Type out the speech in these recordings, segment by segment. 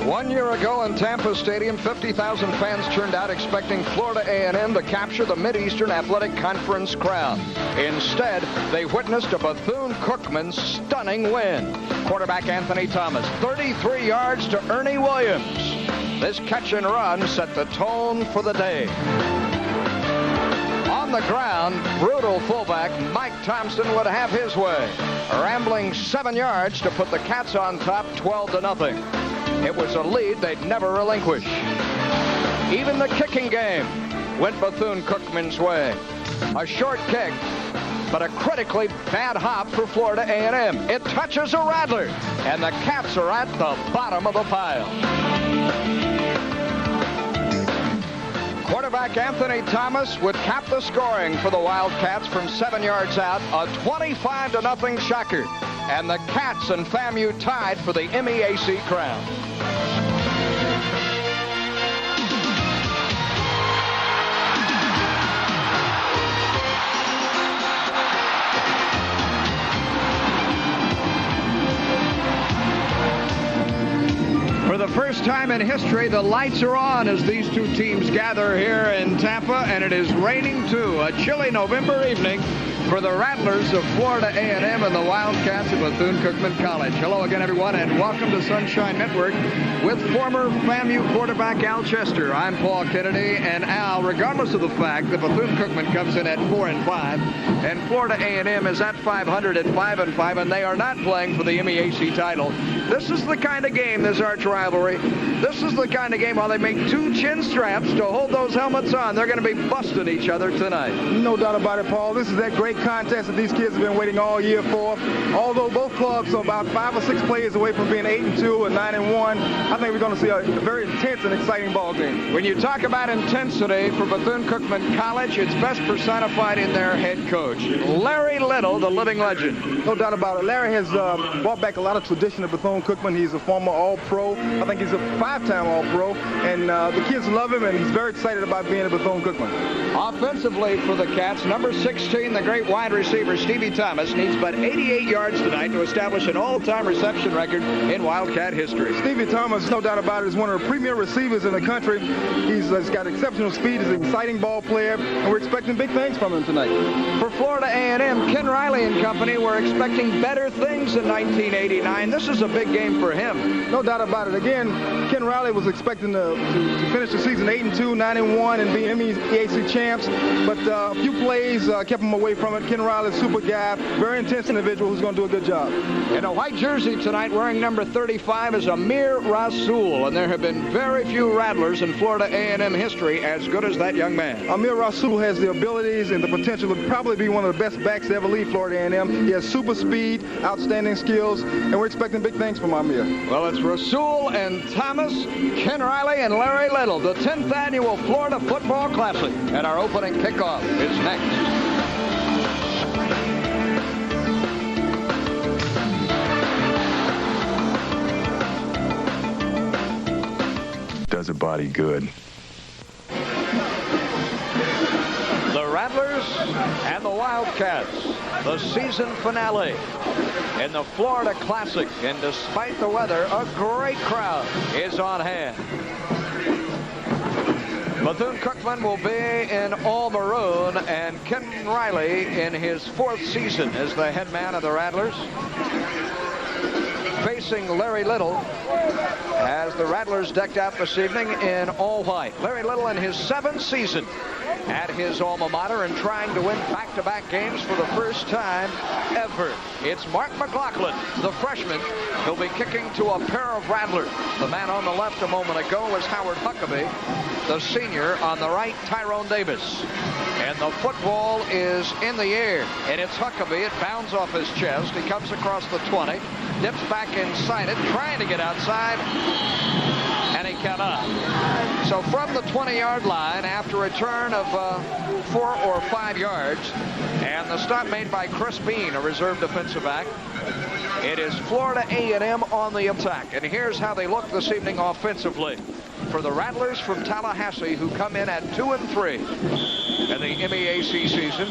1 year ago in Tampa Stadium, 50,000 fans turned out expecting Florida A&M to capture the Mid-Eastern Athletic Conference crown. Instead, they witnessed a Bethune-Cookman stunning win. Quarterback Anthony Thomas, 33 yards to Ernie Williams. This catch and run set the tone for the day. On the ground, brutal fullback Mike Thompson would have his way, rambling 7 yards to put the Cats on top 12-0. It was a lead they'd never relinquish. Even the kicking game went Bethune-Cookman's way. A short kick, but a critically bad hop for Florida A&M. It touches a Rattler, and the Cats are at the bottom of the pile. Quarterback Anthony Thomas would cap the scoring for the Wildcats from 7 yards out, a 25-0 shocker. And the Cats and FAMU tied for the MEAC crown. For the first time in history, the lights are on as these two teams gather here in Tampa, and it is raining too. A chilly November evening for the Rattlers of Florida A&M and the Wildcats of Bethune-Cookman College. Hello again, everyone, and welcome to Sunshine Network with former FAMU quarterback Al Chester. I'm Paul Kennedy, and Al, regardless of the fact that Bethune-Cookman comes in at 4-5 and Florida A&M is at 500 at 5-5, and they are not playing for the MEAC title. This is the kind of game, this arch rivalry. This is the kind of game, while they make two chin straps to hold those helmets on, they're going to be busting each other tonight. No doubt about it, Paul. This is that great contest that these kids have been waiting all year for. Although both clubs are about 5 or 6 players away from being 8-2 and 9-1, I think we're going to see a very intense and exciting ball game. When you talk about intensity for Bethune-Cookman College, it's best personified in their head coach, Larry Little, the living legend. No doubt about it. Larry has brought back a lot of tradition at Bethune-Cookman. He's a former All-Pro. I think he's a 5-time All-Pro, and the kids love him, and he's very excited about being at Bethune-Cookman. Offensively for the Cats, number 16, the great wide receiver Stevie Thomas, needs but 88 yards tonight to establish an all-time reception record in Wildcat history. Stevie Thomas, no doubt about it, is one of the premier receivers in the country. He's got exceptional speed. He's an exciting ball player, and we're expecting big things from him tonight. For Florida A&M, Ken Riley and company were expecting better things in 1989. This is a big game for him. No doubt about it. Again, Ken Riley was expecting to finish the season 8-2, 9-1, and be MEAC champs, but a few plays kept him away from it. Ken Riley's a super guy, very intense individual who's going to do a good job. In a white jersey tonight, wearing number 35 is Amir Rasul, and there have been very few Rattlers in Florida A&M history as good as that young man. Amir Rasul has the abilities and the potential to probably be one of the best backs to ever lead Florida A&M. He has super speed, outstanding skills, and we're expecting big things from Amir. Well, it's Rasul and Thomas, Ken Riley, and Larry Little. The 10th annual Florida Football Classic, and our opening kickoff is next. Does a body good. The Rattlers and the Wildcats, the season finale in the Florida Classic, and despite the weather, a great crowd is on hand. Bethune-Cookman will be in all maroon, and Ken Riley in his 4th season as the head man of the Rattlers, facing Larry Little as the Rattlers decked out this evening in all white. Larry Little in his 7th season at his alma mater and trying to win back-to-back games for the first time ever. It's Mark McLaughlin, the freshman, who'll be kicking to a pair of Rattlers. The man on the left a moment ago was Howard Huckabee. The senior on the right, Tyrone Davis. And the football is in the air, and it's Huckabee. It bounds off his chest. He comes across the 20, dips back inside it, trying to get outside, and he cannot. So from the 20-yard line, after a turn of 4 or 5 yards, and the stop made by Chris Bean, a reserve defensive back, it is Florida A&M on the attack. And here's how they look this evening offensively. For the Rattlers from Tallahassee, who come in at 2-3 in the MEAC season.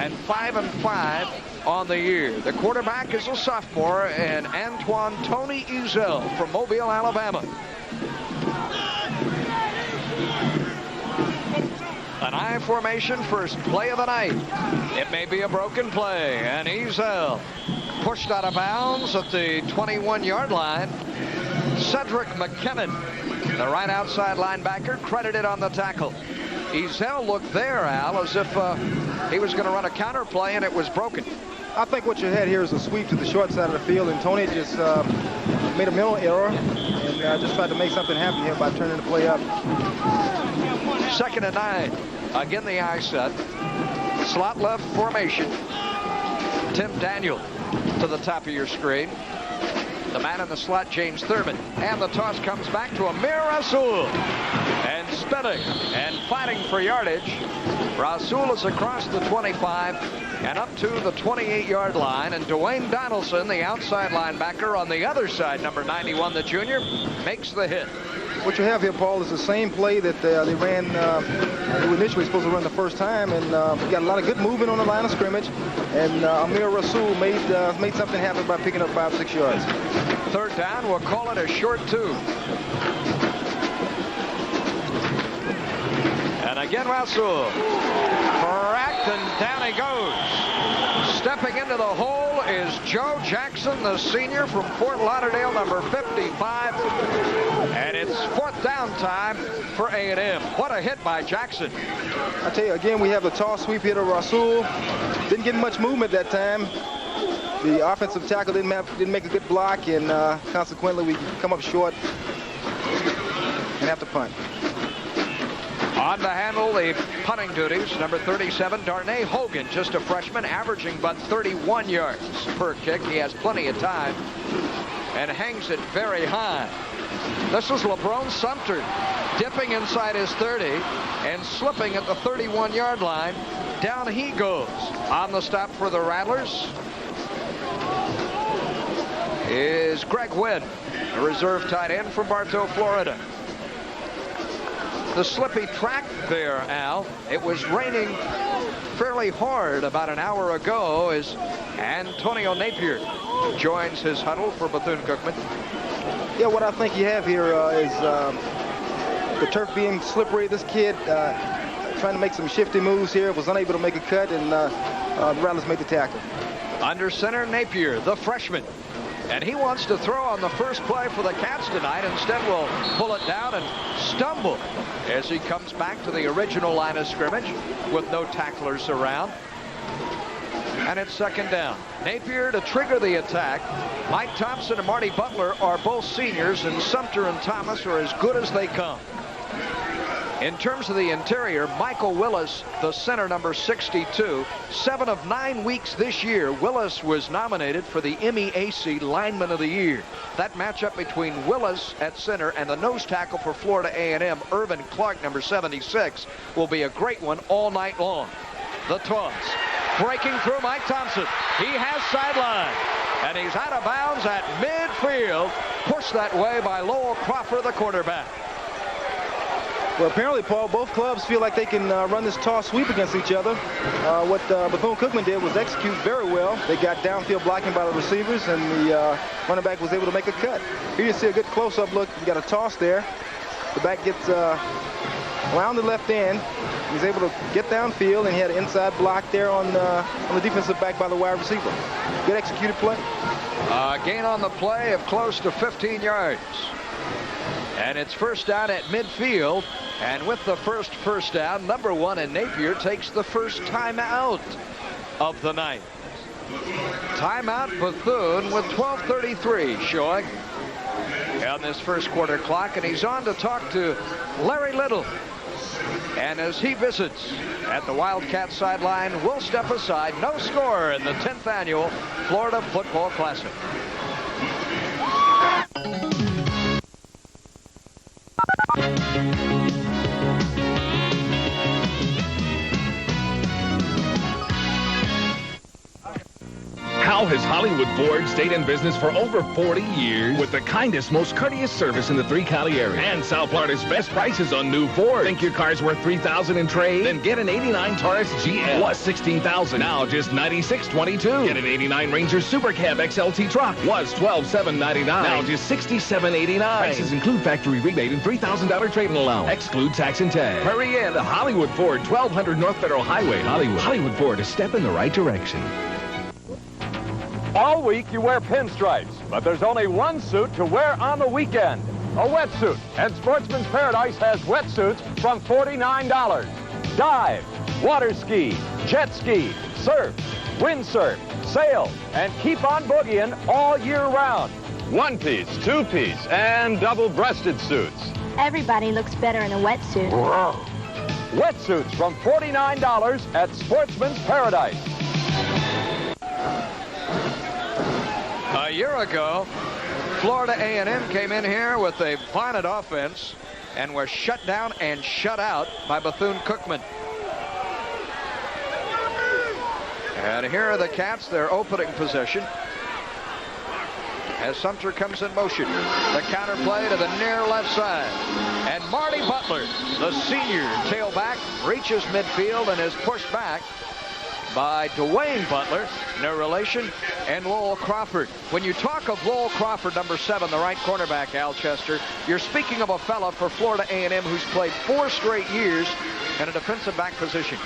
and 5-5 on the year. The quarterback is a sophomore, and Antoine Tony Ezel from Mobile, Alabama. An I formation, first play of the night. It may be a broken play, and Ezel pushed out of bounds at the 21-yard line. Cedric McKinnon, the right outside linebacker, credited on the tackle. Ezel looked there, Al, as if he was going to run a counter play, and it was broken. I think what you had here is a sweep to the short side of the field, and Tony just made a mental error and just tried to make something happen here by turning the play up. 2nd and 9. Again, the I set. Slot left formation. Tim Daniel to the top of your screen. The man in the slot, James Thurman. And the toss comes back to Amir Rasul. And spinning and fighting for yardage. Rasul is across the 25 and up to the 28-yard line. And Dwayne Donaldson, the outside linebacker on the other side, number 91, the junior, makes the hit. What you have here, Paul, is the same play that they ran. They were initially supposed to run the first time, and we got a lot of good movement on the line of scrimmage. And Amir Rasul made something happen by picking up 5-6 yards. 3rd down, we'll call it a short 2. And again, Rasul. Cracked, and down he goes. Stepping into the hole is Joe Jackson, the senior from Fort Lauderdale, number 55. And it's 4th down time for A&M. What a hit by Jackson. I tell you, again, we have a toss sweep here to Rasul. Didn't get much movement that time. The offensive tackle didn't make a good block, and consequently we come up short and have to punt. On to handle the punting duties, number 37, Darnay Hogan, just a freshman, averaging but 31 yards per kick. He has plenty of time and hangs it very high. This is LeBron Sumter dipping inside his 30 and slipping at the 31-yard line. Down he goes. On the stop for the Rattlers is Greg Wynn, a reserve tight end from Bartow, Florida. The slippy track there, Al. It was raining fairly hard about an hour ago as Antonio Napier joins his huddle for Bethune-Cookman. Yeah, what I think you have here is the turf being slippery. This kid trying to make some shifty moves here, was unable to make a cut, and the Rattlers made the tackle. Under center, Napier, the freshman. And he wants to throw on the first play for the Cats tonight. Instead, will pull it down and stumble as he comes back to the original line of scrimmage with no tacklers around. And it's 2nd down. Napier to trigger the attack. Mike Thompson and Marty Butler are both seniors, and Sumter and Thomas are as good as they come. In terms of the interior, Michael Willis, the center, number 62, 7 of 9 weeks this year. Willis was nominated for the MEAC Lineman of the Year. That matchup between Willis at center and the nose tackle for Florida A&M, Irvin Clark, number 76, will be a great one all night long. The toss. Breaking through Mike Thompson. He has sideline. And he's out of bounds at midfield. Pushed that way by Lowell Crawford, the quarterback. Well, apparently, Paul, both clubs feel like they can run this toss sweep against each other. What Bethune-Cookman did was execute very well. They got downfield blocking by the receivers, and the running back was able to make a cut. Here you see a good close-up look. You got a toss there. The back gets around the left end. He's able to get downfield, and he had an inside block there on the defensive back by the wide receiver. Good executed play. Gain on the play of close to 15 yards. And it's 1st down at midfield. And with the first down, number 1 in Napier takes the first timeout of the night. Timeout Bethune with 12:33 showing on this first quarter clock. And he's on to talk to Larry Little. And as he visits at the Wildcat sideline, we'll step aside. No score in the 10th annual Florida Football Classic. How How has Hollywood Ford stayed in business for over 40 years with the kindest, most courteous service in the three-county area and South Florida's best prices on new Ford? Think your car's worth $3,000 in trade? Then get an '89 Taurus GL was $16,000, now just $96,22. Get an '89 Ranger Super Cab XLT truck was $12,799, now just $67,89. Prices include factory rebate and $3,000 trade-in allowance. Exclude tax and tag. Hurry in to Hollywood Ford, 1200 North Federal Highway, Hollywood. Hollywood Ford, a step in the right direction. All week you wear pinstripes, but there's only one suit to wear on the weekend, a wetsuit. And Sportsman's Paradise has wetsuits from $49. Dive, water ski, jet ski, surf, windsurf, sail, and keep on boogieing all year round. One-piece, two-piece, and double-breasted suits. Everybody looks better in a wetsuit. Whoa. Wetsuits from $49 at Sportsman's Paradise. A year ago, Florida A&M came in here with a violent offense and was shut down and shut out by Bethune-Cookman. And here are the Cats, their opening position. As Sumter comes in motion, the counter play to the near left side. And Marty Butler, the senior tailback, reaches midfield and is pushed back by Dwayne Butler, no relation, and Lowell Crawford. When you talk of Lowell Crawford, number 7, the right cornerback, Al Chester, you're speaking of a fella for Florida A&M who's played 4 straight years in a defensive back position.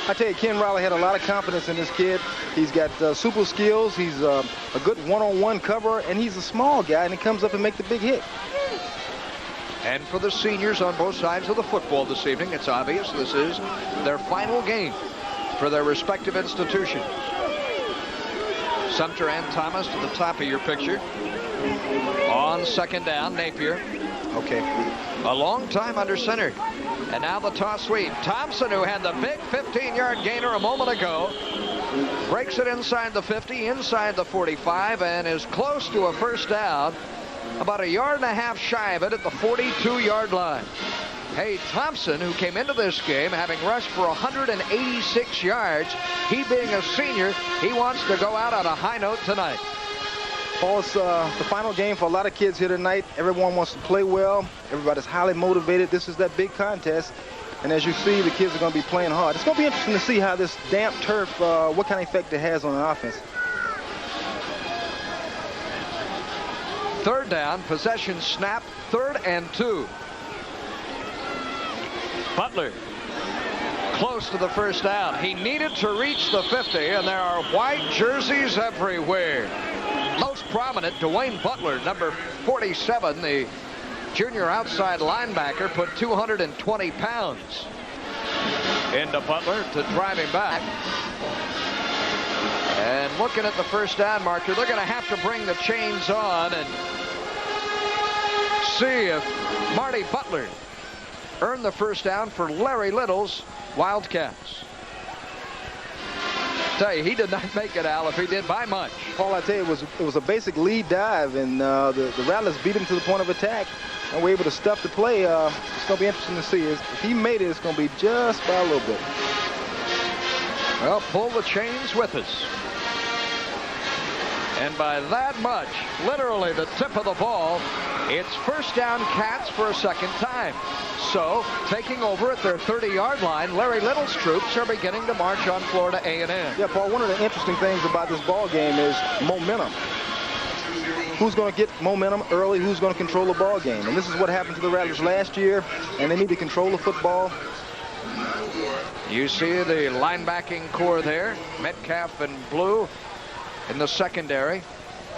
I tell you, Ken Riley had a lot of confidence in this kid. He's got super skills. He's a good one-on-one cover, and he's a small guy, and he comes up and make the big hit. And for the seniors on both sides of the football this evening, it's obvious this is their final game for their respective institutions. Sumter and Thomas to the top of your picture. On second down, Napier. Okay. A long time under center. And now the toss sweep. Thompson, who had the big 15-yard gainer a moment ago, breaks it inside the 50, inside the 45, and is close to a first down. About a yard and a half shy of it at the 42-yard line. Hey, Thompson, who came into this game having rushed for 186 yards, he being a senior, he wants to go out on a high note tonight. Paul, it's the final game for a lot of kids here tonight. Everyone wants to play well. Everybody's highly motivated. This is that big contest. And as you see, the kids are going to be playing hard. It's going to be interesting to see how this damp turf, what kind of effect it has on the offense. Third down, possession snap, 3rd and 2. Butler close to the first down. He needed to reach the 50, and there are white jerseys everywhere. Most prominent, Dwayne Butler, number 47, the junior outside linebacker, put 220 pounds into Butler to drive him back. And looking at the first down marker, they're going to have to bring the chains on and see if Marty Butler earned the first down for Larry Little's Wildcats. Tell you, he did not make it, Al, if he did by much. Paul, I tell you, it was a basic lead dive, and the Rattlers beat him to the point of attack, and were able to stuff the play. It's going to be interesting to see. If he made it, it's going to be just by a little bit. Well, pull the chains with us. And by that much, literally the tip of the ball, it's first down Cats for a second time. So, taking over at their 30-yard line, Larry Little's troops are beginning to march on Florida A&M. Yeah, Paul, one of the interesting things about this ball game is momentum. Who's going to get momentum early? Who's going to control the ball game? And this is what happened to the Rattlers last year, and they need to control the football. You see the linebacking core there, Metcalf and Blue in the secondary.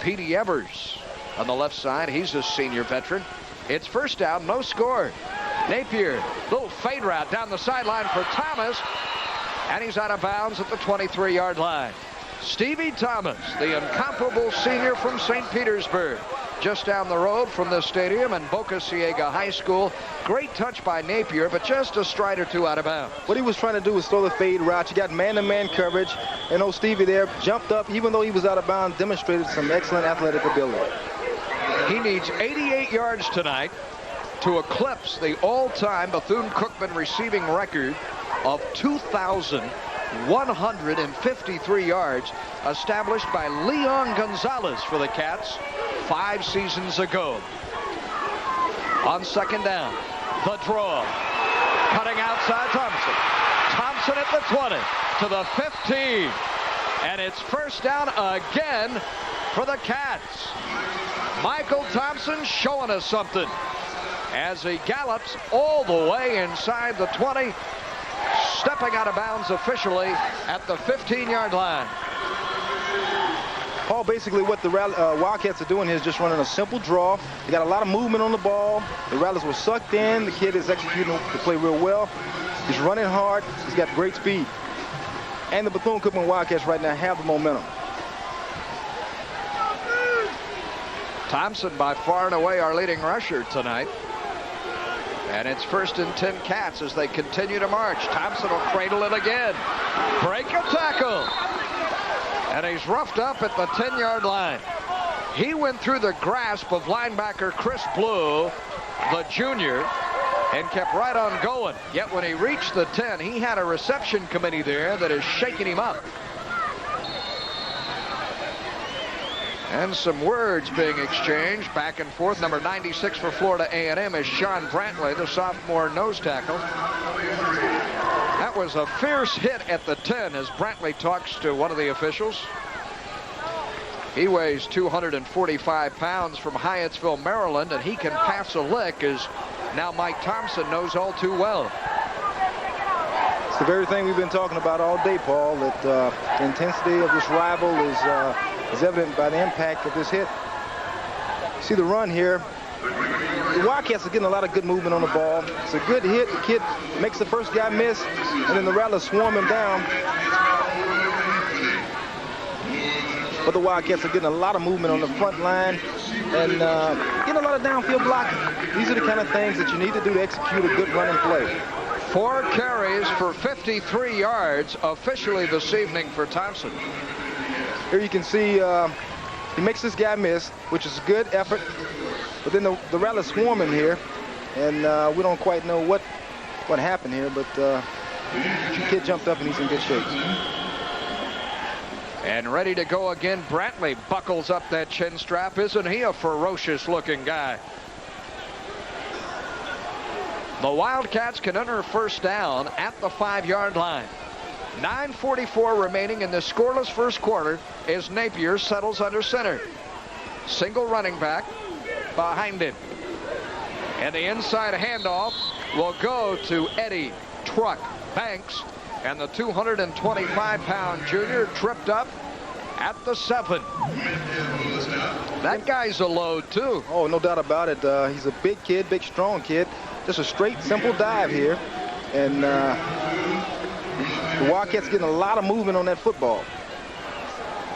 Petey Evers on the left side. He's a senior veteran. It's first down, no score. Napier, little fade route down the sideline for Thomas, and he's out of bounds at the 23-yard line. Stevie Thomas, the incomparable senior from St. Petersburg, just down the road from the stadium and Boca Ciega High School. Great touch by Napier, but just a stride or two out of bounds. What he was trying to do was throw the fade route. You got man-to-man coverage, and old Stevie there jumped up, even though he was out of bounds, demonstrated some excellent athletic ability. He needs 88 yards tonight to eclipse the all-time Bethune-Cookman receiving record of 2,000 153 yards established by Leon Gonzalez for the Cats 5 seasons ago. On second down, the draw. Cutting outside Thompson. Thompson at the 20 to the 15. And it's first down again for the Cats. Michael Thompson showing us something as he gallops all the way inside the 20, stepping out of bounds officially at the 15-yard line. Paul, basically what the Wildcats are doing here is just running a simple draw. They got a lot of movement on the ball. The Rattlers were sucked in. The kid is executing the play real well. He's running hard. He's got great speed. And the Bethune-Cookman Wildcats right now have the momentum. Thompson by far and away our leading rusher tonight. And it's 1st and 10 Cats as they continue to march. Thompson will cradle it again. Break a tackle. And he's roughed up at the 10-yard line. He went through the grasp of linebacker Chris Blue, the junior, and kept right on going. Yet when he reached the 10, he had a reception committee there that is shaking him up. And some words being exchanged back and forth. Number 96 for Florida A&M is Sean Brantley, the sophomore nose tackle. That was a fierce hit at the 10 as Brantley talks to one of the officials. He weighs 245 pounds from Hyattsville, Maryland, and he can pass a lick, as now Mike Thompson knows all too well. It's the very thing we've been talking about all day, Paul, that the intensity of this rival is evident by the impact of this hit. See the run here. The Wildcats are getting a lot of good movement on the ball. It's a good hit. The kid makes the first guy miss, and then the Rattlers swarm him down. But the Wildcats are getting a lot of movement on the front line and getting a lot of downfield blocking. These are the kind of things that you need to do to execute a good running play. 4 carries for 53 yards officially this evening for Thompson. Here you can see he makes this guy miss, which is a good effort. But then the Rattlers swarm him here, and we don't quite know what happened here, but the kid jumped up and he's in good shape. And ready to go again, Brantley buckles up that chin strap. Isn't he a ferocious looking guy? The Wildcats can enter first down at the 5-yard line. 9:44 remaining in the scoreless first quarter as Napier settles under center. Single running back behind him. And the inside handoff will go to Eddie Truck Banks. And the 225-pound junior tripped up at the 7. That guy's a load, too. Oh, no doubt about it. He's a big kid, big, strong kid. Just a straight, simple dive here. And the Wildcats getting a lot of movement on that football.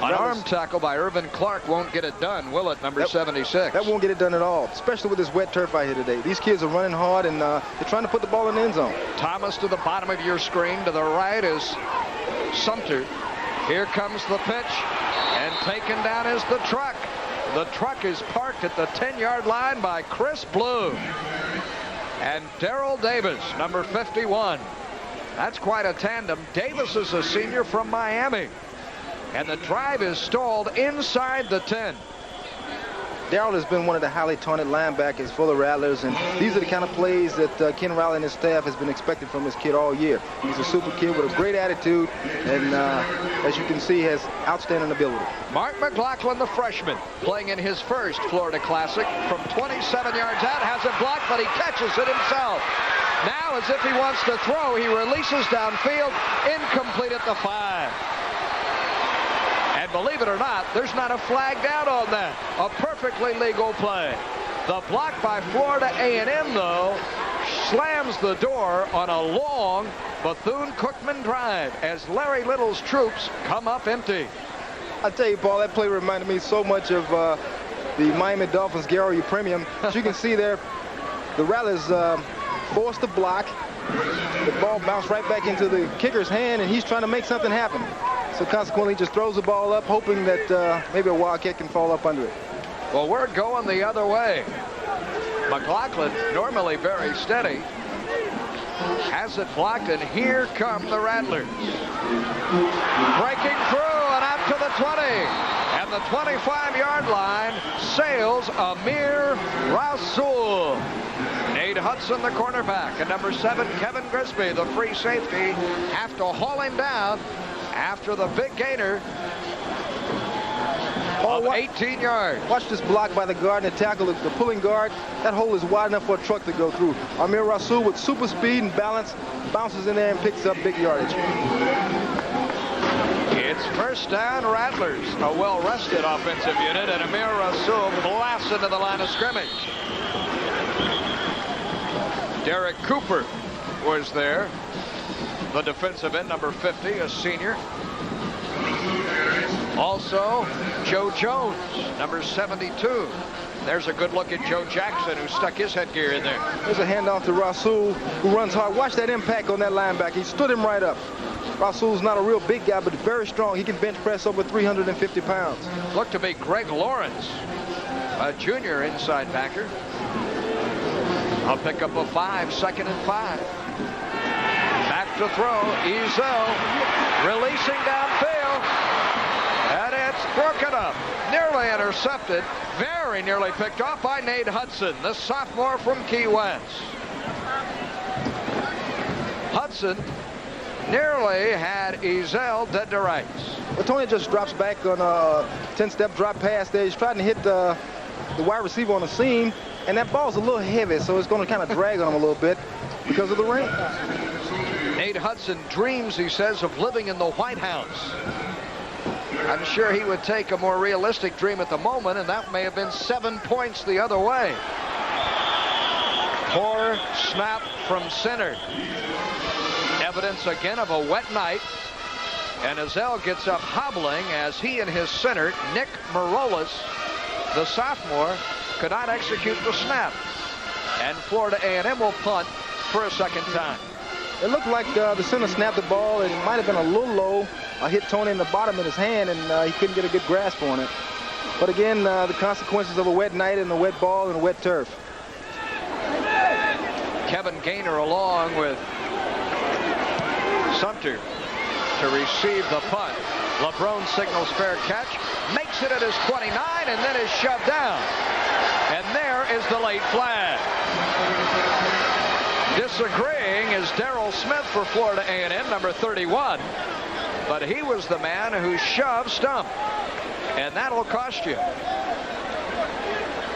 An arm tackle by Irvin Clark won't get it done, will it, number 76? That won't get it done at all, especially with this wet turf out here today. These kids are running hard, and they're trying to put the ball in the end zone. Thomas to the bottom of your screen. To the right is Sumter. Here comes the pitch, and taken down is the truck. The truck is parked at the 10-yard line by Chris Blue. And Darrell Davis, number 51. That's quite a tandem. Davis is a senior from Miami. And the drive is stalled inside the 10. Darrell has been one of the highly taunted linebackers for the Rattlers, and these are the kind of plays that Ken Riley and his staff has been expecting from this kid all year. He's a super kid with a great attitude, and as you can see, has outstanding ability. Mark McLaughlin, the freshman, playing in his first Florida Classic from 27 yards out, has it blocked, but he catches it himself. Now, as if he wants to throw, he releases downfield, incomplete at the 5. And believe it or not, there's not a flag down on that. A perfectly legal play. The block by Florida A&M, though, slams the door on a long Bethune-Cookman drive as Larry Little's troops come up empty. I tell you, Paul, that play reminded me so much of the Miami Dolphins' Gary Premium. As you can see there, the Rattlers forced the block. The ball bounced right back into the kicker's hand, and he's trying to make something happen. So consequently, just throws the ball up, hoping that maybe a Wildcat can fall up under it. Well, we're going the other way. McLaughlin, normally very steady, has it blocked, and here come the Rattlers. Breaking through and out to the 20. And the 25-yard line sails Amir Rasul. Nate Hudson, the cornerback, and number 7, Kevin Grisby, the free safety, have to haul him down after the big gainer of 18 yards. Watch this block by the guard and the tackle, the pulling guard. That hole is wide enough for a truck to go through. Amir Rasul with super speed and balance bounces in there and picks up big yardage. It's first down, Rattlers, a well-rested offensive unit, and Amir Rasul blasts into the line of scrimmage. Derek Cooper was there, the defensive end, number 50, a senior. Also, Joe Jones, number 72. There's a good look at Joe Jackson, who stuck his headgear in there. There's a handoff to Rasul, who runs hard. Watch that impact on that linebacker. He stood him right up. Rasul's not a real big guy, but very strong. He can bench press over 350 pounds. Looked to be Greg Lawrence, a junior inside backer. I'll pick up a 5, 2nd and 5. Back to throw, Ezel releasing downfield, and it's broken up. Nearly intercepted, very nearly picked off by Nate Hudson, the sophomore from Key West. Hudson nearly had Ezel dead to rights. Well, Tony just drops back on a 10-step drop pass there. He's trying to hit the wide receiver on the seam, and that ball's a little heavy, so it's going to kind of drag on him a little bit because of the rain. Nate Hudson dreams, he says, of living in the White House. I'm sure he would take a more realistic dream at the moment, and that may have been 7 points the other way. Poor snap from center. Evidence again of a wet night. And Ezel gets up hobbling as he and his center, Nick Marolis, the sophomore, could not execute the snap. And Florida A&M will punt for a second time. It looked like the center snapped the ball. It might have been a little low. Hit Tony in the bottom in his hand, and he couldn't get a good grasp on it. But again, the consequences of a wet night and a wet ball and a wet turf. Kevin Gaynor along with Sumter to receive the punt. LeBron signals fair catch, makes it at his 29, and then is shoved down. And there is the late flag. Disagreeing is Darrell Smith for Florida A&M, number 31. But he was the man who shoved Stump. And that'll cost you.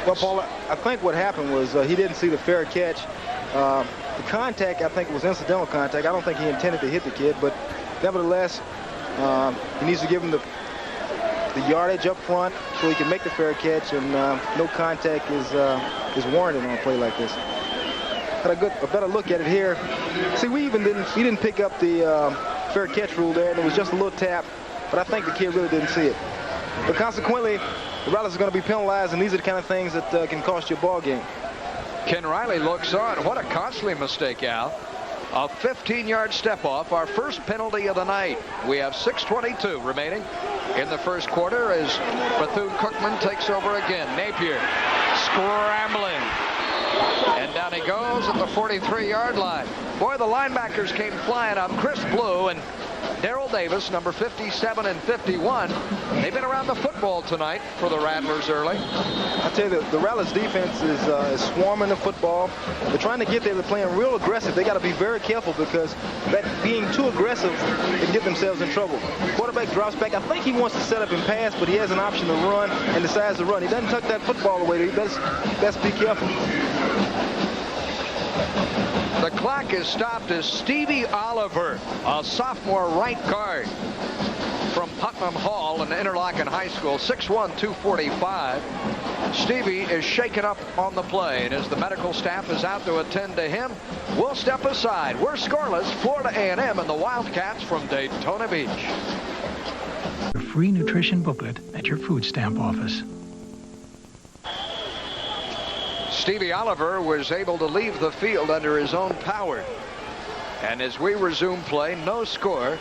Well, Paul, I think what happened was he didn't see the fair catch. The contact, I think, was incidental contact. I don't think he intended to hit the kid, but nevertheless, he needs to give him the yardage up front so he can make the fair catch, and no contact is warranted on a play like this. Had a better look at it here. See, we didn't pick up the fair catch rule there, and it was just a little tap, but I think the kid really didn't see it. But consequently, the Rattlers are going to be penalized, and these are the kind of things that can cost you a ball game. Ken Riley looks on. What a costly mistake, Al. A 15-yard step off, our first penalty of the night. We have 6:22 remaining in the first quarter as Bethune-Cookman takes over again. Napier scrambling. And down he goes at the 43-yard line. Boy, the linebackers came flying up. Chris Blue and Darrell Davis, number 57 and 51. They've been around the football tonight for the Rattlers early. I tell you, the Rattlers defense is swarming the football. They're trying to get there. They're playing real aggressive. They got to be very careful because that being too aggressive can get themselves in trouble. Quarterback drops back. I think he wants to set up and pass, but he has an option to run and decides to run. He doesn't tuck that football away. He best be careful. The clock is stopped as Stevie Oliver, a sophomore right guard from Putnam Hall in Interlochen High School, 6'1", 245. Stevie is shaken up on the play, and as the medical staff is out to attend to him, we'll step aside. We're scoreless. Florida A&M and the Wildcats from Daytona Beach. A free nutrition booklet at your food stamp office. Stevie Oliver was able to leave the field under his own power. And as we resume play, no score.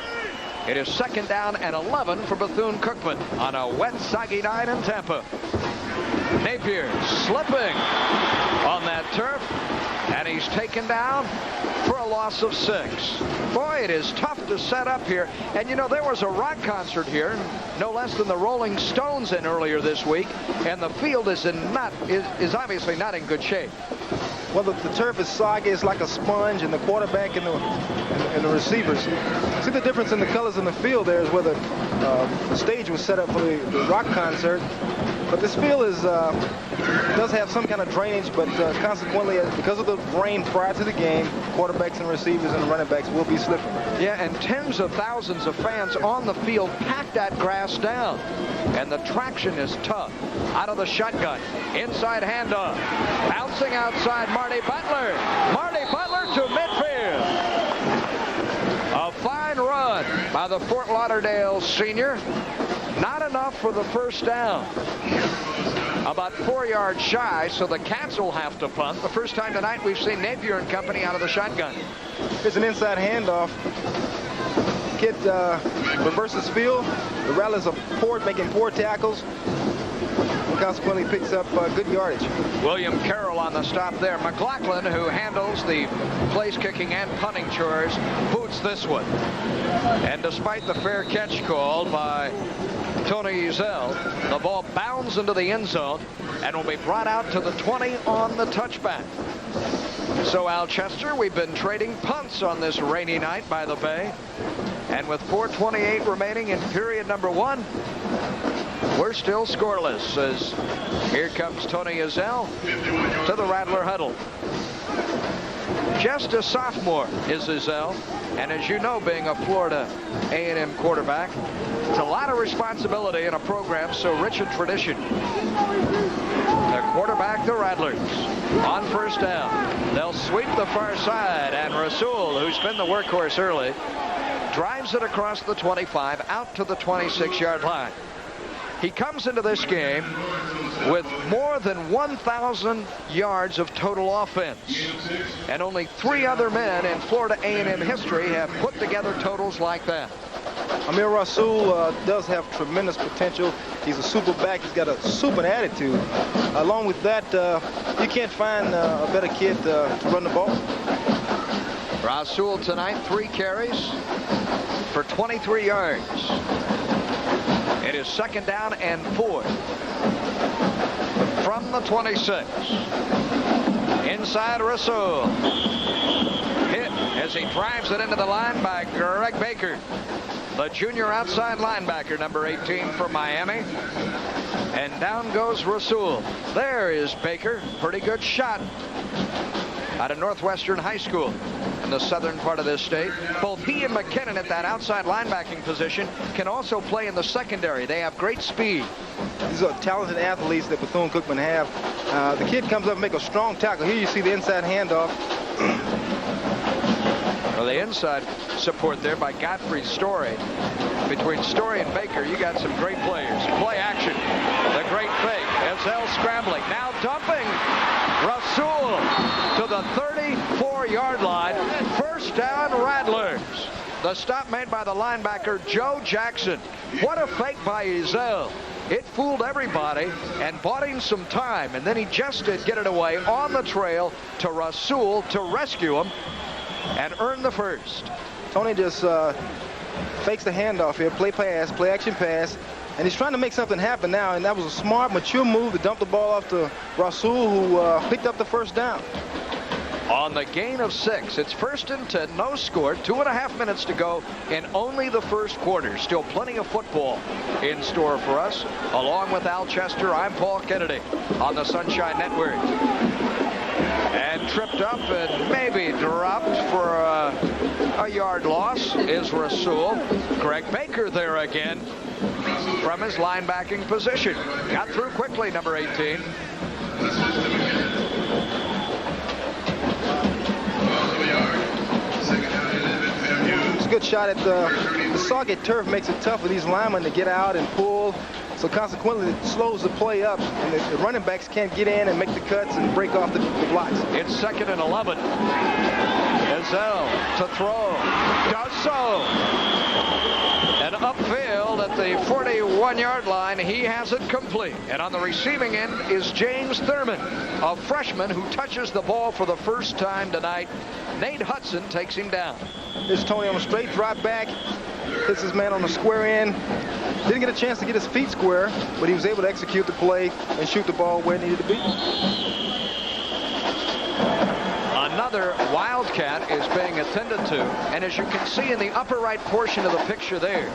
It is 2nd down and 11 for Bethune-Cookman on a wet, soggy night in Tampa. Napier slipping on that turf. And he's taken down for a loss of 6. Boy, it is tough to set up here. And, you know, there was a rock concert here, no less than the Rolling Stones in earlier this week, and the field is obviously not in good shape. Well, the turf is soggy. It's like a sponge, and the quarterback and the receivers. See the difference in the colors in the field there is where the stage was set up for the rock concert. But this field does have some kind of drainage, but consequently, because of the rain prior to the game, quarterbacks and receivers and running backs will be slipping. Yeah, and tens of thousands of fans on the field pack that grass down. And the traction is tough. Out of the shotgun. Inside handoff. Bouncing outside Marty Butler. Marty Butler to midfield. A fine run by the Fort Lauderdale senior. Not enough for the first down. About 4 yards shy, so the Cats will have to punt. The first time tonight we've seen Napier and company out of the shotgun. Here's an inside handoff. Kid reverses field. The Rattlers are making poor tackles, and consequently picks up good yardage. William Carroll on the stop there. McLaughlin, who handles the place kicking and punting chores, boots this one. And despite the fair catch call by Tony Ezel, the ball bounds into the end zone and will be brought out to the 20 on the touchback. So, Al Chester, we've been trading punts on this rainy night by the bay. And with 4:28 remaining in period number 1, we're still scoreless as here comes Tony Ezel to the Rattler huddle. Just a sophomore is Ezel, and as you know, being a Florida A&M quarterback, it's a lot of responsibility in a program so rich in tradition. The quarterback, the Rattlers, on first down. They'll sweep the far side, and Rasul, who's been the workhorse early, drives it across the 25 out to the 26-yard line. He comes into this game with more than 1,000 yards of total offense. And only 3 other men in Florida A&M history have put together totals like that. Amir Rasul does have tremendous potential. He's a super back. He's got a super attitude. Along with that, you can't find a better kid to run the ball. Rasul tonight, 3 carries for 23 yards. It is second down and 4 from the 26. Inside Rasul. Hit as he drives it into the line by Greg Baker, the junior outside linebacker, number 18 for Miami. And down goes Rasul. There is Baker. Pretty good shot out of Northwestern High School in the southern part of this state. Both he and McKinnon at that outside linebacking position can also play in the secondary. They have great speed. These are talented athletes that Bethune-Cookman have. The kid comes up and make a strong tackle. Here you see the inside handoff. Well, the inside support there by Godfrey Story. Between Story and Baker, you got some great players. Play action. The great fake. Ezel scrambling. Now dumping Rasul to the 34-yard line. First down, Rattlers. The stop made by the linebacker, Joe Jackson. What a fake by Ezel. It fooled everybody and bought him some time. And then he just did get it away on the trail to Rasul to rescue him and earn the first. Tony just fakes the handoff here, play pass, play action pass, and he's trying to make something happen now, and that was a smart, mature move to dump the ball off to Rasul, who picked up the first down. On the gain of 6, it's 1st and 10, no score, 2.5 minutes to go in only the first quarter. Still plenty of football in store for us. Along with Al Chester, I'm Paul Kennedy on the Sunshine Network. And tripped up and maybe dropped for a yard loss is Rasul. Greg Baker there again from his linebacking position. Got through quickly, number 18. It's a good shot at the soggy turf. Makes it tough for these linemen to get out and pull. So consequently, it slows the play up, and the running backs can't get in and make the cuts and break off the blocks. It's 2nd and 11. Ezel to throw. Does so. And upfield at the 41-yard line. He has it complete. And on the receiving end is James Thurman, a freshman who touches the ball for the first time tonight. Nate Hudson takes him down. Here's Tony on a straight drop back. Hits his man on the square end. Didn't get a chance to get his feet square, but he was able to execute the play and shoot the ball where it needed to be. Another Wildcat is being attended to, and as you can see in the upper right portion of the picture there,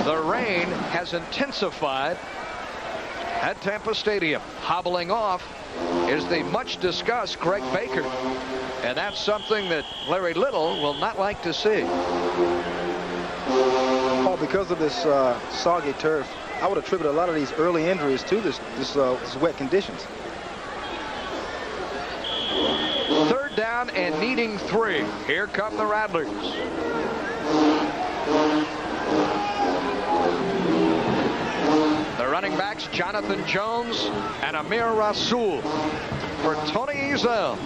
the rain has intensified at Tampa Stadium. Hobbling off is the much discussed Greg Baker, and that's something that Larry Little will not like to see. Paul, because of this soggy turf, I would attribute a lot of these early injuries to this wet conditions. Third down and needing 3. Here come the Rattlers. The running backs, Jonathan Jones and Amir Rasul for Tony Ezel.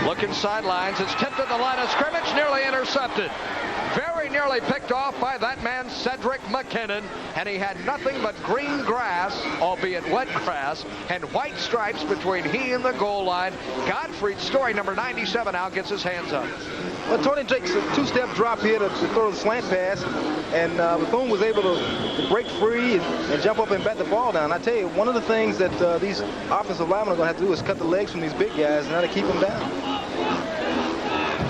Looking sidelines. It's tipped at the line of scrimmage, nearly intercepted. Very nearly picked off by that man, Cedric McKinnon, and he had nothing but green grass, albeit wet grass, and white stripes between he and the goal line. Godfrey Story, number 97, now gets his hands up. Well, Tony takes a two-step drop here to throw the slant pass, and Bethune was able to break free and jump up and bat the ball down. I tell you, one of the things that these offensive linemen are going to have to do is cut the legs from these big guys and how to keep them down.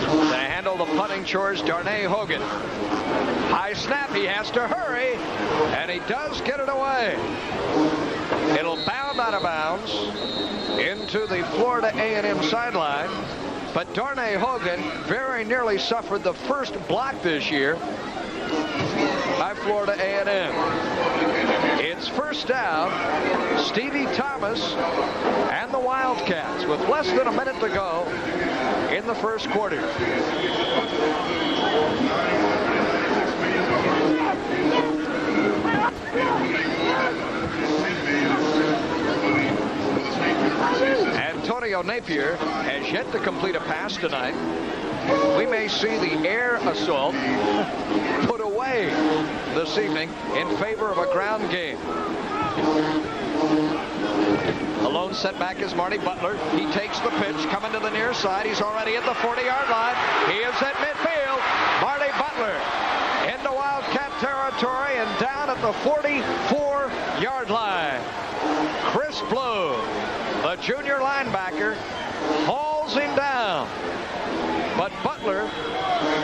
To handle the punting chores, Darnay Hogan. High snap, he has to hurry, and he does get it away. It'll bound out of bounds into the Florida A&M sideline, but Darnay Hogan very nearly suffered the first block this year by Florida A&M. It's first down. Stevie Thomas and the Wildcats with less than a minute to go in the first quarter. Antonio Napier has yet to complete a pass tonight. We may see the air assault put away this evening in favor of a ground game. The lone setback is Marty Butler. He takes the pitch, coming to the near side. He's already at the 40-yard line. He is at midfield. Marty Butler into Wildcat territory and down at the 44-yard line. Chris Blue, the junior linebacker, hauls him down. But Butler,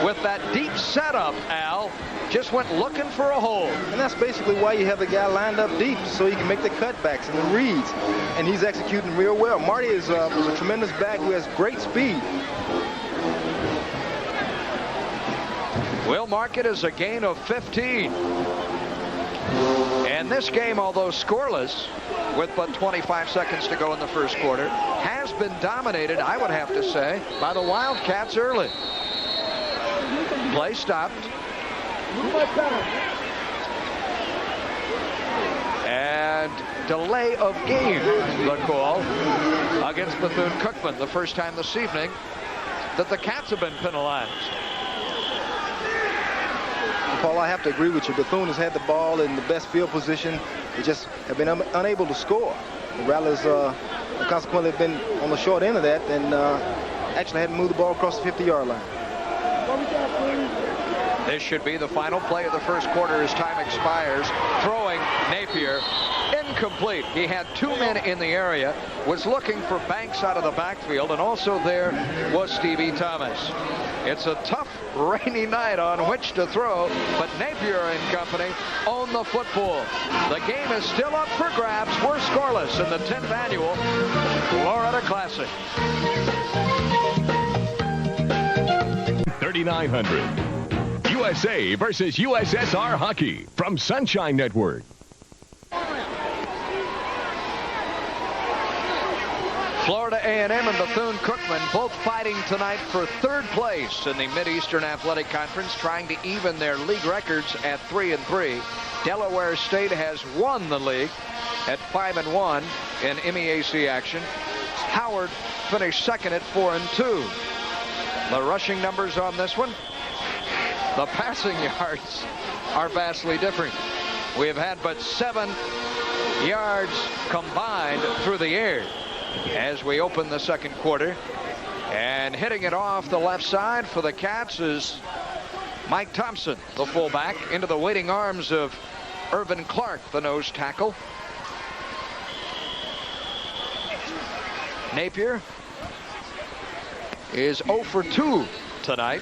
with that deep setup, Al, just went looking for a hole. And that's basically why you have the guy lined up deep, so he can make the cutbacks and the reads. And he's executing real well. Marty is a tremendous back who has great speed. We'll mark it as a gain of 15. And this game, although scoreless, with but 25 seconds to go in the first quarter, has been dominated, I would have to say, by the Wildcats early. Play stopped. And delay of game, the call against Bethune-Cookman, the first time this evening that the Cats have been penalized. Paul, I have to agree with you. Bethune has had the ball in the best field position. They just have been unable to score. The Rattlers consequently have been on the short end of that and actually hadn't moved the ball across the 50-yard line. This should be the final play of the first quarter as time expires. Throwing Napier, incomplete. He had 2 men in the area, was looking for Banks out of the backfield, and also there was Stevie Thomas. It's a tough, rainy night on which to throw, but Napier and company own the football. The game is still up for grabs. We're scoreless in the 10th annual Florida Classic. 3,900. USA versus USSR Hockey from Sunshine Network. Florida A&M and Bethune-Cookman both fighting tonight for third place in the Mid-Eastern Athletic Conference, trying to even their league records at 3-3. Delaware State has won the league at 5-1 in MEAC action. Howard finished second at 4-2. The rushing numbers on this one, the passing yards are vastly different. We have had but 7 yards combined through the air as we open the second quarter. And hitting it off the left side for the Cats is Mike Thompson, the fullback, into the waiting arms of Irvin Clark, the nose tackle. Napier is 0 for 2 tonight,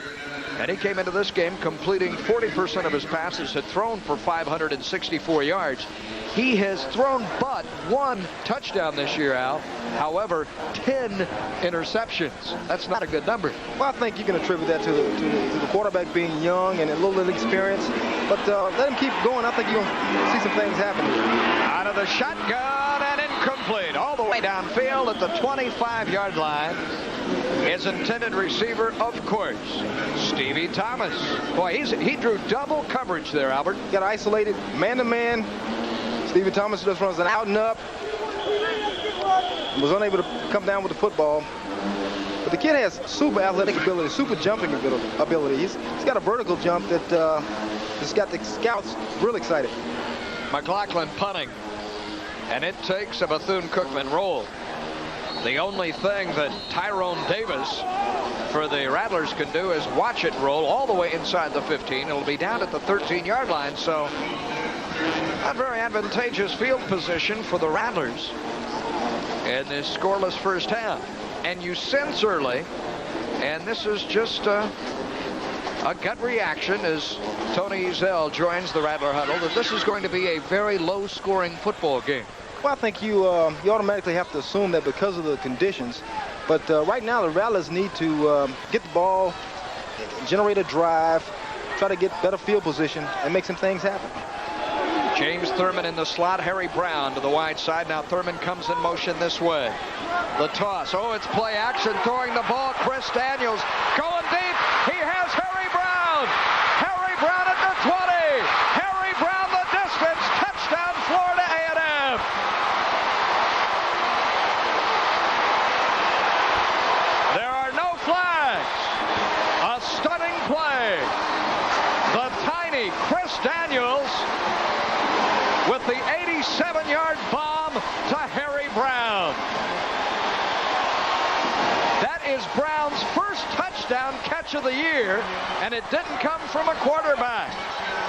and he came into this game completing 40% of his passes, had thrown for 564 yards. He has thrown but 1 touchdown this year, Al. However, 10 interceptions. That's not a good number. Well, I think you can attribute that to the quarterback being young and a little inexperienced. But let him keep going. I think you'll see some things happen here. Out of the shotgun and incomplete. All the way downfield at the 25-yard line. His intended receiver, of course, Stevie Thomas. Boy, he drew double coverage there, Albert. Got isolated man-to-man. Stevie Thomas just runs an out and up. Was unable to come down with the football. But the kid has super athletic ability, super jumping ability. He's got a vertical jump that has got the scouts real excited. McLaughlin punting. And it takes a Bethune-Cookman roll. The only thing that Tyrone Davis for the Rattlers can do is watch it roll all the way inside the 15. It'll be down at the 13-yard line, so not very advantageous field position for the Rattlers in this scoreless first half. And you sense early, and this is just a gut reaction as Tony Ezell joins the Rattler huddle, that this is going to be a very low-scoring football game. Well, I think you automatically have to assume that because of the conditions. But right now, the Rattlers need to get the ball, generate a drive, try to get better field position, and make some things happen. James Thurman in the slot. Harry Brown to the wide side. Now Thurman comes in motion this way. The toss. Oh, it's play action. Throwing the ball. Chris Daniels going deep. He has Harry Brown. Harry Brown at the 20. Harry Brown the distance. Touchdown Florida A&M. There are no flags. A stunning play. The tiny Chris Daniels with the 87-yard bomb to Harry Brown. That is Brown's first touchdown catch of the year, and it didn't come from a quarterback.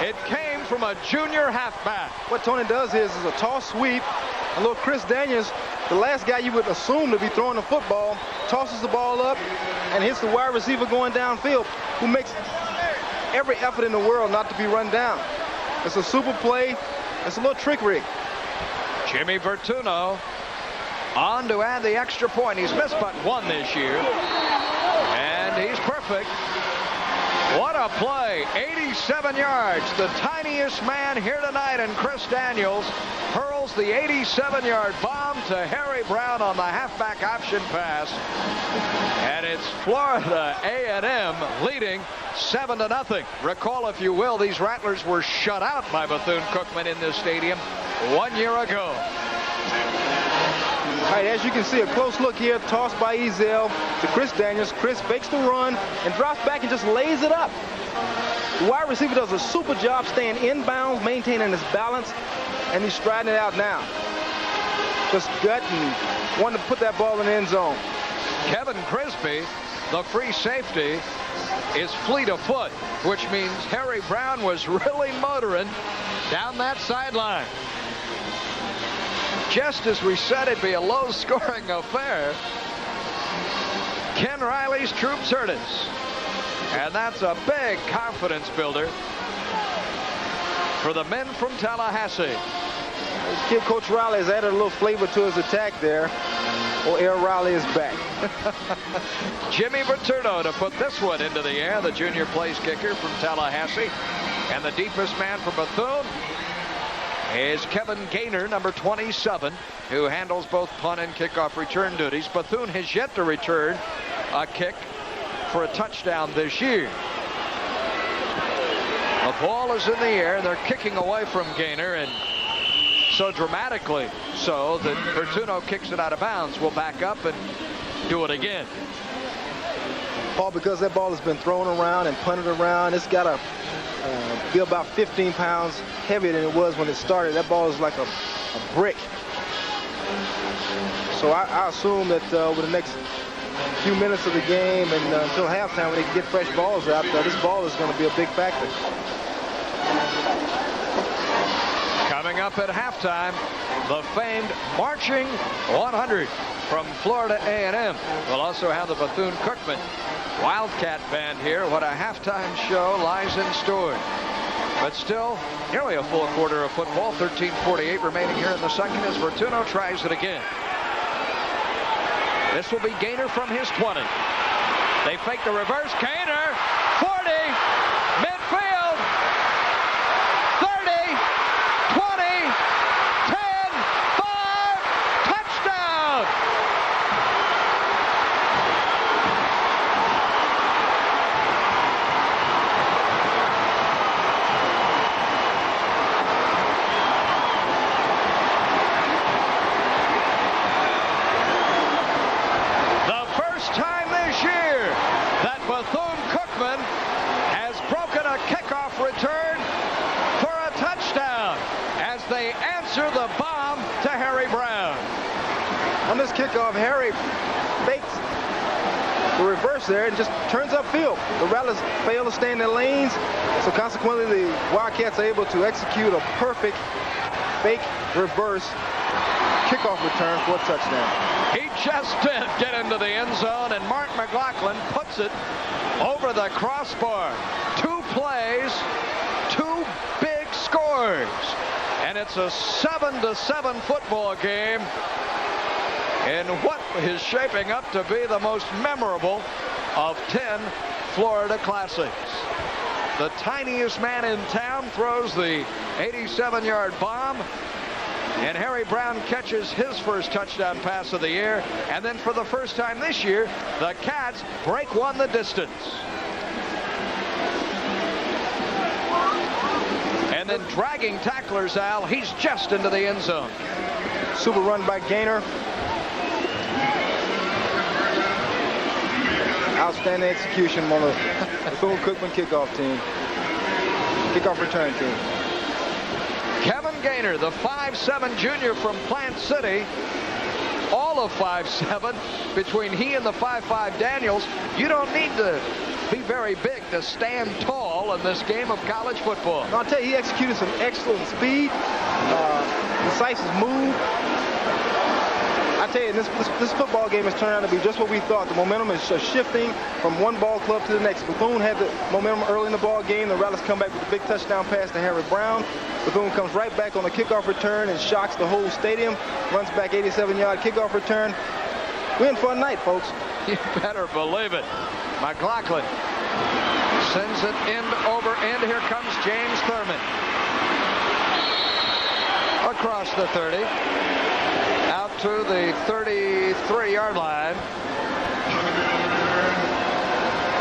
It came from a junior halfback. What Tony does is a toss sweep. A little Chris Daniels, the last guy you would assume to be throwing the football, tosses the ball up and hits the wide receiver going downfield, who makes every effort in the world not to be run down. It's a super play. It's a little trickery. Jimmy Bertuno on to add the extra point. He's missed but 1 this year, and he's perfect. What a play. 87 yards. The tiniest man here tonight, and Chris Daniels hurls the 87-yard bomb to Harry Brown on the halfback option pass. And it's Florida A&M leading 7-0. Recall, if you will, these Rattlers were shut out by Bethune-Cookman in this stadium 1 year ago. All right, as you can see, a close look here, tossed by Ezell to Chris Daniels. Chris fakes the run and drops back and just lays it up. The wide receiver does a super job staying inbounds, maintaining his balance, and he's striding it out now. Just gutting, wanting to put that ball in the end zone. Kevin Crisby, the free safety, is fleet of foot, which means Harry Brown was really motoring down that sideline. Just as we said it'd be a low-scoring affair, Ken Riley's troops heard us. And that's a big confidence builder for the men from Tallahassee. Kid Coach Riley has added a little flavor to his attack there. Oh, Air Riley is back. Jimmy Bertuno to put this one into the air, the junior place kicker from Tallahassee. And the deepest man for Bethune is Kevin Gaynor, number 27, who handles both punt and kickoff return duties. Bethune has yet to return a kick for a touchdown this year. The ball is in the air. They're kicking away from Gaynor, and so dramatically so that Bertuno kicks it out of bounds. Will back up and do it again. Paul, because that ball has been thrown around and punted around, it's got a be about 15 pounds heavier than it was when it started. That ball is like a brick. So I assume that over the next few minutes of the game and until halftime, when they can get fresh balls out, this ball is going to be a big factor. Coming up at halftime, the famed marching 100 from Florida A&M. We'll also have the Bethune-Cookman Wildcat band here. What a halftime show lies in store. But still, nearly a full quarter of football. 13:48 remaining here in the second as Vertuno tries it again. This will be Gaynor from his 20. They fake the reverse. Gaynor, 40, midfield, 30, 20, 10, 5, touchdown! Bethune-Cookman has broken a kickoff return for a touchdown as they answer the bomb to Harry Brown. On this kickoff, Harry fakes the reverse there and just turns upfield. The Rattlers fail to stay in their lanes, so consequently the Wildcats are able to execute a perfect fake reverse kickoff return for a touchdown. He just did get into the end zone, and Mark McLaughlin puts it over the crossbar. 2 plays, 2 big scores, and it's a 7-7 football game in what is shaping up to be the most memorable of 10 Florida Classics. The tiniest man in town throws the 87-yard bomb, and Harry Brown catches his first touchdown pass of the year. And then for the first time this year, the Cats break one the distance. And then dragging tacklers, Al, he's just into the end zone. Super run by Gaynor. Outstanding execution on the Bethune-Cookman kickoff team. Kickoff return team. Kevin Gaynor, the 5'7" junior from Plant City, all of 5'7", between he and the 5'5" Daniels. You don't need to be very big to stand tall in this game of college football. I'll tell you, he executed some excellent speed, decisive move. I tell you, this football game has turned out to be just what we thought. The momentum is shifting from one ball club to the next. Bethune had the momentum early in the ball game. The Rattlers come back with a big touchdown pass to Harry Brown. Bethune comes right back on the kickoff return and shocks the whole stadium. Runs back 87-yard kickoff return. We're in for a night, folks. You better believe it. McLaughlin sends it end over end. Here comes James Thurman. Across the 30. Out to the 33-yard line.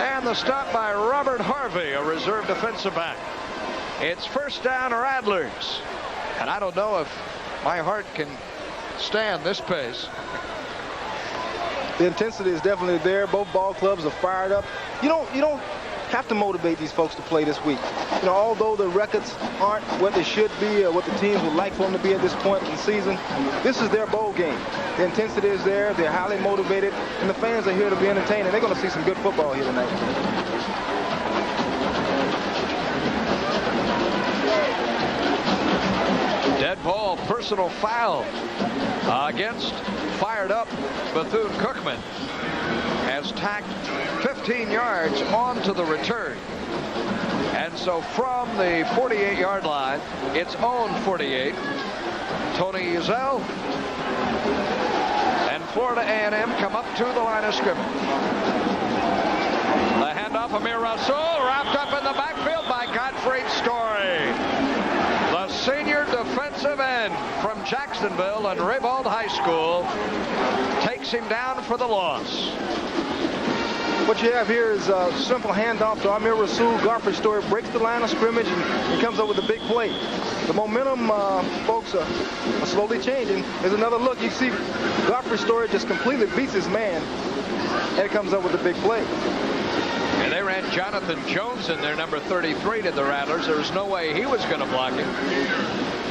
And the stop by Robert Harvey, a reserve defensive back. It's first down Rattlers. And I don't know if my heart can stand this pace. The intensity is definitely there. Both ball clubs are fired up. You don't have to motivate these folks to play this week. You know, although the records aren't what they should be or what the teams would like for them to be at this point in the season, this is their bowl game. The intensity is there. They're highly motivated, and the fans are here to be entertained, and they're going to see some good football here tonight. Dead ball, personal foul against fired up Bethune-Cookman. Has tacked 15 yards onto the return. And so from the 48-yard line, its own 48, Tony Uzell and Florida A&M come up to the line of scrimmage. The handoff, Amir Rasul, wrapped up in the backfield by Godfrey Story. The senior defensive end from Jacksonville and Raybould High School takes him down for the loss. What you have here is a simple handoff to Amir Rasul. Godfrey Story breaks the line of scrimmage and comes up with a big play. The momentum, folks, are slowly changing. There's another look. You see Godfrey Story just completely beats his man and comes up with a big play. And they ran Jonathan Jones in there, number 33, to the Rattlers. There was no way he was going to block him.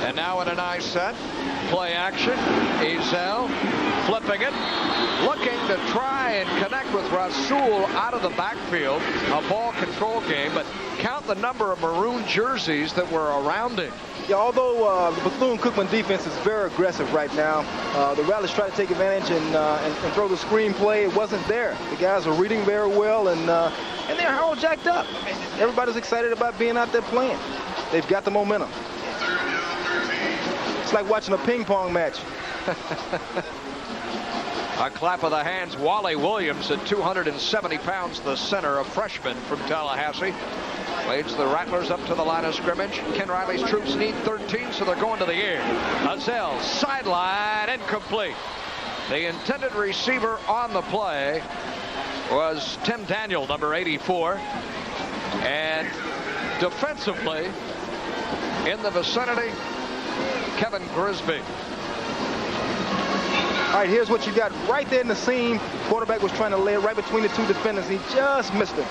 And now in a nice set, play action. Ezel flipping it, looking to try and connect with Rasul out of the backfield. A ball control game, but count the number of maroon jerseys that were around him. Yeah, although the Bethune-Cookman defense is very aggressive right now, the Rattlers try to take advantage and throw the screen play. It wasn't there. The guys are reading very well, and they're all jacked up. Everybody's excited about being out there playing. They've got the momentum. It's like watching a ping pong match. A clap of the hands. Wally Williams at 270 pounds, the center, a freshman from Tallahassee. Leads the Rattlers up to the line of scrimmage. Ken Riley's troops need 13, so they're going to the air. Ezel, sideline, incomplete. The intended receiver on the play was Tim Daniel, number 84. And defensively, in the vicinity, Kevin Grisby. All right, here's what you got right there in the seam. Quarterback was trying to lay it right between the two defenders. He just missed it.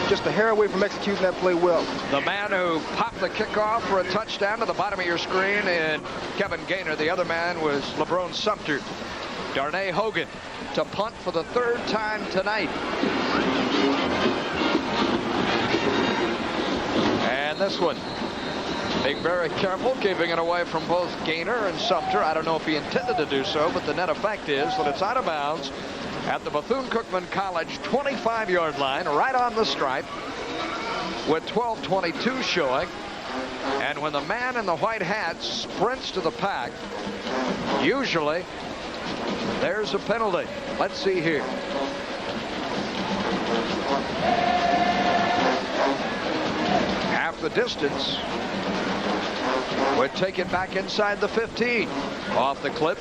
Just a hair away from executing that play well. The man who popped the kickoff for a touchdown to the bottom of your screen, and Kevin Gaynor. The other man was LeBron Sumter. Darnay Hogan to punt for the third time tonight. And this one, being very careful, keeping it away from both Gaynor and Sumter. I don't know if he intended to do so, but the net effect is that it's out of bounds at the Bethune-Cookman College 25-yard line, right on the stripe, with 12:22 showing. And when the man in the white hat sprints to the pack, usually there's a penalty. Let's see here. Half the distance would take it back inside the 15. Off the clip.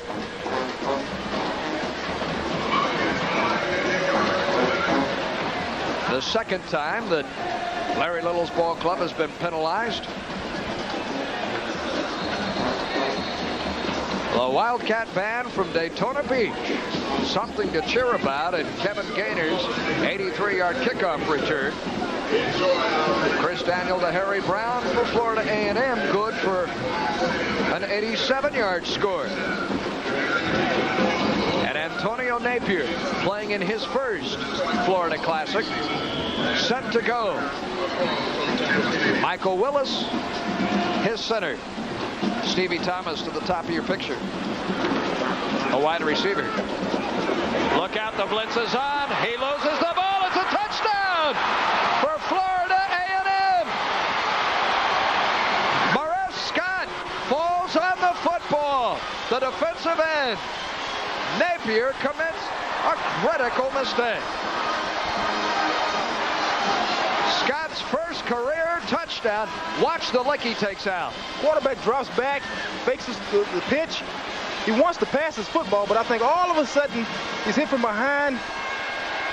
The second time that Larry Little's ball club has been penalized. The Wildcat band from Daytona Beach. Something to cheer about in Kevin Gaynor's 83-yard kickoff return. Chris Daniel to Harry Brown for Florida A&M. Good for an 87-yard score. And Antonio Napier playing in his first Florida Classic. Set to go. Michael Willis, his center. Stevie Thomas to the top of your picture. A wide receiver. Look out, the blitz is on. He loses the ball. It's a touchdown for Florida A&M. Maurice Scott falls on the football. The defensive end. Napier commits a critical mistake. Scott's first career touchdown. Watch the lick he takes out. Quarterback drops back, fakes the pitch. He wants to pass his football, but I think all of a sudden he's hit from behind,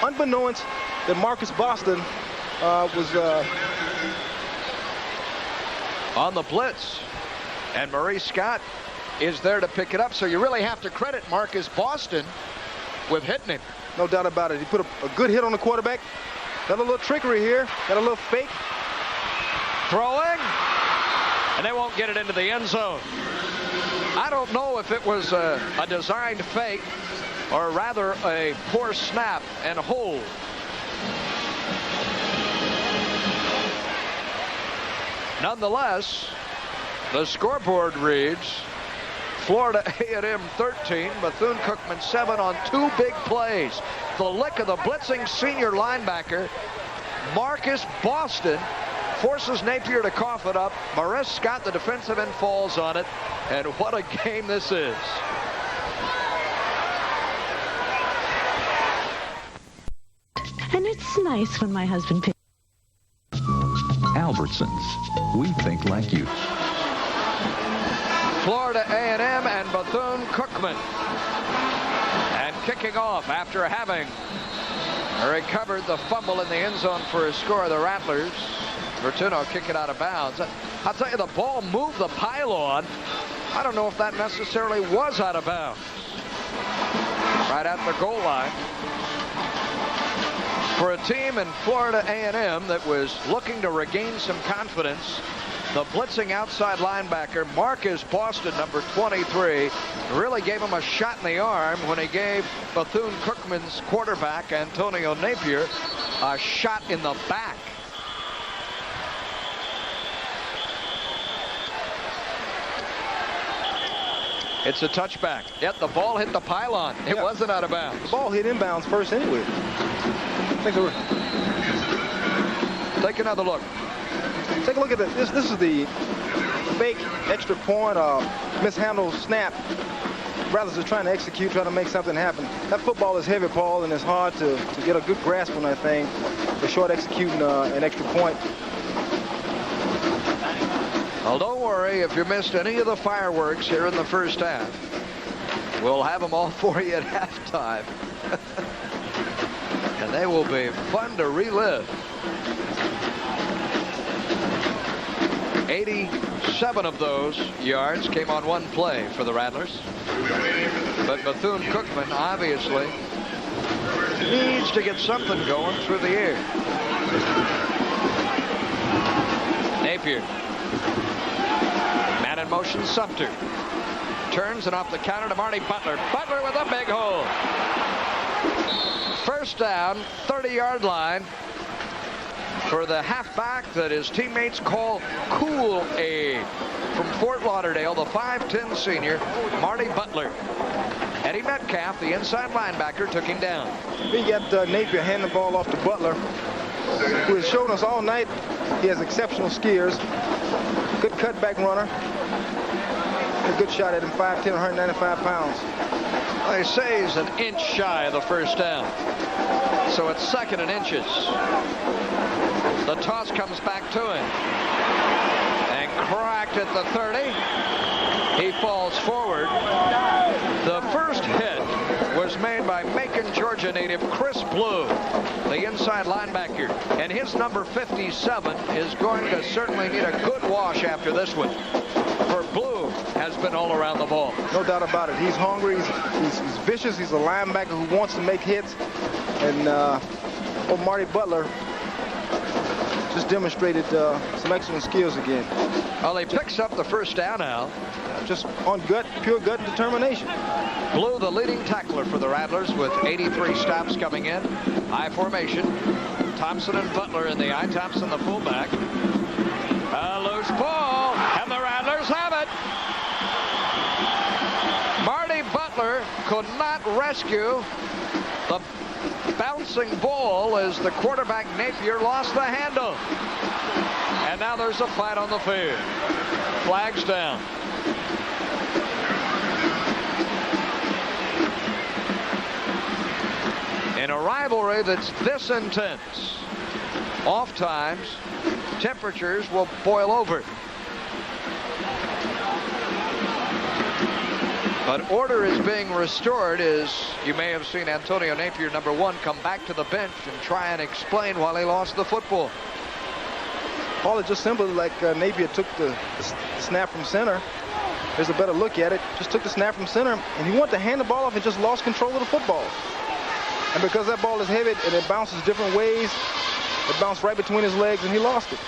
unbeknownst that Marcus Boston was on the blitz, and Maurice Scott is there to pick it up. So you really have to credit Marcus Boston with hitting him. No doubt about it. He put a good hit on the quarterback. Got a little trickery here. Got a little fake. Throwing, and they won't get it into the end zone. I don't know if it was a designed fake or rather a poor snap and hold. Nonetheless, the scoreboard reads Florida A&M 13, Bethune-Cookman 7 on two big plays. The lick of the blitzing senior linebacker, Marcus Boston, forces Napier to cough it up. Maurice Scott, the defensive end, falls on it. And what a game this is. And it's nice when my husband picks. Albertsons. We think like you. Florida A&M and Bethune-Cookman. And kicking off after having recovered the fumble in the end zone for a score, the Rattlers. Vertuno kick it out of bounds. I'll tell you, the ball moved the pylon. I don't know if that necessarily was out of bounds. Right at the goal line. For a team in Florida A&M that was looking to regain some confidence, the blitzing outside linebacker, Marcus Boston, number 23, really gave him a shot in the arm when he gave Bethune-Cookman's quarterback, Antonio Napier, a shot in the back. It's a touchback. Yet the ball hit the pylon. It wasn't out of bounds. The ball hit inbounds first anyway. Take another look. Take a look at this. This is the fake extra point, mishandled snap. Rattlers are trying to execute, trying to make something happen. That football is heavy, Paul, and it's hard to get a good grasp on that thing. For short executing an extra point. Well, don't worry if you missed any of the fireworks here in the first half. We'll have them all for you at halftime. And they will be fun to relive. 87 of those yards came on one play for the Rattlers. But Bethune-Cookman obviously needs to get something going through the air. Napier. Man in motion, Sumter. Turns and off the counter to Marty Butler. Butler with a big hole. First down, 30-yard line for the halfback that his teammates call Kool-Aid. From Fort Lauderdale, the 5'10 senior, Marty Butler. Eddie Metcalf, the inside linebacker, took him down. We got Napier handing the ball off to Butler, who has shown us all night he has exceptional skills. Good cutback runner. A good shot at him, 5'10", 195 pounds. They say he's an inch shy of the first down. So it's second and inches. The toss comes back to him. And cracked at the 30. He falls forward. The first hit was made by Macon, Georgia native Chris Blue, the inside linebacker. And his number 57 is going to certainly need a good wash after this one. For Blue has been all around the ball. No doubt about it. He's hungry. He's vicious. He's a linebacker who wants to make hits. And Marty Butler just demonstrated some excellent skills again. Well, he picks up the first down now. Just on pure gut determination. Blue, the leading tackler for the Rattlers, with 83 stops coming in. High formation. Thompson and Butler in the eye. Thompson, the fullback. A loose ball, and the Rattlers have it. Marty Butler could not rescue the bouncing ball as the quarterback Napier lost the handle. And now there's a fight on the field. Flags down. In a rivalry that's this intense, off times, temperatures will boil over. But order is being restored as you may have seen Antonio Napier, number 1, come back to the bench and try and explain why he lost the football. Paul, it's just simply like Napier took the snap from center. There's a better look at it. Just took the snap from center, and he wanted to hand the ball off and just lost control of the football. And because that ball is heavy and it bounces different ways, it bounced right between his legs, and he lost it.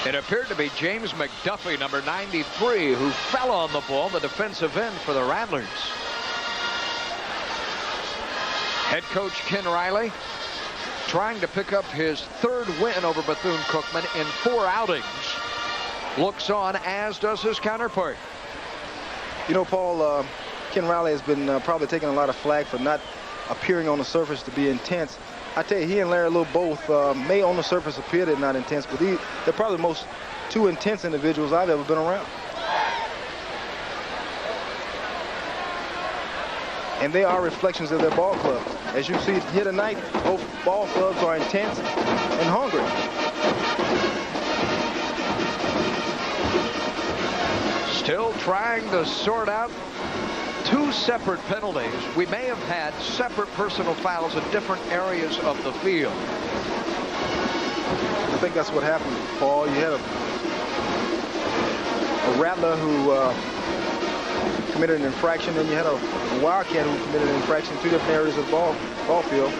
It appeared to be James McDuffie, number 93, who fell on the ball, the defensive end for the Rattlers. Head coach Ken Riley trying to pick up his 3rd win over Bethune-Cookman in 4 outings. Looks on, as does his counterpart. You know, Paul, Ken Riley has been probably taking a lot of flack for not appearing on the surface to be intense. I tell you, he and Larry Little both may on the surface appear they're not intense, but they're probably the most 2 intense individuals I've ever been around. And they are reflections of their ball club. As you see here tonight, both ball clubs are intense and hungry. Still trying to sort out 2 separate penalties. We may have had separate personal fouls in different areas of the field. I think that's what happened, Paul. You had a Rattler who committed an infraction, and you had a Wildcat who committed an infraction in 2 different areas of the ball field.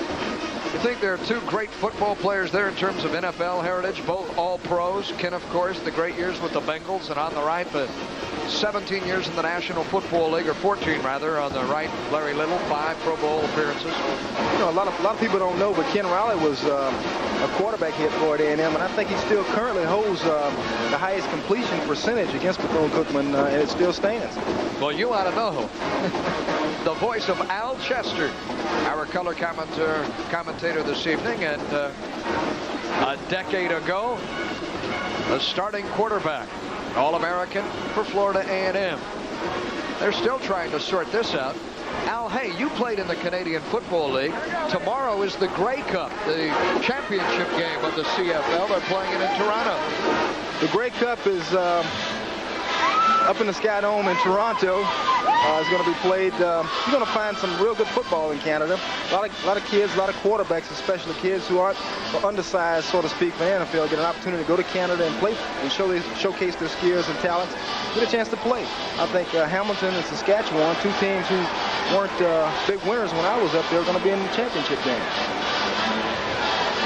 You think there are two great football players there in terms of NFL heritage, both all pros. Ken, of course, the great years with the Bengals, and on the right, the 17 years in the National Football League, or 14 rather, on the right, Larry Little, 5 Pro Bowl appearances. You know, a lot of people don't know, but Ken Riley was a quarterback here for A&M, and I think he still currently holds the highest completion percentage against Bethune-Cookman, and it still stands. Well, you ought to know. The voice of Al Chester, our color commentator this evening, and a decade ago, the starting quarterback, All-American for Florida A&M. They're still trying to sort this out. Al, hey, you played in the Canadian Football League. Tomorrow is the Grey Cup, the championship game of the CFL. They're playing it in Toronto. The Grey Cup is up in the Sky Dome in Toronto. It's going to be played. You're going to find some real good football in Canada. A lot of kids, a lot of quarterbacks, especially kids who aren't undersized, so to speak, for the NFL, get an opportunity to go to Canada and play and showcase their skills and talents, get a chance to play. I think Hamilton and Saskatchewan, two teams who weren't big winners when I was up there, are going to be in the championship game.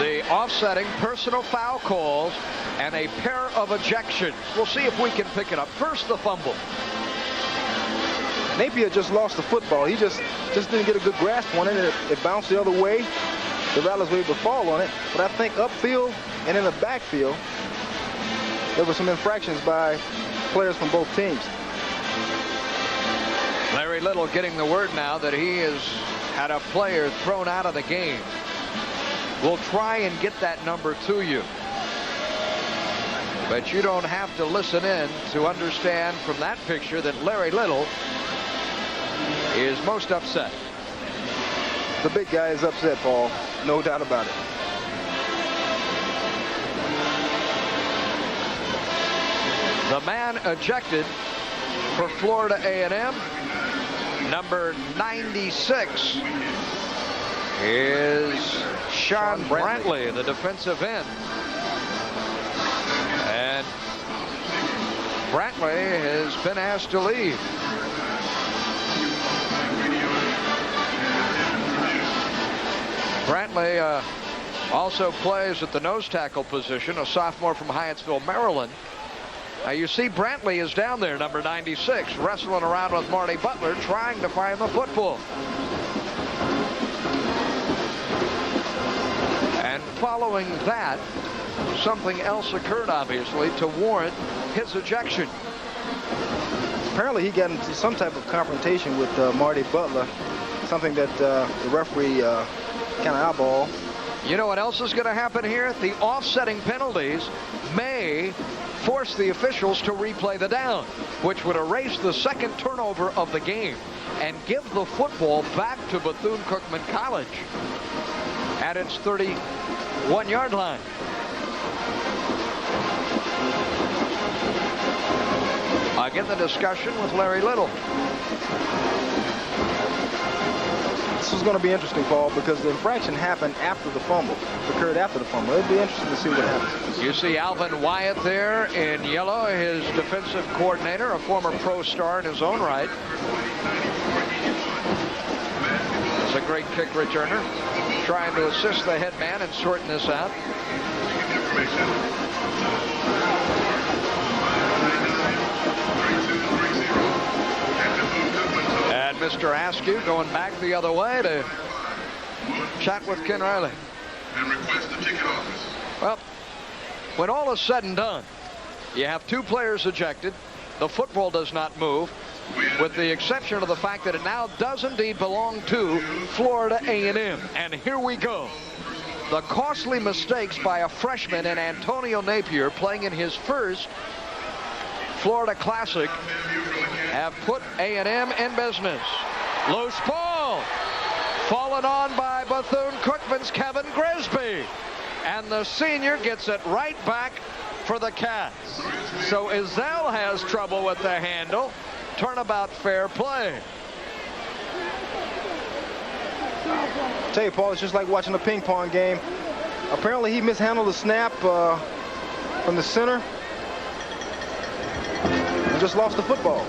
The offsetting personal foul calls and a pair of ejections. We'll see if we can pick it up. First, the fumble. Napier just lost the football. He just didn't get a good grasp on it, and it bounced the other way. The Rattlers were able to fall on it. But I think upfield and in the backfield, there were some infractions by players from both teams. Larry Little getting the word now that he has had a player thrown out of the game. We'll try and get that number to you. But you don't have to listen in to understand from that picture that Larry Little is most upset. The big guy is upset, Paul. No doubt about it. The man ejected for Florida A&M, number 96, is Sean Brantley, the defensive end. And Brantley has been asked to leave. Brantley also plays at the nose tackle position, a sophomore from Hyattsville, Maryland. Now you see Brantley is down there, number 96, wrestling around with Marty Butler, trying to find the football. And following that, something else occurred, obviously, to warrant his ejection. Apparently he got into some type of confrontation with Marty Butler, something that the referee kind of eyeball. You know what else is going to happen here? The offsetting penalties may force the officials to replay the down, which would erase the second turnover of the game and give the football back to Bethune-Cookman College at its 31-yard line. Again, the discussion with Larry Little. This is going to be interesting, Paul, because the infraction happened after the fumble. It occurred after the fumble. It'll be interesting to see what happens. You see Alvin Wyatt there in yellow, his defensive coordinator, a former pro star in his own right. It's a great kick returner, trying to assist the head man in sorting this out. And Mr. Askew going back the other way to chat with Ken Riley. Well, when all is said and done, you have two players ejected. The football does not move, with the exception of the fact that it now does indeed belong to Florida A&M. And here we go. The costly mistakes by a freshman in Antonio Napier, playing in his first Florida Classic, have put A&M in business. Loose ball, fallen on by Bethune-Cookman's Kevin Grisby, and the senior gets it right back for the Cats. So Izell has trouble with the handle. Turnabout fair play. I tell you, Paul, it's just like watching a ping pong game. Apparently he mishandled the snap from the center and just lost the football.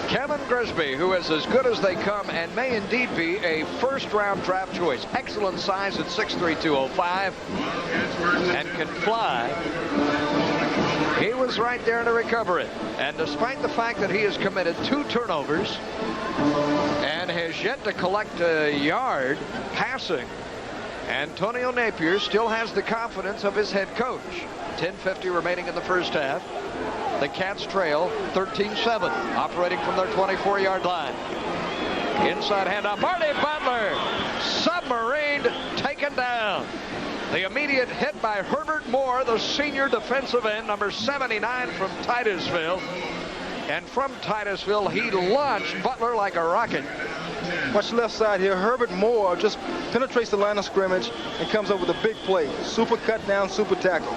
Kevin Grisby, who is as good as they come and may indeed be a first-round draft choice. Excellent size at 6'3", 205, and can fly. He was right there to recover it. And despite the fact that he has committed 2 turnovers and has yet to collect a yard passing, Antonio Napier still has the confidence of his head coach. 10:50 remaining in the first half. The Cats trail 13-7, operating from their 24-yard line. Inside handoff, Marty Butler, submarined, taken down. The immediate hit by Herbert Moore, the senior defensive end, number 79 from Titusville. And from Titusville, he launched Butler like a rocket. Watch the left side here. Herbert Moore just penetrates the line of scrimmage and comes up with a big play. Super cut down, super tackle.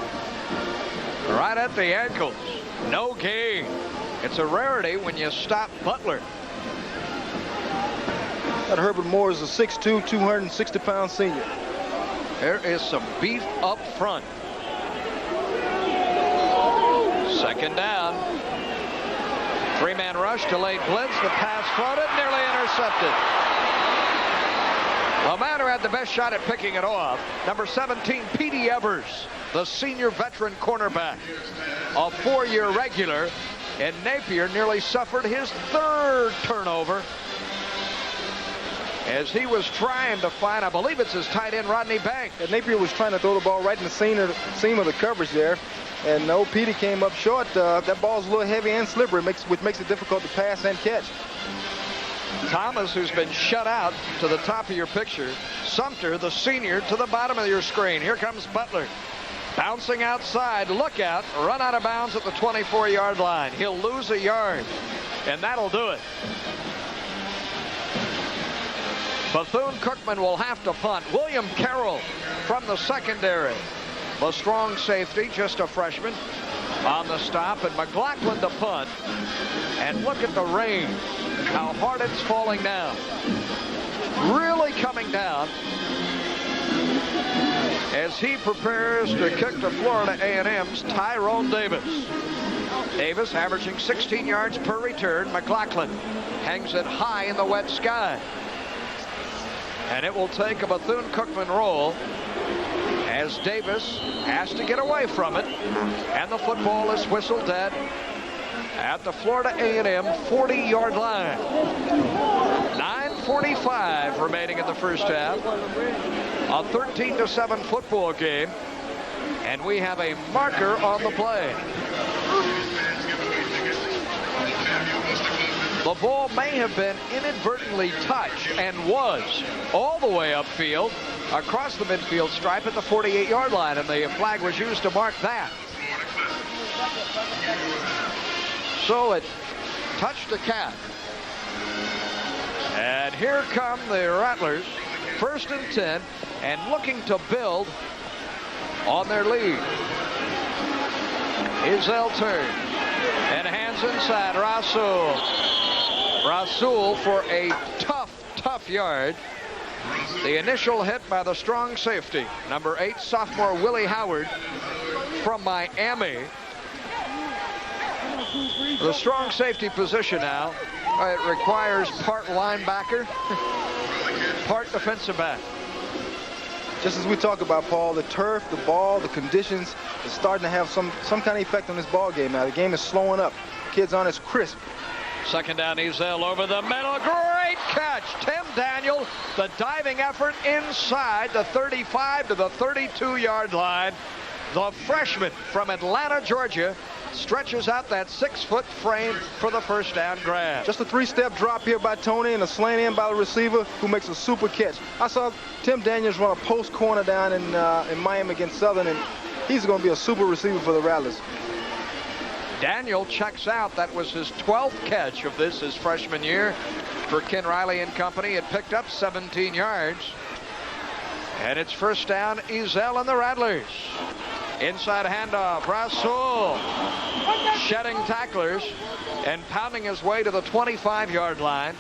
Right at the ankles. No gain. It's a rarity when you stop Butler. That Herbert Moore is a 6'2", 260-pound senior. There is some beef up front. Second down. 3-man rush, delayed blitz. The pass floated, nearly intercepted. Lamater had the best shot at picking it off. Number 17, Petey Evers, the senior veteran cornerback, a 4-year regular, and Napier nearly suffered his 3rd turnover as he was trying to find, I believe it's his tight end, Rodney Banks. And Napier was trying to throw the ball right in the seam of the coverage there. And no, Petey came up short. That ball's a little heavy and slippery, which makes it difficult to pass and catch. Thomas, who's been shut out to the top of your picture. Sumter, the senior, to the bottom of your screen. Here comes Butler. Bouncing outside. Look out. Run out of bounds at the 24-yard line. He'll lose a yard. And that'll do it. Bethune-Cookman will have to punt. William Carroll from the secondary. The strong safety, just a freshman, on the stop. And McLaughlin to punt. And look at the rain. How hard it's falling down. Really coming down as he prepares to kick to Florida A&M's Tyrone Davis. Davis averaging 16 yards per return. McLaughlin hangs it high in the wet sky. And it will take a Bethune-Cookman roll as Davis has to get away from it. And the football is whistled dead at the Florida A&M 40-yard line. 9:45 remaining in the first half. A 13-7 football game. And we have a marker on the play. The ball may have been inadvertently touched and was all the way upfield across the midfield stripe at the 48-yard line, and the flag was used to mark that. So it touched the cap. And here come the Rattlers, 1st and 10, and looking to build on their lead. Izell turns and hands inside. Rasul for a tough yard. The initial hit by the strong safety, number 8 sophomore Willie Howard from Miami. The strong safety position now, it requires part linebacker, part defensive back. Just as we talk about, Paul, the turf, the ball, the conditions is starting to have some kind of effect on this ball game now. The game is slowing up. Kids aren't as crisp. Second down, Ezell over the middle. Great catch. Tim Daniel, the diving effort inside the 35 to the 32-yard line. The freshman from Atlanta, Georgia, stretches out that 6-foot frame for the first down grab. Just a 3-step drop here by Tony and a slant in by the receiver who makes a super catch. I saw Tim Daniels run a post corner down in Miami against Southern, and he's going to be a super receiver for the Rattlers. Daniel checks out. That was his 12th catch of his freshman year for Ken Riley and company. It picked up 17 yards. And it's first down, Ezell and the Rattlers. Inside handoff, Rasul shedding tacklers and pounding his way to the 25-yard line.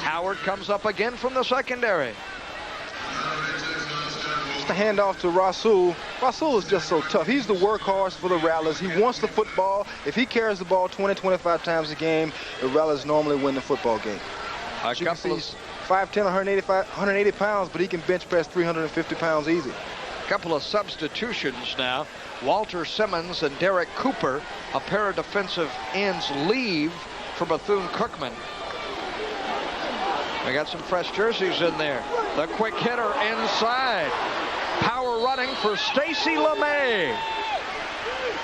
Howard comes up again from the secondary. Just a handoff to Rasul. Rasul is just so tough. He's the workhorse for the Rattlers. He wants the football. If he carries the ball 20, 25 times a game, the Rattlers normally win the football game. As you can see, he's 5'10", 180 pounds, but he can bench press 350 pounds easy. A couple of substitutions now. Walter Simmons and Derek Cooper, a pair of defensive ends, leave for Bethune-Cookman. We got some fresh jerseys in there. The quick hitter inside. Power running for Stacy LeMay.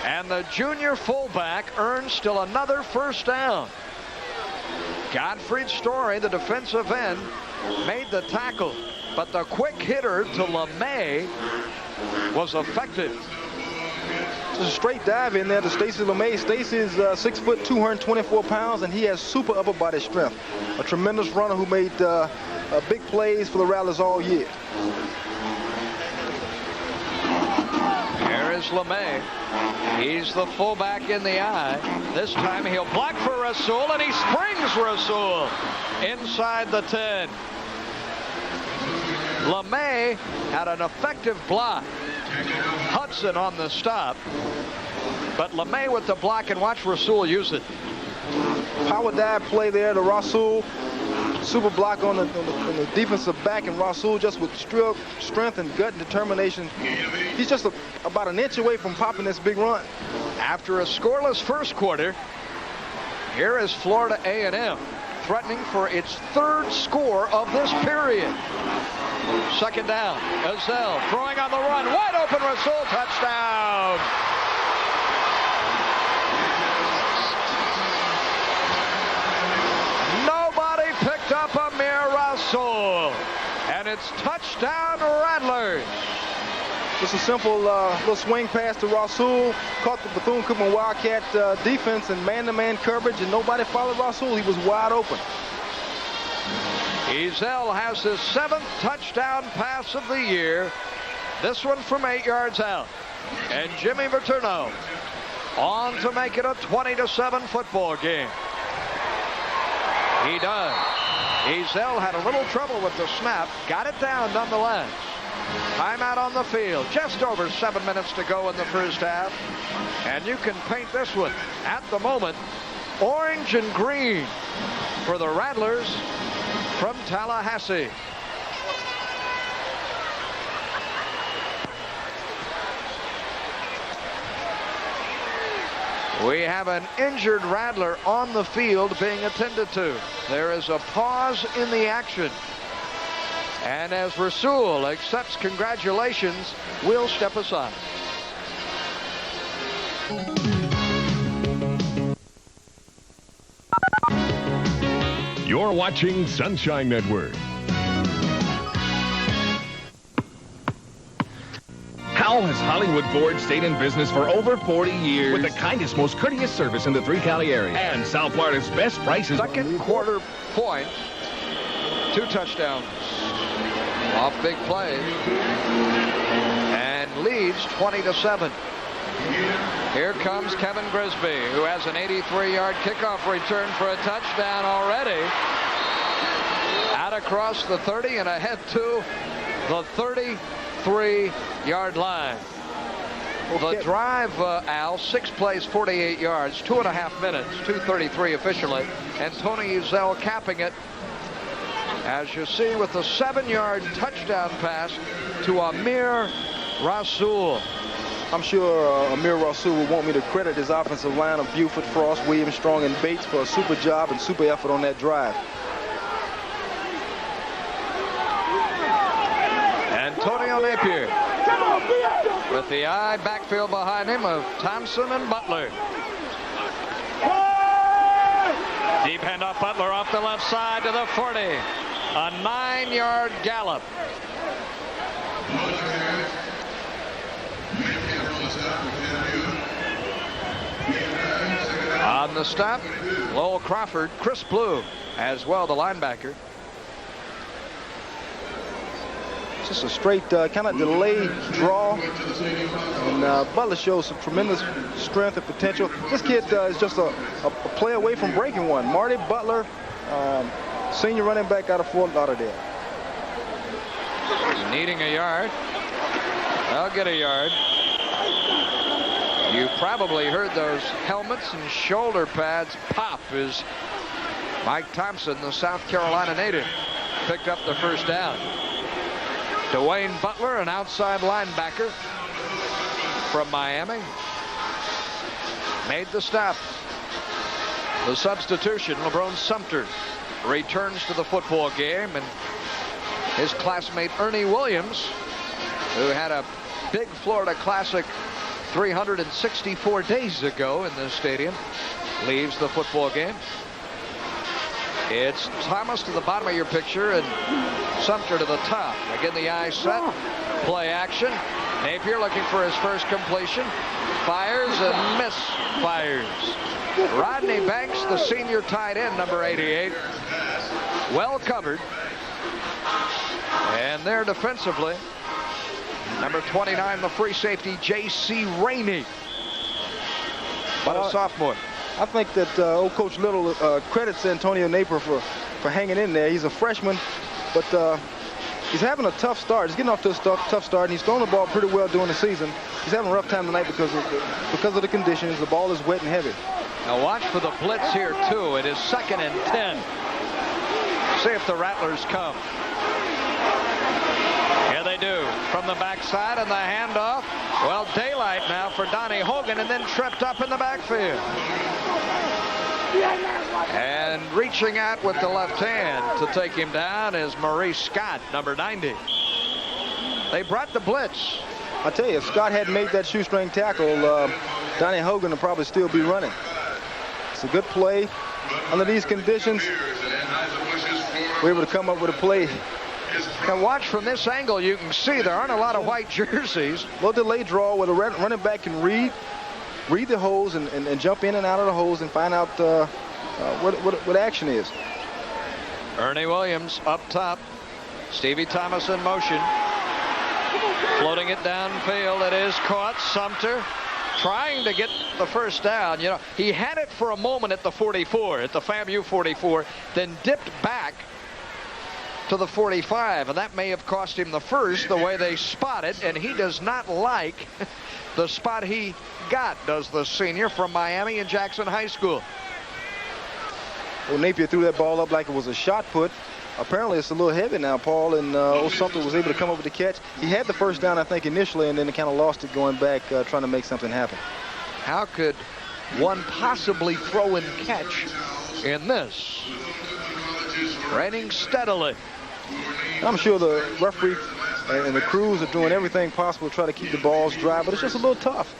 And the junior fullback earns still another first down. Godfrey Story, the defensive end, made the tackle, but the quick hitter to LeMay was effective. Just a straight dive in there to Stacy LeMay. Stacy is 6 foot, 224 pounds, and he has super upper body strength. A tremendous runner who made big plays for the Rattlers all year. Here is LeMay. He's the fullback in the eye. This time he'll block for Rasul, and he springs Rasul inside the 10. LeMay had an effective block. Hudson on the stop. But LeMay with the block, and watch Rasul use it. Power dive play there to Rasul. Super block on the defensive back, and Rasul just with strength and gut and determination. He's just about an inch away from popping this big run. After a scoreless first quarter, here is Florida A&M threatening for its third score of this period. Second down, Ezell throwing on the run, wide open, Rasul, touchdown. Nobody picked up Amir Rasul, and it's touchdown Rattlers. Just a simple little swing pass to Rasul, caught the Bethune-Cookman Wildcat defense in man-to-man coverage, and nobody followed Rasul. He was wide open. Ezell has his 7th touchdown pass of the year. This one from 8 yards out. And Jimmy Verturno on to make it a 20-7 football game. He does. Ezell had a little trouble with the snap, got it down nonetheless. Timeout on the field. Just over 7 minutes to go in the first half. And you can paint this one at the moment orange and green for the Rattlers from Tallahassee. We have an injured Rattler on the field being attended to. There is a pause in the action. And as Rasul accepts congratulations, we'll step aside. You're watching Sunshine Network. How has Hollywood Ford stayed in business for over 40 years with the kindest, most courteous service in the Three-County area and South Florida's best prices? Second quarter points, 2 touchdowns off big plays, and leads 20-7. Here comes Kevin Grisby, who has an 83-yard kickoff return for a touchdown already. Out across the 30 and ahead to the 33-yard line. The drive, Al, 6 plays, 48 yards, 2.5 minutes, 2:33 officially. And Tony Ezell capping it, as you see, with the 7-yard touchdown pass to Amir Rasul. I'm sure Amir Rasul will want me to credit his offensive line of Buford, Frost, Williams, Strong, and Bates for a super job and super effort on that drive. Antonio Napier with the eye backfield behind him of Thompson and Butler. Deep handoff, Butler off the left side to the 40. A 9-yard gallop. On the stop, Lowell Crawford, Chris Blue as well, the linebacker. Just a straight kind of delayed draw, and Butler shows some tremendous strength and potential. This kid is just a play away from breaking one. Marty Butler, senior running back out of Fort Lauderdale. Needing a yard. I'll get a yard. You probably heard those helmets and shoulder pads pop as Mike Thompson, the South Carolina native, picked up the first down. Dwayne Butler, an outside linebacker from Miami, made the stop. The substitution, LeBron Sumter, returns to the football game, and his classmate Ernie Williams, who had a big Florida Classic 364 days ago in this stadium, leaves the football game. It's Thomas to the bottom of your picture and Sumter to the top. Again, the eye set. Play action. Napier looking for his first completion. Fires and misfires. Rodney Banks, the senior tight end, number 88. Well covered. And there defensively, number 29, the free safety, J.C. Rainey. But a sophomore. I think that old Coach Little credits Antonio Napier for hanging in there. He's a freshman, but he's having a tough start. He's getting off to a tough start, and he's thrown the ball pretty well during the season. He's having a rough time tonight because of the conditions. The ball is wet and heavy. Now watch for the blitz here, too. It is 2nd and 10. See if the Rattlers come. Here they do. From the backside and the handoff. Well, daylight now for Donnie Hogan, and then tripped up in the backfield. And reaching out with the left hand to take him down is Maurice Scott, number 90. They brought the blitz. I tell you, if Scott hadn't made that shoestring tackle, Donnie Hogan would probably still be running. It's a good play. Under these conditions, we're able to come up with a play. Now watch from this angle. You can see there aren't a lot of white jerseys. Low delay draw where the running back can read the holes and jump in and out of the holes and find out what action is. Ernie Williams up top. Stevie Thomas in motion. Floating it downfield. It is caught. Sumter trying to get the first down. You know, he had it for a moment at the 44, at the FAMU 44, then dipped back to the 45, and that may have cost him the first, the way they spot it, and he does not like the spot he got, does the senior from Miami and Jackson High School. Well, Napier threw that ball up like it was a shot put. Apparently it's a little heavy now, Paul, and Sumter was able to come up with the catch. He had the first down, I think, initially, and then kind of lost it going back, trying to make something happen. How could one possibly throw and catch in this? Raining steadily. I'm sure the referee and the crews are doing everything possible to try to keep the balls dry, but it's just a little tough.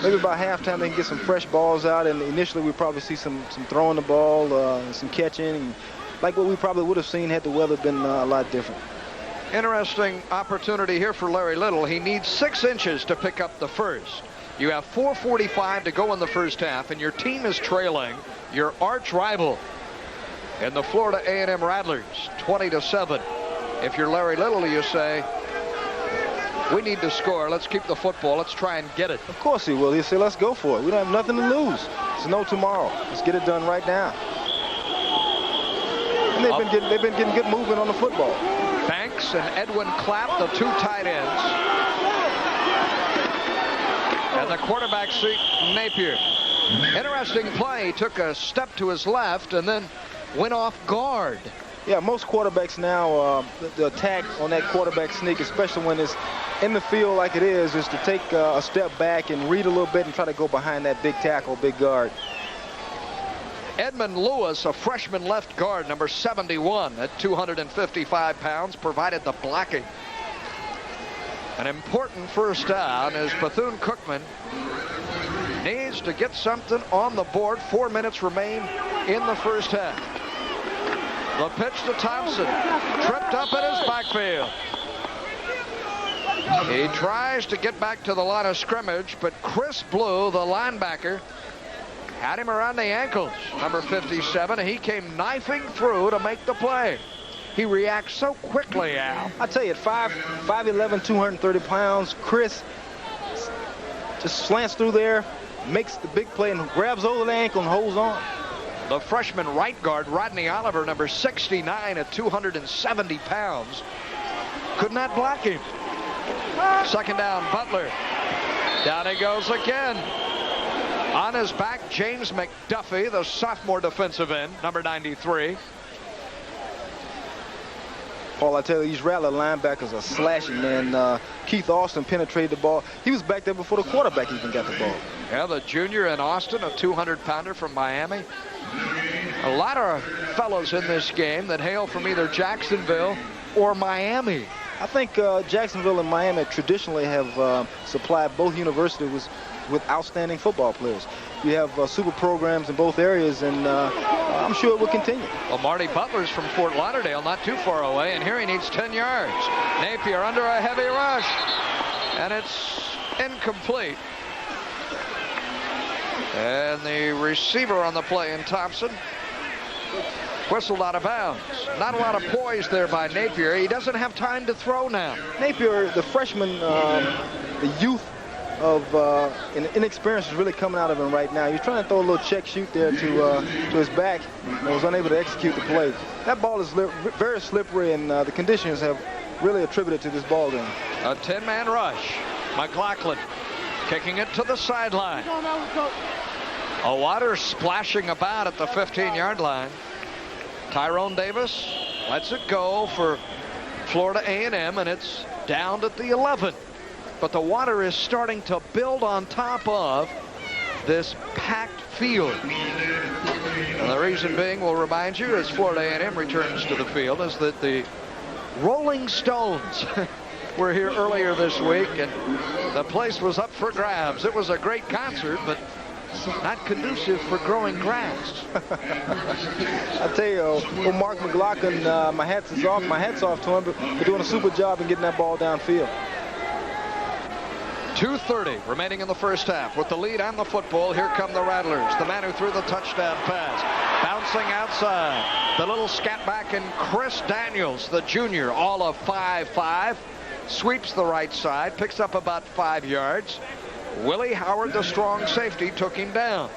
Maybe by halftime they can get some fresh balls out, and initially we probably see some throwing the ball, some catching, and like what we probably would have seen had the weather been a lot different. Interesting opportunity here for Larry Little. He needs 6 inches to pick up the first. You have 4:45 to go in the first half, and your team is trailing your arch rival in the Florida A&M Rattlers 20-7. If you're Larry Little, you say, we need to score. Let's keep the football. Let's try and get it. Of course he will. He'll say, let's go for it. We don't have nothing to lose. There's no tomorrow. Let's get it done right now. And they've been getting good movement on the football. Banks and Edwin Clapp, the 2 tight ends. And the quarterback seat, Napier. Interesting play. He took a step to his left and then went off guard. Yeah, most quarterbacks now, the attack on that quarterback sneak, especially when it's in the field like it is to take a step back and read a little bit and try to go behind that big tackle, big guard. Edmund Lewis, a freshman left guard, number 71 at 255 pounds, provided the blocking. An important first down as Bethune-Cookman needs to get something on the board. 4 minutes remain in the first half. The pitch to Thompson, tripped up in his backfield. He tries to get back to the line of scrimmage, but Chris Blue, the linebacker, had him around the ankles. Number 57, he came knifing through to make the play. He reacts so quickly, Al. I tell you, at 5'11", 230 pounds, Chris just slants through there, makes the big play, and grabs over the ankle and holds on. The freshman right guard, Rodney Oliver, number 69 at 270 pounds, could not block him. Second down, Butler. Down he goes again. On his back, James McDuffie, the sophomore defensive end, number 93. Paul, I tell you, these Rattler linebackers are slashing, man. Keith Austin penetrated the ball. He was back there before the quarterback even got the ball. Yeah, the junior in Austin, a 200-pounder from Miami. A lot of fellows in this game that hail from either Jacksonville or Miami. I think Jacksonville and Miami traditionally have supplied both universities with outstanding football players. You have super programs in both areas, and I'm sure it will continue. Well, Marty Butler's from Fort Lauderdale, not too far away, and here he needs 10 yards. Napier under a heavy rush, and it's incomplete. And the receiver on the play in Thompson whistled out of bounds. Not a lot of poise there by Napier. He doesn't have time to throw now. Napier, the freshman, the youth of inexperience is really coming out of him right now. He's trying to throw a little check shoot there to his back and was unable to execute the play. That ball is very slippery, and the conditions have really attributed to this ball game. A 10-man rush. McLaughlin kicking it to the sideline. A water splashing about at the 15-yard line. Tyrone Davis lets it go for Florida A&M, and it's down at the 11. But the water is starting to build on top of this packed field. And the reason being, we'll remind you, as Florida A&M returns to the field, is that the Rolling Stones were here earlier this week, and the place was up for grabs. It was a great concert, but not conducive for growing grass. I tell you, Mark McLaughlin, my hat's off to him, but they're doing a super job in getting that ball downfield. 2:30 remaining in the first half. With the lead on the football, here come the Rattlers. The man who threw the touchdown pass. Bouncing outside. The little scat back, and Chris Daniels, the junior, all of 5'5", sweeps the right side, picks up about 5 yards. Willie Howard, the strong safety, took him down.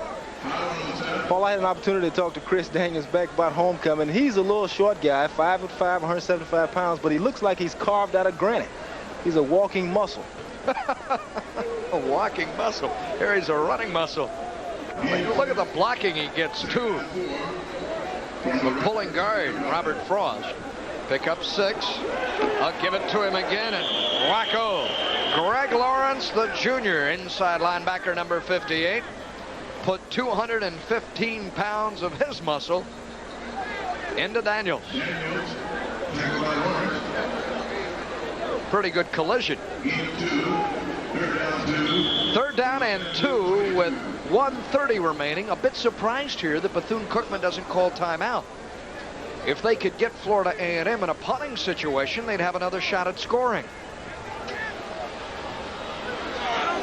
Paul, I had an opportunity to talk to Chris Daniels back about homecoming. He's a little short guy, 5'5", 175 pounds, but he looks like he's carved out of granite. He's a walking muscle. A walking muscle. Here he's a running muscle. Look at the blocking he gets, too. The pulling guard, Robert Frost. Pick up 6. I'll give it to him again, and wacko. Greg Lawrence, the junior, inside linebacker number 58, put 215 pounds of his muscle into Daniels. Pretty good collision. 3rd down and 2 with 1:30 remaining. A bit surprised here that Bethune-Cookman doesn't call timeout. If they could get Florida A&M in a punting situation, they'd have another shot at scoring.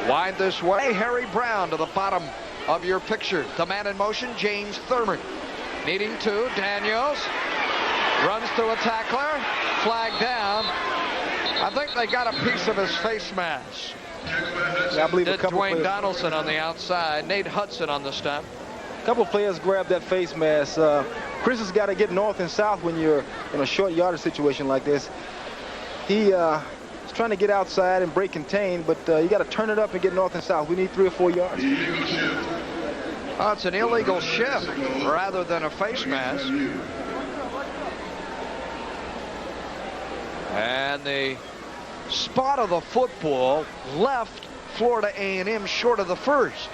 Wide this way, Harry Brown to the bottom of your picture. The man in motion, James Thurman. Needing to, Daniels runs through a tackler, flag down. I think they got a piece of his face mask. Yeah, I believe Did Dwayne Donaldson on the outside, Nate Hudson on the stump. A couple of players grabbed that face mask. Chris has got to get north and south when you're in a short yardage situation like this. He is trying to get outside and break contain, but you got to turn it up and get north and south. We need 3 or 4 yards. Oh, it's an illegal shift rather than a face mask. And the spot of the football left Florida A&M short of the first.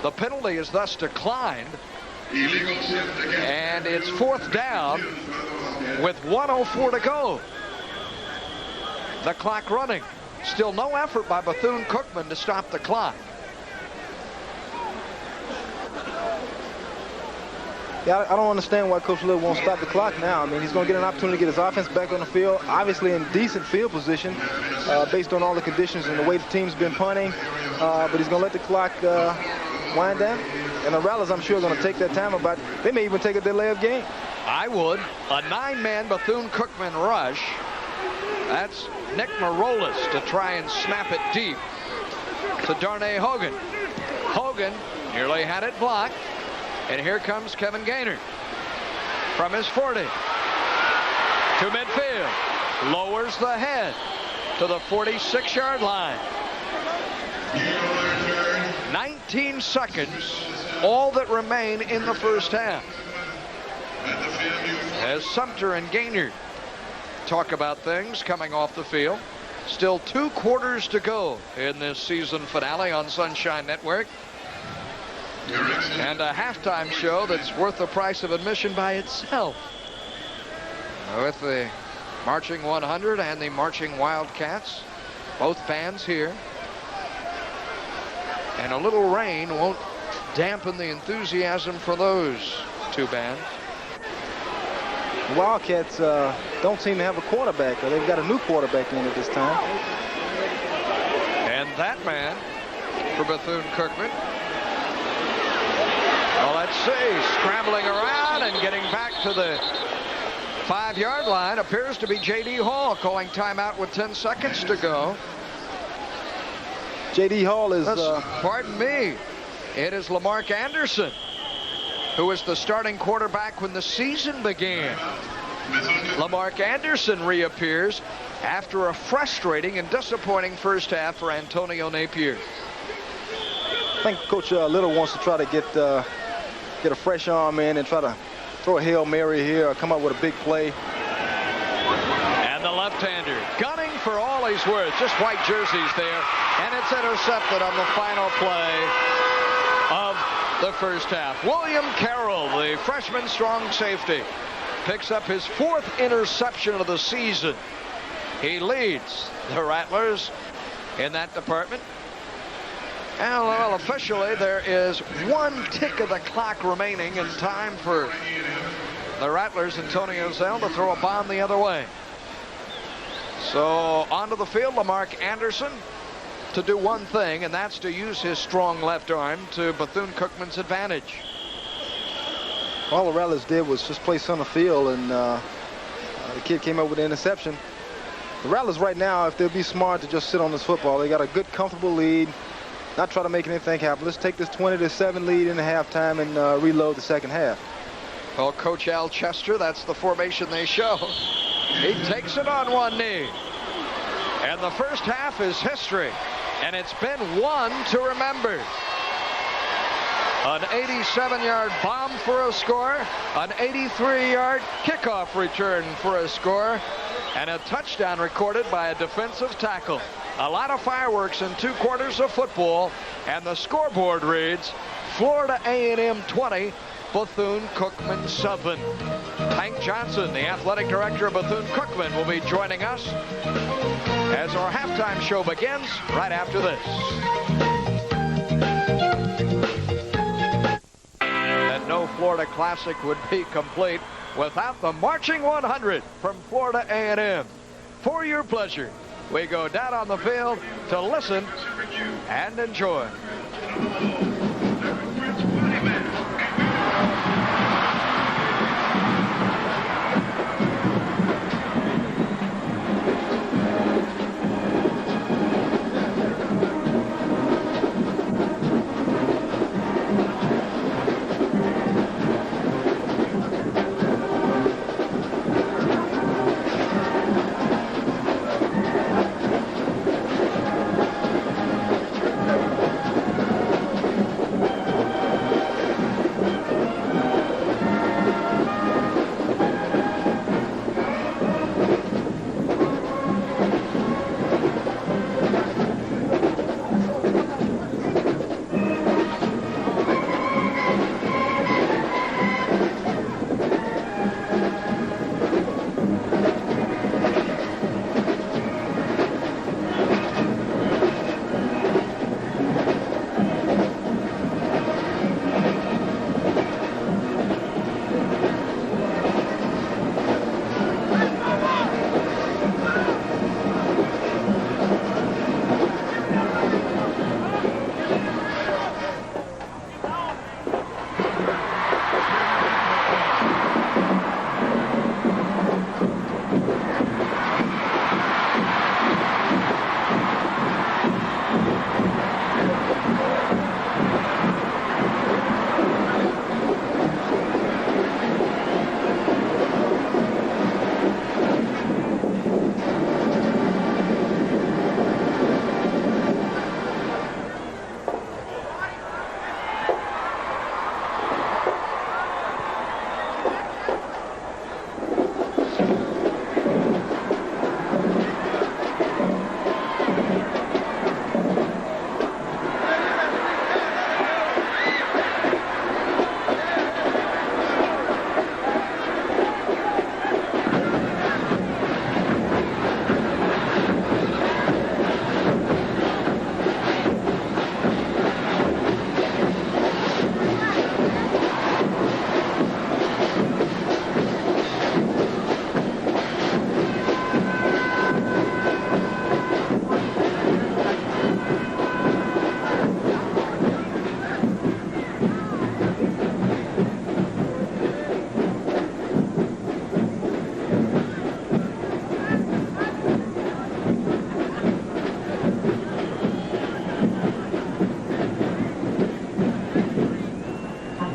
The penalty is thus declined, and it's 4th down with 1:04 to go. The clock running. Still no effort by Bethune-Cookman to stop the clock. Yeah, I don't understand why Coach Little won't stop the clock now. I mean, he's going to get an opportunity to get his offense back on the field, obviously in decent field position based on all the conditions and the way the team's been punting. But he's going to let the clock wind down. And the Rattlers, I'm sure, are going to take that time about. They may even take a delay of game. I would. A 9-man Bethune-Cookman rush. That's Nick Marolis to try and snap it deep to Darnay Hogan. Hogan nearly had it blocked. And here comes Kevin Gaynor from his 40 to midfield. Lowers the head to the 46-yard line. 15 seconds, all that remain in the first half. As Sumter and Gaynor talk about things coming off the field. Still 2 quarters to go in this season finale on Sunshine Network. And a halftime show that's worth the price of admission by itself. With the Marching 100 and the Marching Wildcats, both bands here. And a little rain won't dampen the enthusiasm for those 2 bands. The Wildcats don't seem to have a quarterback, or they've got a new quarterback in at this time. And that man for Bethune-Cookman. Well, let's see. Scrambling around and getting back to the 5-yard line appears to be J.D. Hall, calling timeout with 10 seconds to go. J.D. Hall is... pardon me. It is Lamarck Anderson, who was the starting quarterback when the season began. Lamarck Anderson reappears after a frustrating and disappointing first half for Antonio Napier. I think Coach Little wants to try to get a fresh arm in and try to throw a Hail Mary here or come up with a big play. And the left-hander gunning for all he's worth. Just white jerseys there. And it's intercepted on the final play of the first half. William Carroll, the freshman strong safety, picks up his 4th interception of the season. He leads the Rattlers in that department. And well, officially there is 1 tick of the clock remaining in time for the Rattlers, Antonio Zell, to throw a bomb the other way. So onto the field, Lamarck Anderson to do one thing, and that's to use his strong left arm to Bethune-Cookman's advantage. All the Rattlers did was just play center field, and the kid came up with an interception. The Rattlers right now, if they'll be smart to just sit on this football, they got a good, comfortable lead, not try to make anything happen. Let's take this 20-7 lead in the halftime and reload the second half. Well, Coach Al Chester, that's the formation they show. He takes it on one knee. And the first half is history. And it's been one to remember. An 87-yard bomb for a score, an 83-yard kickoff return for a score, and a touchdown recorded by a defensive tackle. A lot of fireworks in 2 quarters of football, and the scoreboard reads Florida A&M 20, Bethune-Cookman 7. Hank Johnson, the athletic director of Bethune-Cookman, will be joining us as our halftime show begins right after this. And no Florida Classic would be complete without the Marching 100 from Florida A&M. For your pleasure, we go down on the field to listen and enjoy.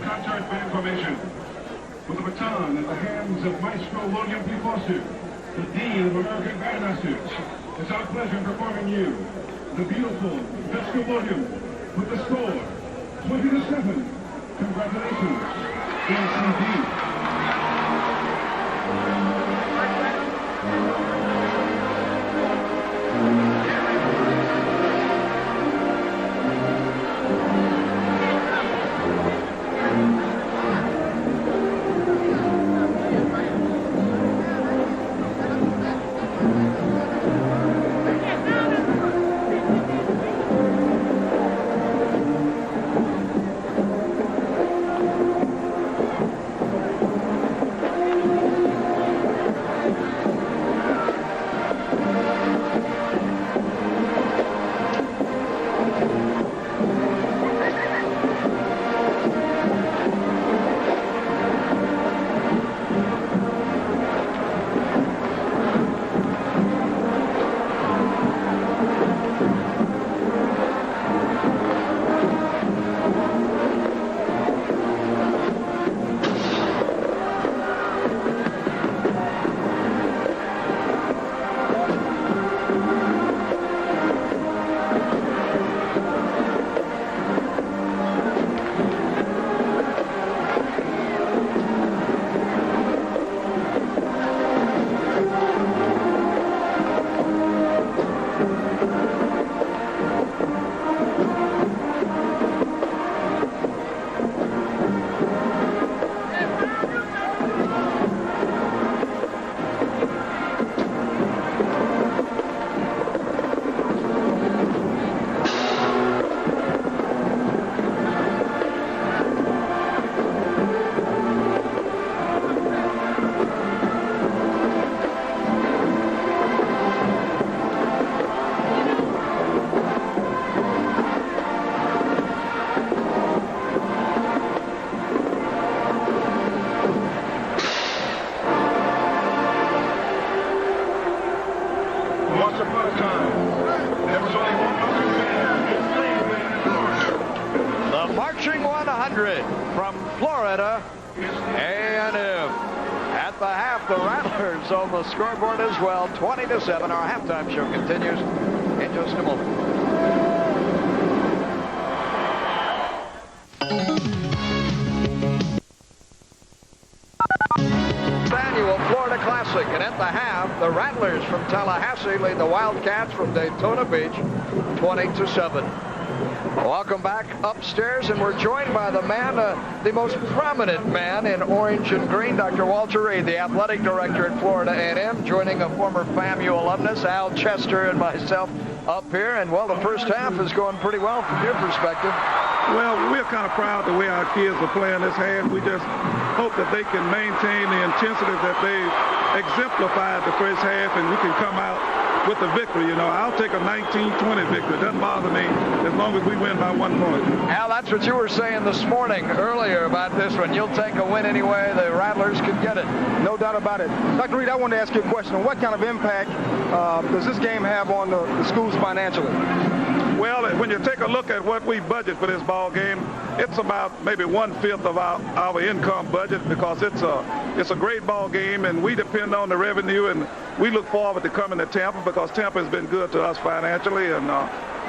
contract band formation. With the baton in the hands of Maestro William P. Foster, the Dean of American Bandmasters, it's our pleasure performing you the beautiful Jessica Williams with the score 20-7. Congratulations, NCD. The marching 100 from Florida, A&M. At the half, the Rattlers on the scoreboard as well, 20-7. Our halftime show continues in just a moment. Florida Classic, and at the half, the Rattlers from Tallahassee lead the Wildcats from Daytona Beach 20-7. Welcome back upstairs, and we're joined by the man, the most prominent man in orange and green, Dr. Walter Reed, the athletic director at Florida A&M, joining a former FAMU alumnus, Al Chester, and myself up here. And, well, the first half is going pretty well from your perspective. Well, we're kind of proud the way our kids are playing this half. We just hope that they can maintain the intensity that they exemplified the first half, and we can come out with a victory. You know, I'll take a 19-20 victory. It doesn't bother me as long as we win by 1 point. Al, that's what you were saying this morning earlier about this one. You'll take a win anyway. The Rattlers can get it. No doubt about it. Dr. Reed, I wanted to ask you a question. What kind of impact does this game have on the schools financially? Well, when you take a look at what we budget for this ball game, it's about maybe 1/5 of our income budget, because it's a great ball game, and we depend on the revenue, and we look forward to coming to Tampa because Tampa has been good to us financially, and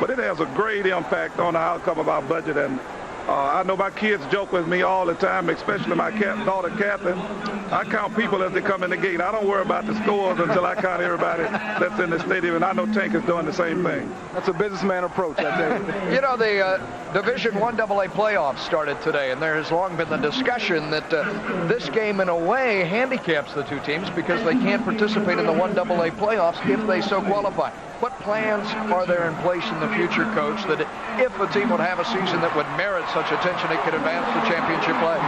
but it has a great impact on the outcome of our budget. And I know my kids joke with me all the time, especially my daughter Catherine. I count people as they come in the gate. I don't worry about the scores until I count everybody that's in the stadium, and I know Tank is doing the same thing. That's a businessman approach, I tell you. You know, the Division I AA playoffs started today, and there has long been the discussion that this game, in a way, handicaps the two teams because they can't participate in the I AA playoffs if they so qualify. What plans are there in place in the future, Coach, that if a team would have a season that would merit such attention, it could advance to championship play?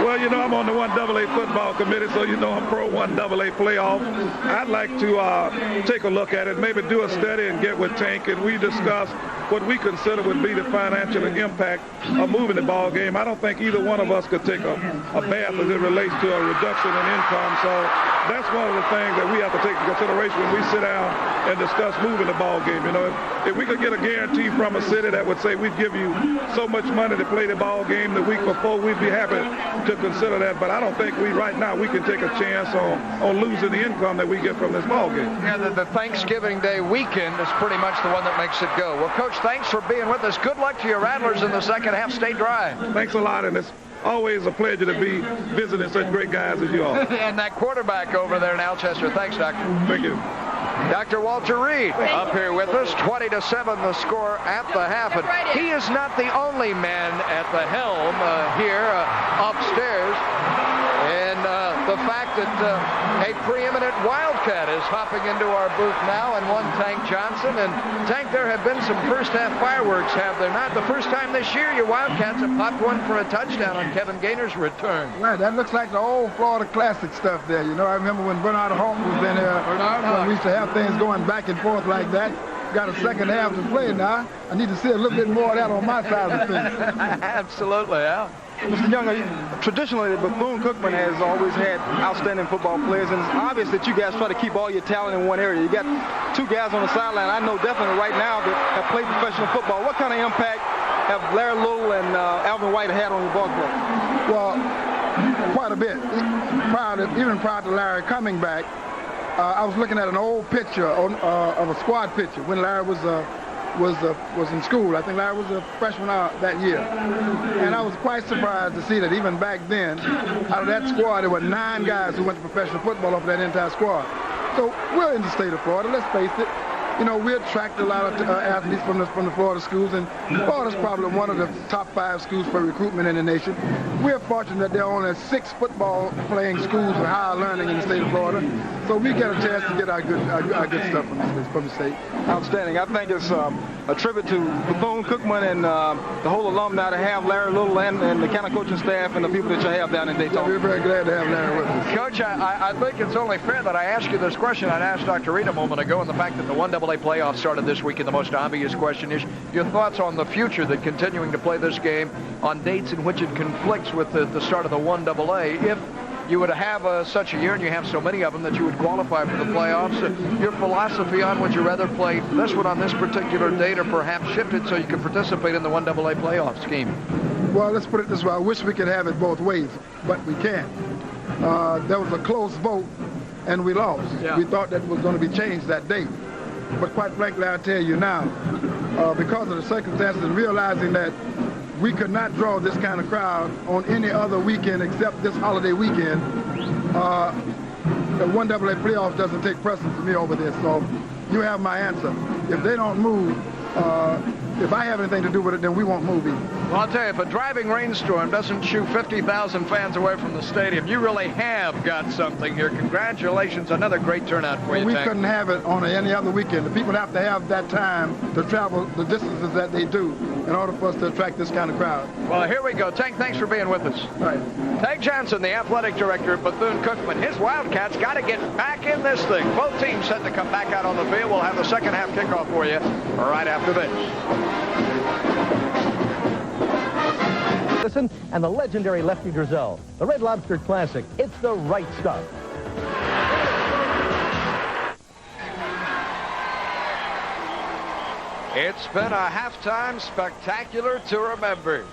Well, you know, I'm on the 1AA football committee, so you know I'm pro 1AA playoff. I'd like to take a look at it, maybe do a study and get with Tank, and we discuss what we consider would be the financial impact of moving the ball game. I don't think either one of us could take a bath as it relates to a reduction in income. So that's one of the things that we have to take into consideration when we sit down and discuss moving the ball game. You know, if we could get a guarantee from a city that would say we'd give you so much money to play the ball game the week before, we'd be happy to consider that. But I don't think right now we can take a chance on losing the income that we get from this ball game. Yeah, the Thanksgiving Day weekend is pretty much the one that makes it go. Well, Coach, thanks for being with us. Good luck to your Rattlers in the second half. Stay dry. Thanks a lot, and it's always a pleasure to be visiting such great guys as you are. And that quarterback over there in Alchester. Thanks, Doctor. Thank you. Dr. Walter Reed up here with us. 20-7 the score at the half. And he is not the only man at the helm here upstairs. And the fact that a preeminent Wildcat is hopping into our booth now, and one Tank Johnson. And Tank, there have been some first-half fireworks, have there not? The first time this year, your Wildcats have popped one for a touchdown on Kevin Gaynor's return. Right, that looks like the old Florida Classic stuff there. You know, I remember when Bernard Hawk was in here. When we used to have things going back and forth like that. Got a second half to play now. I need to see a little bit more of that on my side of the fence. Absolutely, yeah. Mr. Young, traditionally, Bethune-Cookman has always had outstanding football players, and it's obvious that you guys try to keep all your talent in one area. You got two guys on the sideline I know definitely right now that have played professional football. What kind of impact have Larry Little and Alvin White had on your ball club? Well, quite a bit. Even prior to Larry coming back, I was looking at an old picture of a squad picture when Larry was in school. I think Larry was a freshman that year. And I was quite surprised to see that even back then, out of that squad, there were 9 guys who went to professional football over that entire squad. So we're in the state of Florida, let's face it. You know, we attract a lot of athletes from the Florida schools, and Florida's probably one of the top 5 schools for recruitment in the nation. We're fortunate that there are only 6 football-playing schools with higher learning in the state of Florida, so we get a chance to get our good stuff from the state. Outstanding. I think it's a tribute to Bethune-Cookman and the whole alumni to have Larry Little and the kind of coaching staff and the people that you have down in Daytona. Yeah, we're very glad to have Larry with us. Coach, I think it's only fair that I ask you this question. I asked Dr. Reed a moment ago, and the fact that the 1AA playoffs started this week, and the most obvious question is your thoughts on the future, that continuing to play this game on dates in which it conflicts with the start of the 1AA. If you would have such a year, and you have so many of them, that you would qualify for the playoffs, your philosophy on would you rather play this one on this particular date, or perhaps shift it so you can participate in the 1AA playoff scheme? Well, let's put it this way. I wish we could have it both ways, but we can't. There was a close vote, and we lost. Yeah. We thought that was going to be changed that date. But quite frankly, I tell you now, because of the circumstances and realizing that we could not draw this kind of crowd on any other weekend except this holiday weekend, the 1AA playoffs doesn't take precedence to me over this. So you have my answer. If they don't move, if I have anything to do with it, then we won't move either. Well, I'll tell you, if a driving rainstorm doesn't shoo 50,000 fans away from the stadium, you really have got something here. Congratulations. Another great turnout for you, We Tank. couldn't have it on any other weekend. The people have to have that time to travel the distances that they do in order for us to attract this kind of crowd. Well, here we go. Tank, thanks for being with us. All right. Tank Johnson, the athletic director at Bethune-Cookman. His Wildcats got to get back in this thing. Both teams set to come back out on the field. We'll have the second half kickoff for you right after this. And the legendary Lefty Drizel. The Red Lobster Classic. It's the right stuff. It's been a halftime spectacular to remember.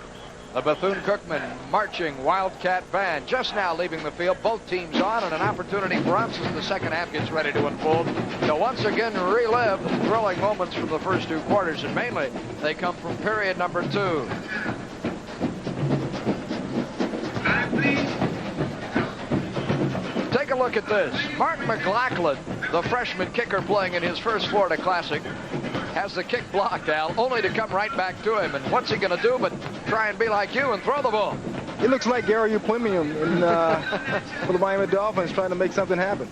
The Bethune-Cookman marching Wildcat band just now leaving the field. Both teams on, and an opportunity for us as the second half gets ready to unfold to once again relive the thrilling moments from the first 2 quarters, and mainly they come from period number 2. Take a look at this. Mark McLaughlin, the freshman kicker playing in his first Florida Classic, has the kick blocked, Al, only to come right back to him. And what's he going to do but try and be like you and throw the ball? He looks like Gary Uplimium for the Miami Dolphins, trying to make something happen.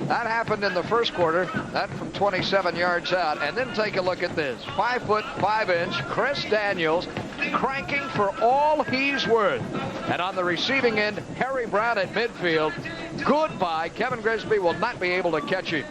That happened in the first quarter. That from 27 yards out. And then take a look at this. 5'5" Chris Daniels cranking for all he's worth. And on the receiving end, Harry Brown at midfield. Goodbye. Kevin Grisby will not be able to catch him.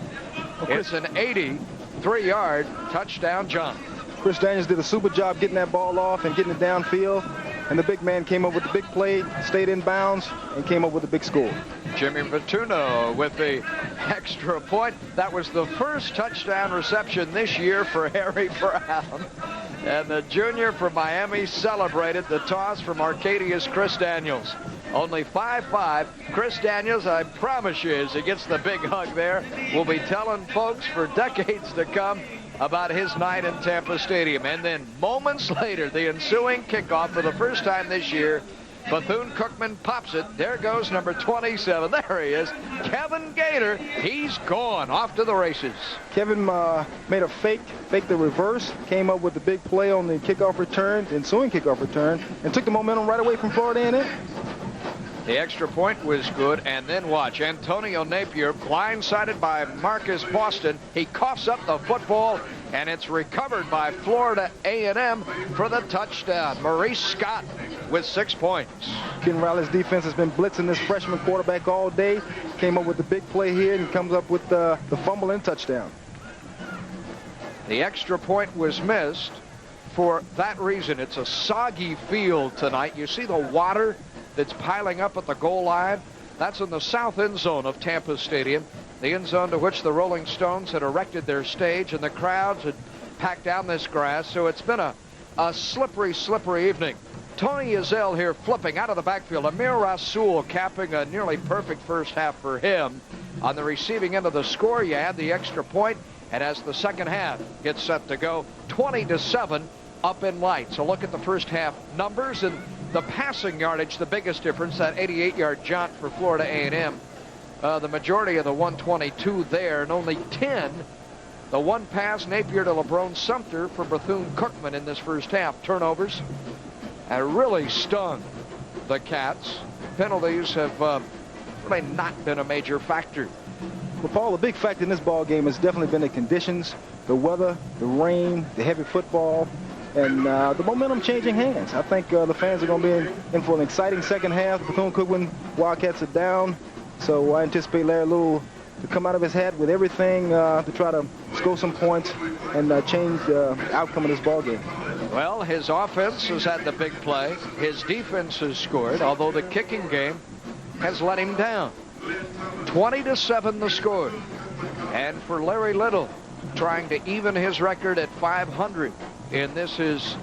It's an 83-yard touchdown jump. Chris Daniels did a super job getting that ball off and getting it downfield. And the big man came up with the big play, stayed in bounds, and came up with a big score. Jimmy Bethune with the extra point. That was the first touchdown reception this year for Harry Brown. And the junior from Miami celebrated the toss from Arcadia's Chris Daniels. Only 5'5". Chris Daniels, I promise you, as he gets the big hug there, will be telling folks for decades to come about his night in Tampa Stadium. And then moments later, the ensuing kickoff for the first time this year, Bethune-Cookman pops it. There goes number 27. There he is. Kevin Gaynor. He's gone off to the races. Kevin made a fake the reverse, came up with the big play on the kickoff return, the ensuing kickoff return, and took the momentum right away from Florida A&M. The extra point was good, and then watch. Antonio Napier blindsided by Marcus Boston. He coughs up the football, and it's recovered by Florida A&M for the touchdown. Maurice Scott with 6 points. Ken Riley's defense has been blitzing this freshman quarterback all day. Came up with the big play here and comes up with the fumble and touchdown. The extra point was missed for that reason. It's a soggy field tonight. You see the water that's piling up at the goal line? That's in the south end zone of Tampa Stadium, the end zone to which the Rolling Stones had erected their stage, and the crowds had packed down this grass. So it's been a slippery evening. Tony Ezell here flipping out of the backfield. Amir Rasul capping a nearly perfect first half for him. On the receiving end of the score, you add the extra point, and as the second half gets set to go, 20-7 up in lights. So look at the first half numbers, and the passing yardage, the biggest difference, that 88-yard jaunt for Florida A&M. The majority of the 122 there, and only 10. The one pass, Napier to LeBron Sumter for Bethune-Cookman in this first half. Turnovers really stung the Cats. Penalties have really not been a major factor. Well, Paul, the big factor in this ball game has definitely been the conditions, the weather, the rain, the heavy football, and the momentum changing hands. I think the fans are going to be in for an exciting second half. The Bethune-Cookman Wildcats are down, so I anticipate Larry Little to come out of his hat with everything to try to score some points and change the outcome of this ball game. Well, his offense has had the big play. His defense has scored, although the kicking game has let him down. 20-7 the score. And for Larry Little, trying to even his record at 500 in this his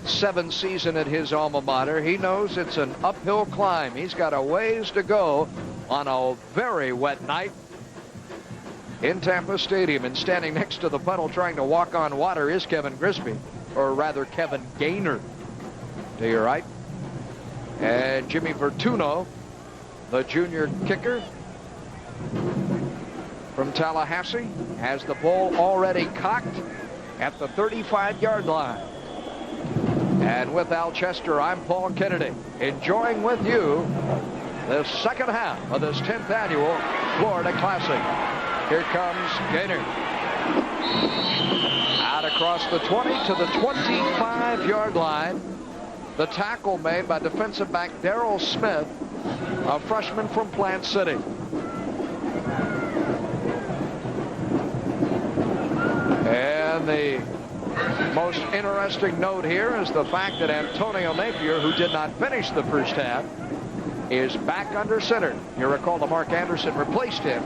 7th season at his alma mater. He knows it's an uphill climb. He's got a ways to go on a very wet night in Tampa Stadium. And standing next to the puddle trying to walk on water is Kevin Grisby, or rather Kevin Gaynor to your right. And Jimmy Vertuno, the junior kicker from Tallahassee, has the ball already cocked at the 35-yard line. And with Al Chester, I'm Paul Kennedy, enjoying with you the second half of this 10th annual Florida Classic. Here comes Gaynor. Out across the 20 to the 25-yard line. The tackle made by defensive back Darrell Smith, a freshman from Plant City. And the most interesting note here is the fact that Antonio Napier, who did not finish the first half, is back under center. You recall that Mark Anderson replaced him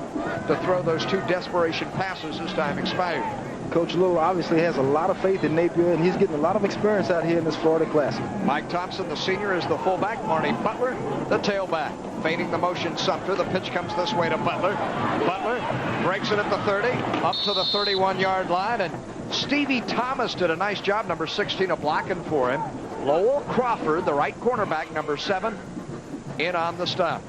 to throw those 2 desperation passes as time expired. Coach Little obviously has a lot of faith in Napier, and he's getting a lot of experience out here in this Florida Classic. Mike Thompson, the senior, is the fullback. Marty Butler, the tailback. Fading the motion, Sumter. The pitch comes this way to Butler. Butler breaks it at the 30, up to the 31-yard line, and Stevie Thomas did a nice job, number 16, of blocking for him. Lowell Crawford, the right cornerback, number 7, in on the stop.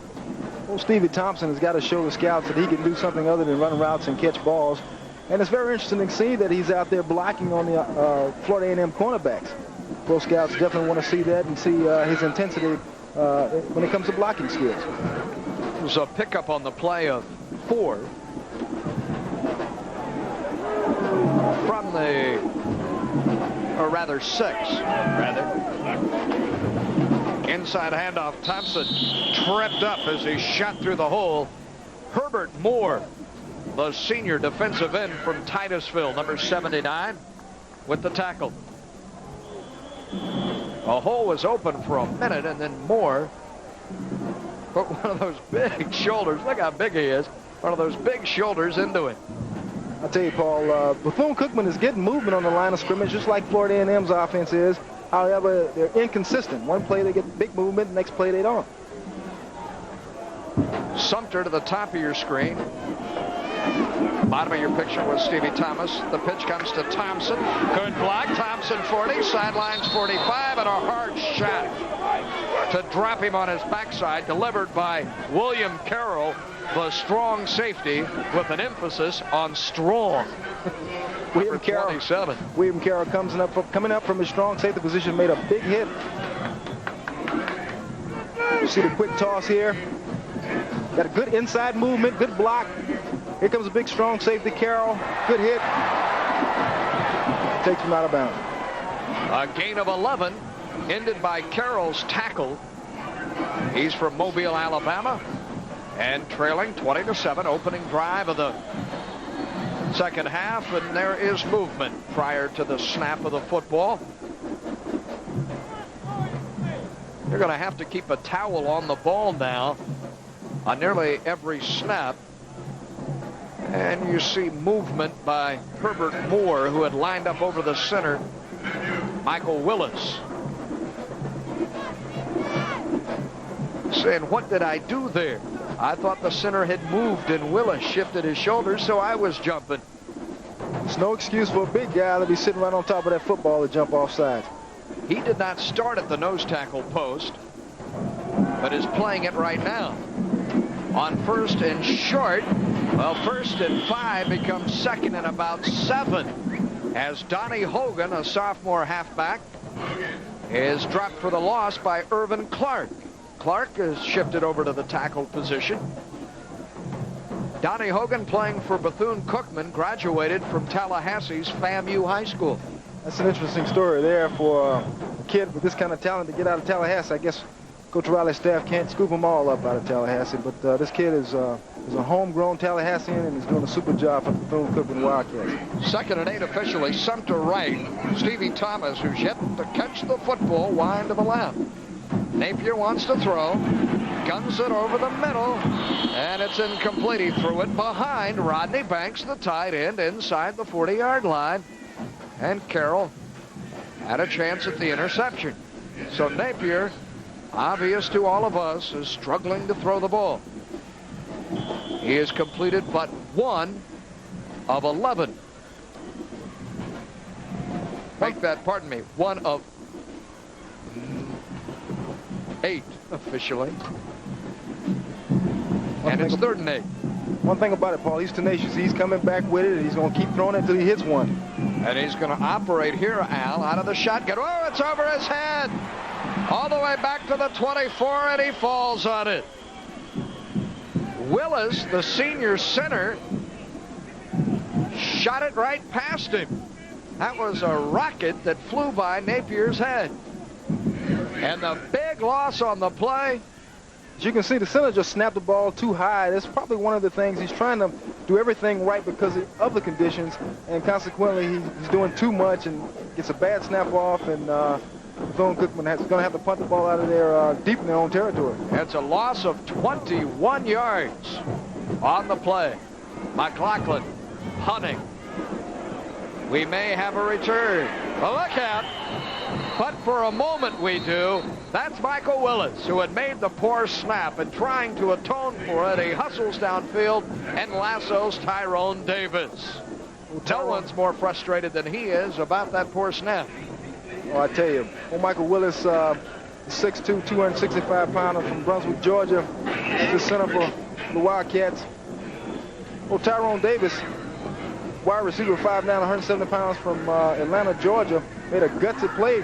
Well, Stevie Thompson has got to show the scouts that he can do something other than run routes and catch balls. And it's very interesting to see that he's out there blocking on the Florida A&M cornerbacks. Pro scouts definitely want to see that and see his intensity when it comes to blocking skills. It was a pickup on the play of 4 from the, or rather 6, Inside handoff. Thompson tripped up as he shot through the hole. Herbert Moore, the senior defensive end from Titusville, number 79, with the tackle. A hole was open for a minute, and then Moore put one of those big shoulders. Look how big he is. One of those big shoulders into it. I'll tell you, Paul, Bethune-Cookman is getting movement on the line of scrimmage, just like Florida A&M's offense is. However, they're inconsistent. One play they get big movement, the next play they don't. Sumter to the top of your screen. Bottom of your picture was Stevie Thomas. The pitch comes to Thompson. Good block. Thompson 40, sidelines 45, and a hard shot to drop him on his backside, delivered by William Carroll, the strong safety, with an emphasis on strong. William Carroll coming up from his strong safety position, made a big hit. You see the quick toss here. Got a good inside movement, good block. Here comes a big strong safety, Carroll. Good hit. Takes him out of bounds. A gain of 11 ended by Carroll's tackle. He's from Mobile, Alabama, and trailing 20-7, opening drive of the second half, and there is movement prior to the snap of the football. You're going to have to keep a towel on the ball now on nearly every snap. And you see movement by Herbert Moore, who had lined up over the center, Michael Willis. Saying, what did I do there? I thought the center had moved and Willis shifted his shoulders, so I was jumping. There's no excuse for a big guy to be sitting right on top of that football to jump off sides. He did not start at the nose tackle post, but is playing it right now. On first and short, well, 1st and 5 becomes 2nd and about 7 as Donnie Hogan, a sophomore halfback, is dropped for the loss by Irvin Clark. Clark is shifted over to the tackle position. Donnie Hogan, playing for Bethune-Cookman, graduated from Tallahassee's FAMU High School. That's an interesting story there for a kid with this kind of talent to get out of Tallahassee. I guess Coach Riley's staff can't scoop them all up out of Tallahassee, but this kid is a homegrown Tallahassean and is doing a super job for the Bethune-Cookman Wildcats. 2nd and 8 officially. Sumter right. Stevie Thomas, who's yet to catch the football, wind to the left. Napier wants to throw, guns it over the middle, and it's incomplete. He threw it behind Rodney Banks, the tight end, inside the 40-yard line, and Carroll had a chance at the interception. So Napier, obvious to all of us, is struggling to throw the ball. He has completed but 1 of 11. Make that, pardon me, 1 of 8 officially. And it's 3rd and 8. One thing about it, Paul, he's tenacious. He's coming back with it, and he's going to keep throwing it until he hits one. And he's going to operate here, Al, out of the shotgun. Oh, it's over his head. All the way back to the 24, and he falls on it. Willis, the senior center, shot it right past him. That was a rocket that flew by Napier's head. And the big loss on the play. As you can see, the center just snapped the ball too high. That's probably one of the things. He's trying to do everything right because of the conditions, and consequently he's doing too much and gets a bad snap off, and Bethune-Cookman is going to have to punt the ball out of there deep in their own territory. It's a loss of 21 yards on the play. McLaughlin punting. We may have a return. Well, look out. But for a moment we do. That's Michael Willis, who had made the poor snap, and trying to atone for it, he hustles downfield and lassos Tyrone Davis. No one's more frustrated than he is about that poor snap. Oh, I tell you, Michael Willis, 6'2", 265-pounder from Brunswick, Georgia, is the center for the Wildcats. Oh, Tyrone Davis, wide receiver, 5'9", 170 pounds from Atlanta, Georgia, made a gutsy play.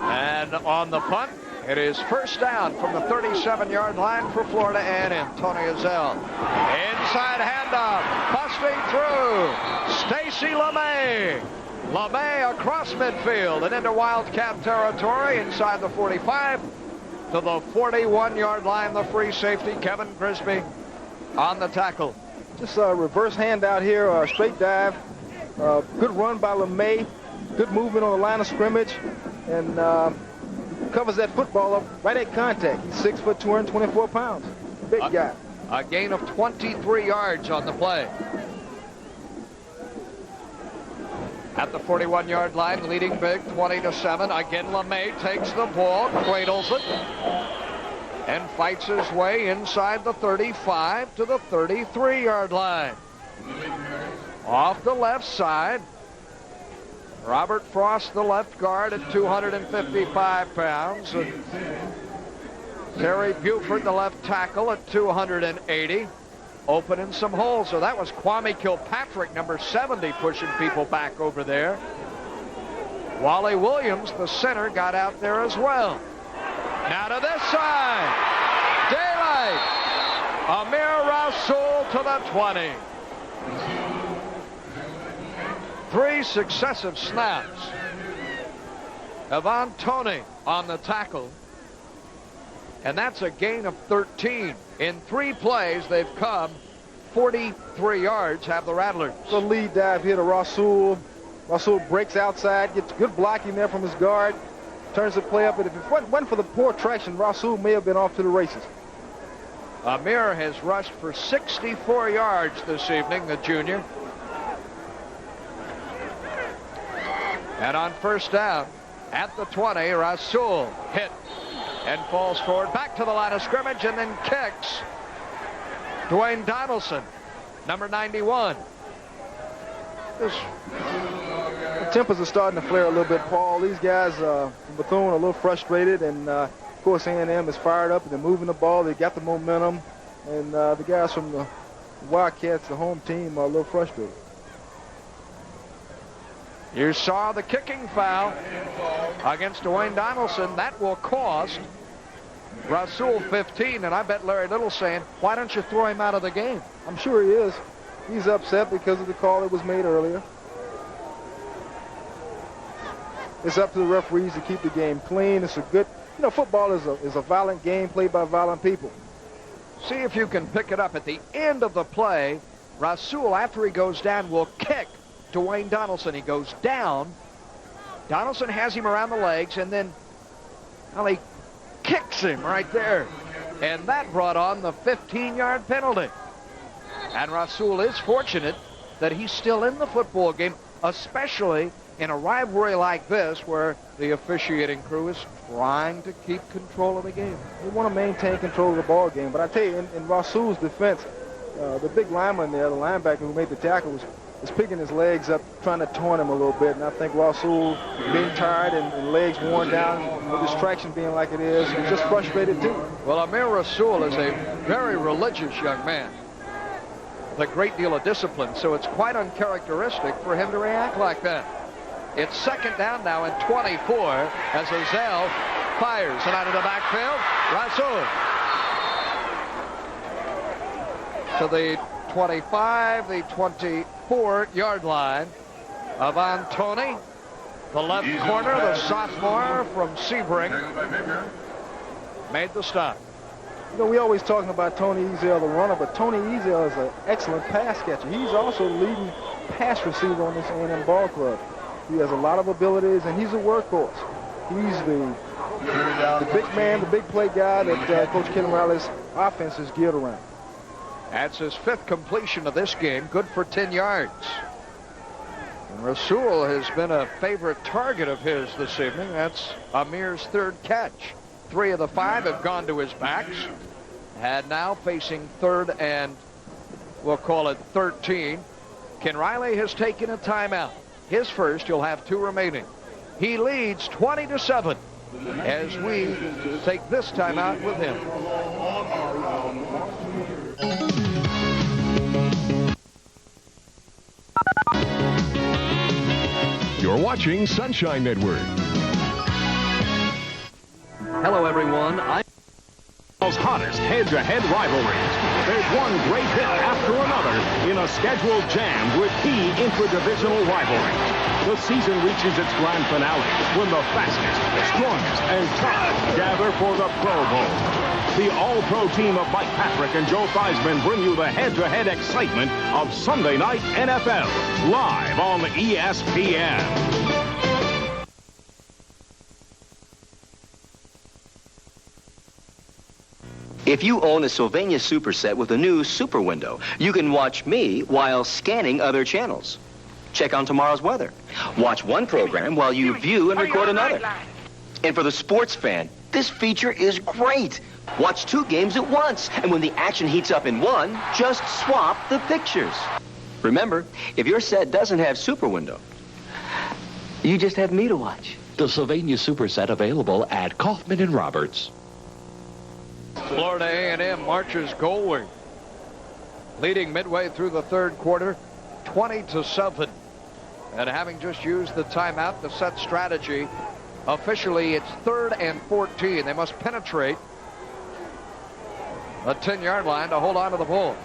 And on the punt, it is 1st down from the 37-yard line for Florida A&M. Tony Azell. Inside handoff, busting through. Stacy LeMay LeMay across midfield and into Wildcat territory inside the 45 to the 41-yard line. The free safety, Kevin Grisby, on the tackle. Just a reverse handout here, straight dive. Good run by LeMay. Good movement on the line of scrimmage. And covers that football up right at contact. He's 6 foot, 224 pounds. Big guy. A gain of 23 yards on the play. At the 41-yard line, leading big, 20-7. Again, LeMay takes the ball, cradles it, and fights his way inside the 35 to the 33-yard line. Off the left side, Robert Frost, the left guard, at 255 pounds. And Terry Buford, the left tackle, at 280. Opening some holes. So that was Kwame Kilpatrick, number 70, pushing people back over there. Wally Williams, the center, got out there as well. Now to this side. Daylight. Amir Rasul to the 20. 3 successive snaps. Evan Toney on the tackle. And that's a gain of 13. In 3 plays, they've come 43 yards, have the Rattlers. The lead dive here to Rasul. Rasul breaks outside, gets good blocking there from his guard, turns the play up. But if it wasn't for the poor traction, Rasul may have been off to the races. Amir has rushed for 64 yards this evening, the junior. And on first down, at the 20, Rasul hit and falls forward back to the line of scrimmage and then kicks. Dwayne Donaldson, number 91. The tempers are starting to flare a little bit, Paul. These guys from Bethune are a little frustrated, and of course A&M is fired up and they're moving the ball. They got the momentum, and the guys from the Wildcats, the home team, are a little frustrated. You saw the kicking foul against Dwayne Donaldson. That will cost Rasul 15, and I bet Larry Little saying, why don't you throw him out of the game? I'm sure he is. He's upset because of the call that was made earlier. It's up to the referees to keep the game clean. It's a good, football is a violent game played by violent people. See if you can pick it up at the end of the play. Rasul, after he goes down, will kick Dwayne Donaldson. He goes down. Donaldson has him around the legs, and then he kicks him right there. And that brought on the 15-yard penalty. And Rasul is fortunate that he's still in the football game, especially in a rivalry like this where the officiating crew is trying to keep control of the game. They want to maintain control of the ball game. But I tell you, in Rasul's defense, the big lineman there, the linebacker who made the tackle, was picking his legs up, trying to taunt him a little bit. And I think Rasul, being tired and legs worn down, with his traction being like it is, was just frustrated too. Well, Amir Rasul is a very religious young man with a great deal of discipline, so it's quite uncharacteristic for him to react like that. It's second down now and 24 as Azell fires. And out of the backfield, Rasul to the 25, the 24-yard line of Toney. The left corner, the sophomore from Sebring, made the stop. We always talking about Tony Ezell, the runner, but Tony Ezell is an excellent pass catcher. He's also the leading pass receiver on this A&M ball club. He has a lot of abilities, and he's a workhorse. He's the big man, the big play guy that Coach Ken Riley's offense is geared around. That's his 5th completion of this game, good for 10 yards. And Rasul has been a favorite target of his this evening. That's Amir's 3rd catch. 3 of the 5 have gone to his backs. And now facing 3rd and we'll call it 13. Ken Riley has taken a timeout. His first, he'll have 2 remaining. He leads 20-7 as we take this timeout with him. You're watching Sunshine Network. Hello, everyone. I'm Hottest head-to-head rivalries. There's one great hit after another in a scheduled jam with key intra-divisional rivalries. the season reaches its grand finale when the fastest, strongest, and toughest gather for the Pro Bowl. The All-Pro team of Mike Patrick and Joe Theismann bring you the head-to-head excitement of Sunday Night NFL, live on ESPN. If you own a Sylvania Super Set with a new Super Window, you can watch me while scanning other channels. Check on tomorrow's weather. Watch one program while you view and record another. And for the sports fan, this feature is great. Watch 2 games at once, and when the action heats up in one, just swap the pictures. Remember, if your set doesn't have Super Window, you just have me to watch. The Sylvania Super Set available at Kaufman and Roberts. Florida A&M marches goalward, leading midway through the third quarter, 20-7. And having just used the timeout to set strategy, officially it's 3rd and 14. They must penetrate the 10-yard line to hold on to the ball.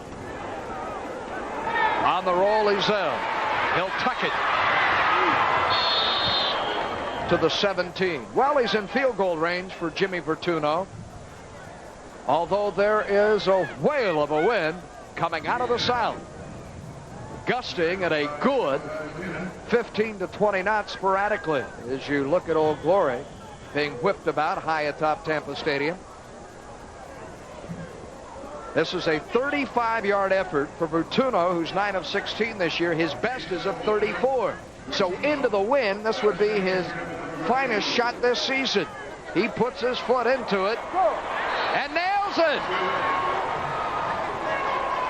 On the roll, Ezell. He'll tuck it to the 17. Well, he's in field goal range for Jimmy Vertuno. Although there is a whale of a wind coming out of the south, gusting at a good 15 to 20 knots sporadically as you look at Old Glory being whipped about high atop Tampa Stadium. This is a 35-yard effort for Vertuno, who's 9 of 16 this year. His best is of 34. So into the wind, this would be his finest shot this season. He puts his foot into it and nails it.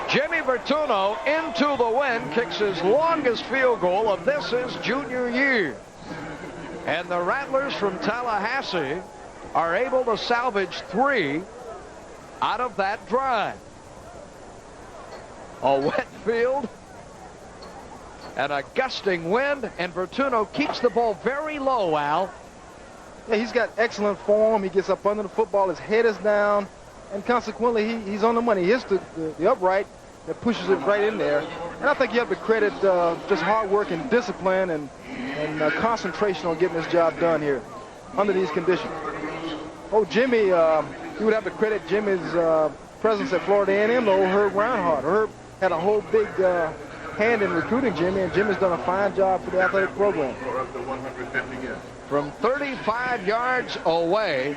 Jimmy Vertuno into the wind kicks his longest field goal of his junior year. And the Rattlers from Tallahassee are able to salvage 3 out of that drive. A wet field and a gusting wind, and Vertuno keeps the ball very low, Al. Yeah, he's got excellent form. He gets up under the football. His head is down, and consequently, he's on the money. He hits the upright that pushes it right in there. And I think you have to credit just hard work and discipline and concentration on getting this job done here under these conditions. Oh, Jimmy, you would have to credit Jimmy's presence at Florida A&M, though, Herb Reinhardt. Herb had a whole big hand in recruiting Jimmy, and Jimmy's done a fine job for the athletic program. From 35 yards away,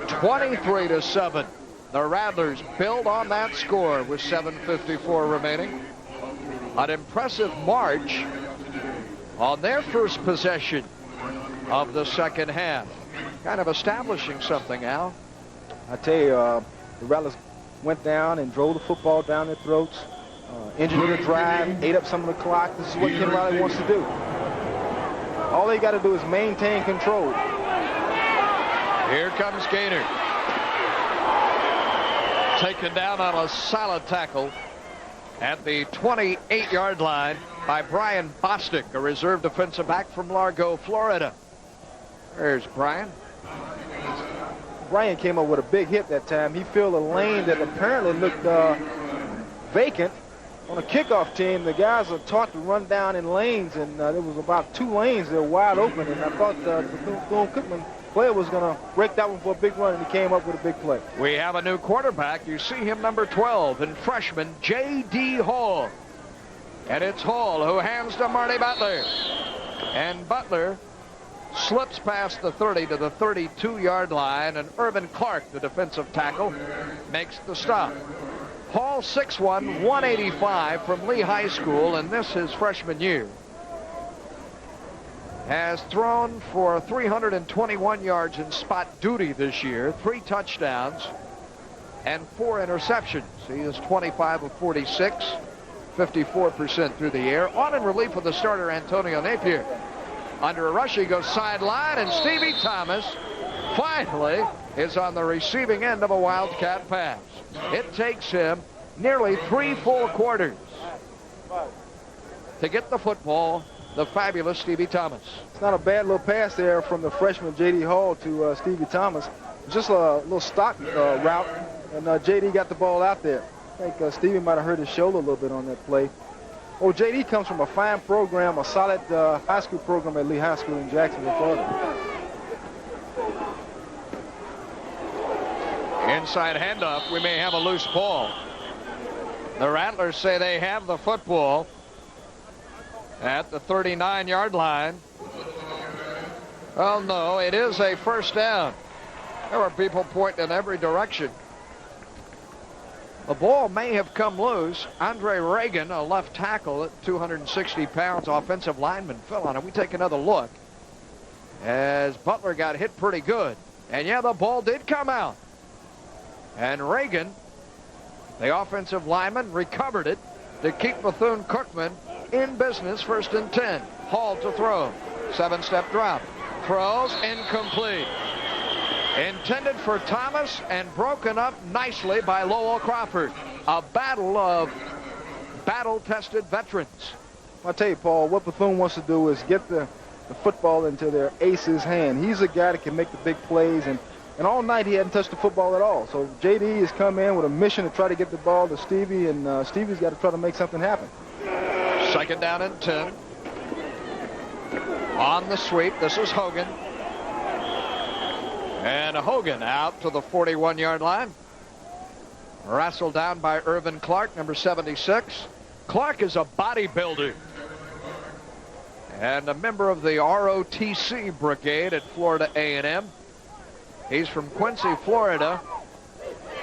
23-7. The Rattlers build on that score with 7:54 remaining. An impressive march on their first possession of the second half. Kind of establishing something, Al. I tell you, the Rattlers went down and drove the football down their throats, engineered a drive, ate up some of the clock. This is what Ken Riley wants to do. All they got to do is maintain control. Here comes Gaynor. Taken down on a solid tackle at the 28-yard line by Brian Bostic, a reserve defensive back from Largo, Florida. There's Brian. Brian came up with a big hit that time. He filled a lane that apparently looked vacant. On a kickoff team, the guys are taught to run down in lanes, and there was about 2 lanes that were wide open, and I thought the Bethune-Cookman player was going to break that one for a big run, and he came up with a big play. We have a new quarterback. You see him, number 12, and freshman J.D. Hall. And it's Hall who hands to Marty Butler. And Butler slips past the 30 to the 32-yard line, and Urban Clark, the defensive tackle, makes the stop. Hall, 6'1", 185 from Lee High School, and this his freshman year. Has thrown for 321 yards in spot duty this year, 3 touchdowns, and 4 interceptions. He is 25 of 46, 54% through the air. On in relief of the starter, Antonio Napier. Under a rush, he goes sideline, and Stevie Thomas finally is on the receiving end of a Wildcat pass. It takes him nearly 3 full quarters to get the football, the fabulous Stevie Thomas. It's not a bad little pass there from the freshman J.D. Hall to Stevie Thomas. Just a little stock route, and J.D. got the ball out there. I think Stevie might have hurt his shoulder a little bit on that play. Oh, J.D. comes from a fine program, a solid high school program at Lee High School in Jacksonville, Florida. Inside handoff, we may have a loose ball. The Rattlers say they have the football at the 39-yard line. Well, no, it is a first down. There were people pointing in every direction. The ball may have come loose. Andre Reagan, a left tackle at 260 pounds, offensive lineman, fell on it. We take another look as Butler got hit pretty good. And yeah, the ball did come out. And Reagan, the offensive lineman, recovered it to keep Bethune-Cookman in business. 1st and 10. Hall to throw. 7-step drop. Throws incomplete. Intended for Thomas and broken up nicely by Lowell Crawford. A battle of battle-tested veterans. I'll tell you, Paul, what Bethune wants to do is get the football into their ace's hand. He's a guy that can make the big plays, and all night he hadn't touched the football at all. So J.D. has come in with a mission to try to get the ball to Stevie, and Stevie's got to try to make something happen. 2nd down and 10. On the sweep, this is Hogan. And Hogan out to the 41-yard line. Wrestled down by Irvin Clark, number 76. Clark is a bodybuilder and a member of the ROTC brigade at Florida A&M. He's from Quincy, Florida,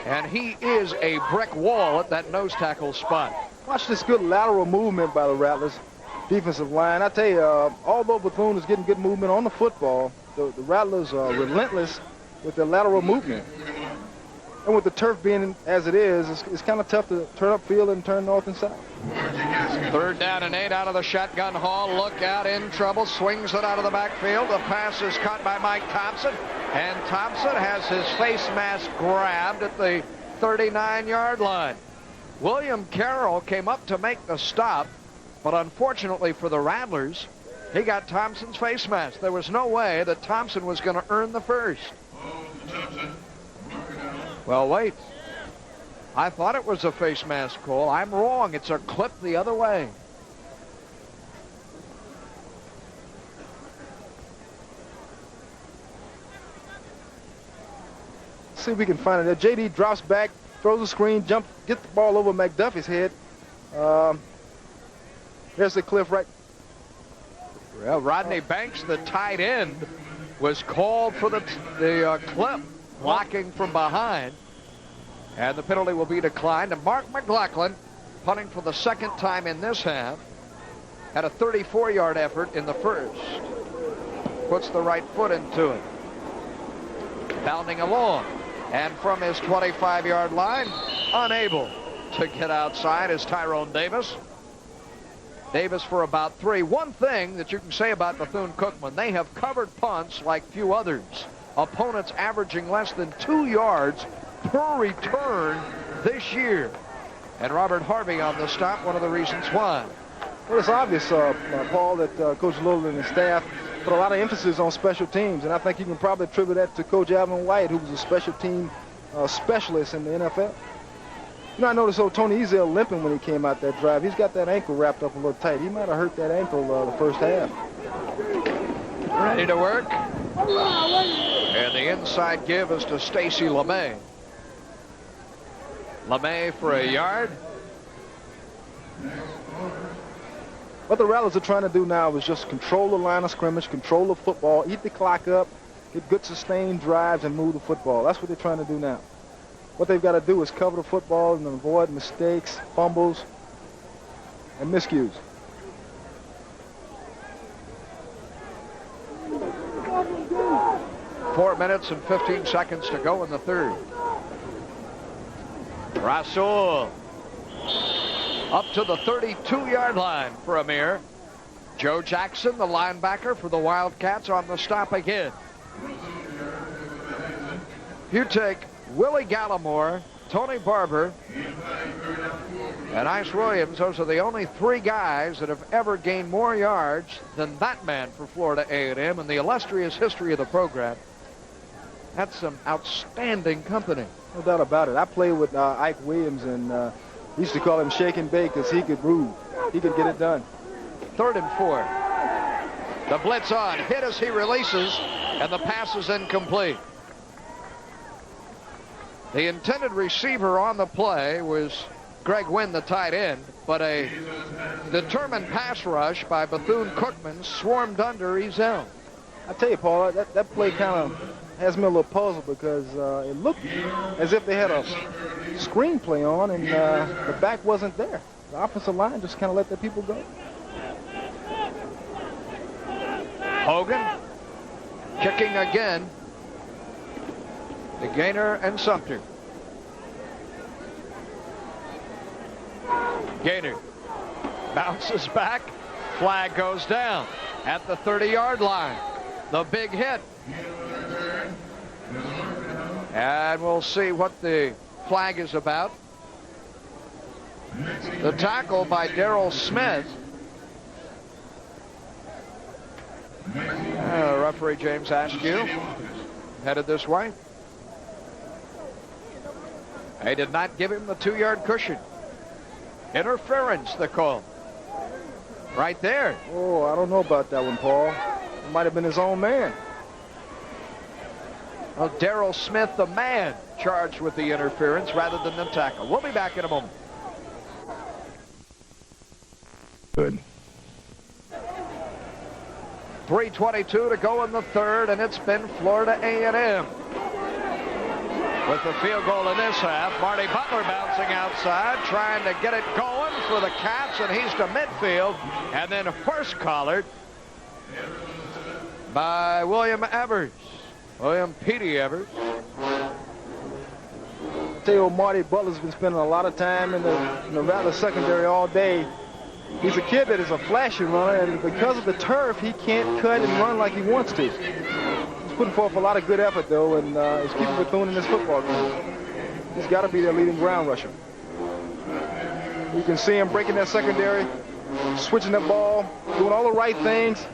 and he is a brick wall at that nose tackle spot. Watch this good lateral movement by the Rattlers defensive line. I tell you, although Bethune is getting good movement on the football, the Rattlers are relentless with their lateral movement. And with the turf being as it is, it's kind of tough to turn upfield and turn north and south. 3rd down and 8 out of the shotgun. Hall, look out, in trouble, swings it out of the backfield. The pass is caught by Mike Thompson, and Thompson has his face mask grabbed at the 39-yard line. William Carroll came up to make the stop, but unfortunately for the Rattlers, he got Thompson's face mask. There was no way that Thompson was going to earn the first. Well, wait. I thought it was a face mask call. I'm wrong. It's a clip the other way. See if we can find it there. J.D. drops back, throws a screen, jump, get the ball over McDuffie's head. There's the cliff right. Well, Rodney Banks, the tight end, was called for the clip, blocking from behind. And the penalty will be declined. And Mark McLaughlin, punting for the 2nd time in this half, had a 34-yard effort in the first. Puts the right foot into it. Bounding along. And from his 25-yard line, unable to get outside is Tyrone Davis. Davis for about 3. One thing that you can say about Bethune-Cookman, they have covered punts like few others. Opponents averaging less than 2 yards per return this year. And Robert Harvey on the stop, one of the reasons why. Well, it's obvious, Paul, that Coach Little and his staff put a lot of emphasis on special teams, and I think you can probably attribute that to Coach Alvin White, who was a special team specialist in the NFL. You know, I noticed Tony Ezel limping when he came out that drive. He's got that ankle wrapped up a little tight. He might have hurt that ankle the first half. Ready to work. And the inside give is to Stacy LeMay. LeMay for a yard. What the Rattlers are trying to do now is just control the line of scrimmage, control the football, eat the clock up, get good sustained drives, and move the football. That's what they're trying to do now. What they've got to do is cover the football and avoid mistakes, fumbles, and miscues. Four minutes and 15 seconds to go in the third. Rasul up to the 32-yard line for Amir. Joe Jackson, the linebacker for the Wildcats, on the stop again. You take Willie Gallimore, Tony Barber, and Ice Williams. Those are the only 3 guys that have ever gained more yards than that man for Florida A&M in the illustrious history of the program. That's some outstanding company. No doubt about it. I played with Ike Williams, and We used to call him Shake and Bake because he could move. He could get it done. 3rd and 4. The blitz on. Hit as he releases, and the pass is incomplete. The intended receiver on the play was Greg Wynn, the tight end, but a determined pass rush by Bethune-Cookman swarmed under Ezell. I tell you, Paul, that play kind of has me a little puzzled because it looked as if they had a screenplay on and the back wasn't there. The offensive line just kind of let their people go. Hogan kicking again to Gaynor and Sumter. Gaynor bounces back. Flag goes down at the 30-yard line. The big hit. And we'll see what the flag is about. The tackle by Darrell Smith. Referee James Askew headed this way. They did not give him the 2-yard cushion. Interference, the call. Right there. Oh, I don't know about that one, Paul. It might have been his own man. Well, Darrell Smith, the man, charged with the interference rather than the tackle. We'll be back in a moment. Good. 3:22 to go in the 3rd, and it's been Florida A&M. With the field goal in this half, Marty Butler bouncing outside, trying to get it going for the Cats, and he's to midfield, and then first collared by William Evers. William Petey Evers. I tell you what, Marty Butler's been spending a lot of time in the Rattlers secondary all day. He's a kid that is a flashy runner, and because of the turf, he can't cut and run like he wants to. He's putting forth a lot of good effort, though, and is keeping Bethune in this football game. He's got to be their leading ground rusher. You can see him breaking that secondary, switching the ball, doing all the right things,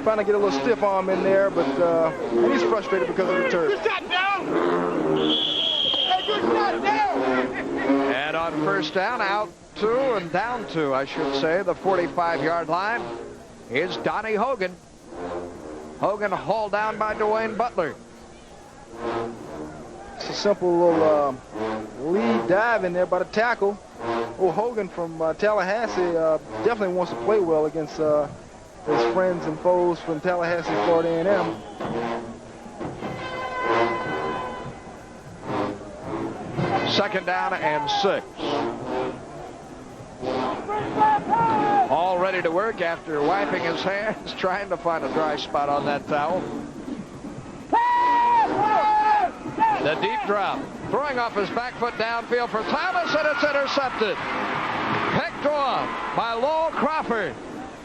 trying to get a little stiff arm in there, but and he's frustrated because of the turf. Good shot down! Hey, good shot down! And on first down, out 2 and down 2, I should say, the 45-yard line is Donnie Hogan. Hogan hauled down by Dwayne Butler. It's a simple little lead dive in there by the tackle. Oh, Hogan from Tallahassee definitely wants to play well against his friends and foes from Tallahassee, Florida A&M. Second down and 6. All ready to work after wiping his hands, trying to find a dry spot on that towel. The deep drop, throwing off his back foot downfield for Thomas, and it's intercepted. Picked off by Lowell Crawford.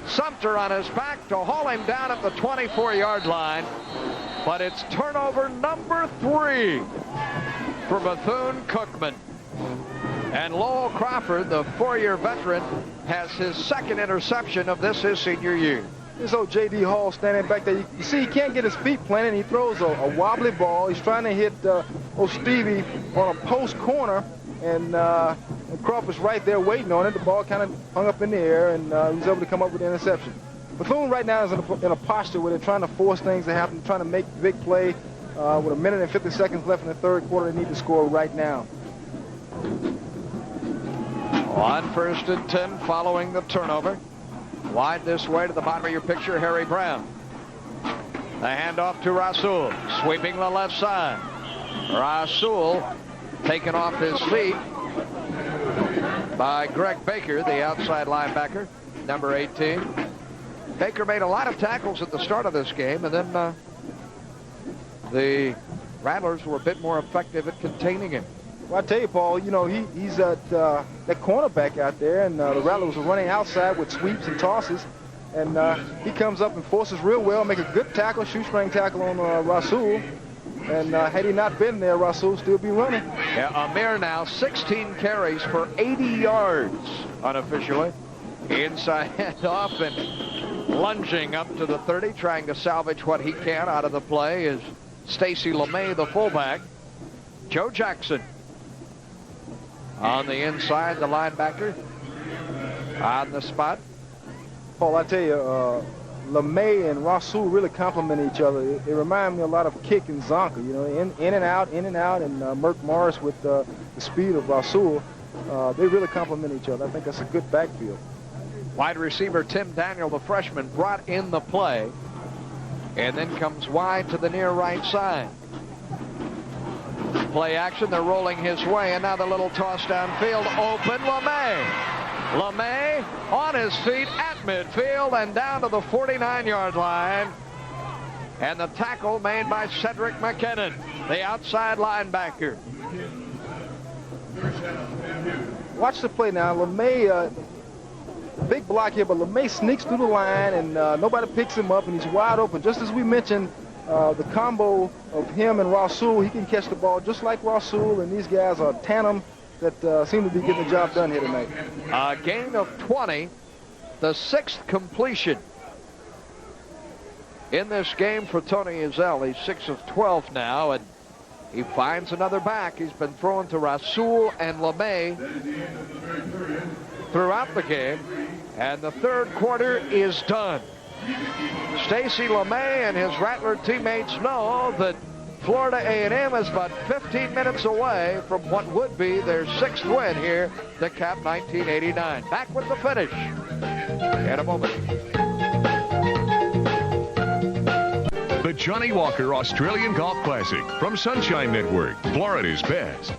Sumter on his back to haul him down at the 24-yard line. But it's turnover number 3 for Bethune-Cookman. And Lowell Crawford, the 4-year veteran, has his second interception of this his senior year. This old J.D. Hall standing back there. You see, he can't get his feet planted. He throws a wobbly ball. He's trying to hit old Stevie on a post corner, and Crawford's right there waiting on it. The ball kind of hung up in the air, and he was able to come up with the interception. Bethune right now is in a posture where they're trying to force things to happen, trying to make the big play. With 1 minute and 50 seconds left in the 3rd quarter, they need to score right now. On 1st and 10 following the turnover. Wide this way to the bottom of your picture, Harry Brown. The handoff to Rasul, sweeping the left side. Rasul taken off his feet by Greg Baker, the outside linebacker, number 18. Baker made a lot of tackles at the start of this game, and then the Rattlers were a bit more effective at containing him. Well, I tell you, Paul, you know, he's at that cornerback out there, and the Rattlers were running outside with sweeps and tosses, and he comes up and forces real well, make a good tackle, shoestring tackle on Rasul, and had he not been there, Rasul would still be running. Yeah, Amir now 16 carries for 80 yards unofficially. Inside handoff and lunging up to the 30, trying to salvage what he can out of the play is Stacy LeMay, the fullback. Joe Jackson On the inside, the linebacker on the spot. Paul, I tell you, LeMay and Rasul really complement each other. It reminds me a lot of Kick and Zonka, you know, in and out, and Merck Morris with the speed of Rasul. They really complement each other. I think that's a good backfield. Wide receiver Tim Daniel, the freshman, brought in the play, and then comes wide to the near right side. Play action, they're rolling his way, and now the little toss downfield, open, LeMay. LeMay on his feet at midfield and down to the 49-yard line. And the tackle made by Cedric McKinnon, the outside linebacker. Watch the play now. LeMay, big block here, but LeMay sneaks through the line, and nobody picks him up, and he's wide open. Just as we mentioned, the combo of him and Rasul, he can catch the ball just like Rasul, and these guys are tandem that seem to be getting the job done here tonight. A gain of 20, the 6th completion in this game for Tony Ezell. He's 6 of 12 now, and he finds another back. He's been throwing to Rasul and LeMay throughout the game, and the third quarter is done. Stacy LeMay and his Rattler teammates know that Florida A&M is about 15 minutes away from what would be their 6th win here to cap 1989. Back with the finish in a moment. The Johnny Walker Australian Golf Classic from Sunshine Network, Florida's best.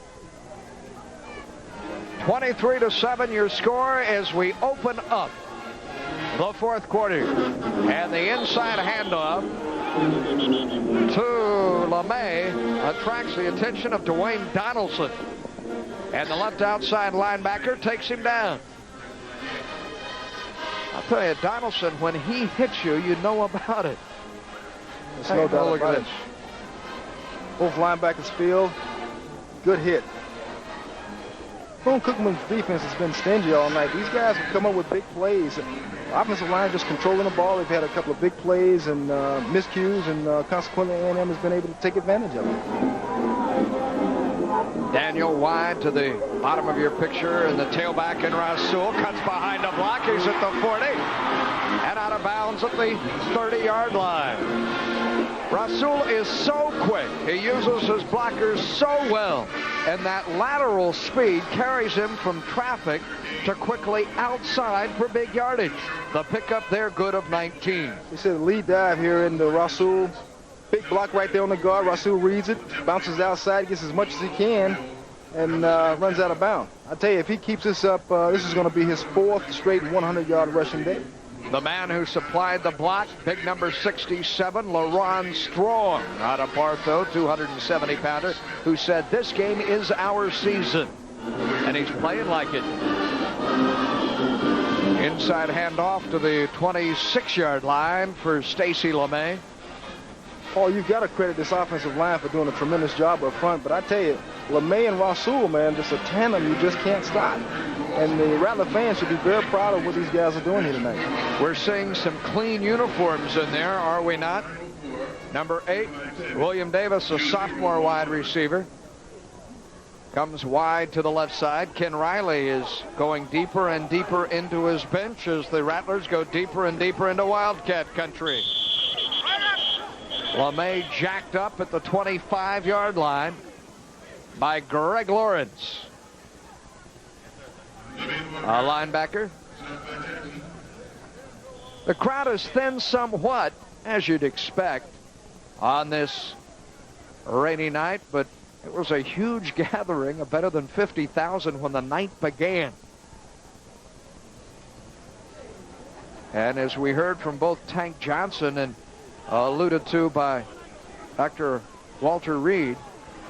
23-7 your score as we open up the fourth quarter. And the inside handoff to LeMay attracts the attention of Dwayne Donaldson. And the left outside linebacker takes him down. I'll tell you, Donaldson, when he hits you, you know about it. There's no doubt about it. Both linebackers field. Good hit. Bethune-Cookman's defense has been stingy all night. These guys have come up with big plays. Offensive line just controlling the ball. They've had a couple of big plays and miscues, and consequently A&M has been able to take advantage of it. Daniel wide to the bottom of your picture, and the tailback in Rasul cuts behind a block. He's at the 40 and out of bounds at the 30-yard line. Rasul is so quick. He uses his blockers so well, and that lateral speed carries him from traffic to quickly outside for big yardage. The pickup there, good of 19. He said the lead dive here into Rasul. Big block right there on the guard. Rasul reads it, bounces outside, gets as much as he can, and runs out of bounds. I tell you, if he keeps this up, this is going to be his 4th straight 100-yard rushing day. The man who supplied the block, big number 67, LaRon Strong, out of Bartow, 270-pounder, who said, "This game is our season." And he's playing like it. Inside handoff to the 26-yard line for Stacy LeMay. Paul, you've got to credit this offensive line for doing a tremendous job up front, but I tell you, LeMay and Rasul, man, just a tandem you just can't stop. And the Rattler fans should be very proud of what these guys are doing here tonight. We're seeing some clean uniforms in there, are we not? Number 8, William Davis, a sophomore wide receiver, comes wide to the left side. Ken Riley is going deeper and deeper into his bench as the Rattlers go deeper and deeper into Wildcat country. LeMay jacked up at the 25-yard line by Greg Lawrence. A linebacker. The crowd is thinned somewhat, as you'd expect, on this rainy night, but it was a huge gathering of better than 50,000 when the night began. And as we heard from both Tank Johnson and alluded to by Dr. Walter Reed,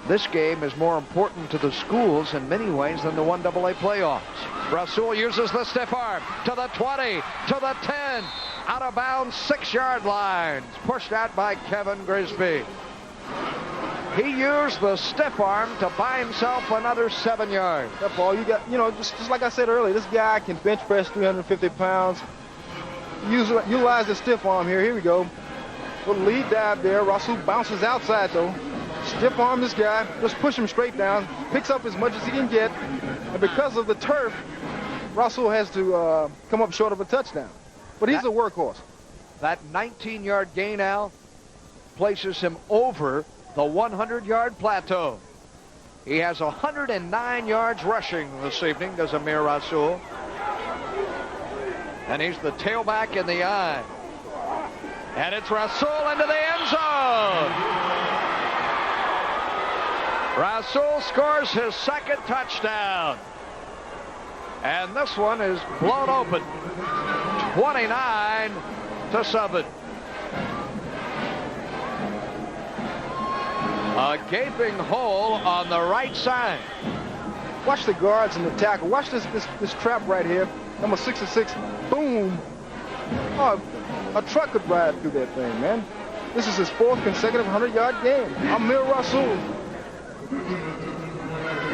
this game is more important to the schools in many ways than the 1AA playoffs. Rasul uses the stiff arm to the 20, to the 10, out of bounds, 6-yard lines, pushed out by Kevin Grisby. He used the stiff arm to buy himself another 7 yards. That's all you got. You know, just like I said earlier, this guy can bench press 350 pounds. Utilize the stiff arm here. Here we go. Little lead dive there. Rasul bounces outside, though. Stiff arm this guy, just push him straight down, picks up as much as he can get, and because of the turf, Russell has to come up short of a touchdown. But he's a workhorse. That 19-yard gain, Al, places him over the 100-yard plateau. He has 109 yards rushing this evening, does Amir Rasul. And he's the tailback in the eye. And it's Rasul into the end zone. Rasul scores his second touchdown. And this one is blown open. 29-7. A gaping hole on the right side. Watch the guards and the tackle. Watch this trap right here. Number 66. Boom. Oh, a truck could ride through that thing, man. This is his 4th consecutive 100-yard game. Amir Rasul.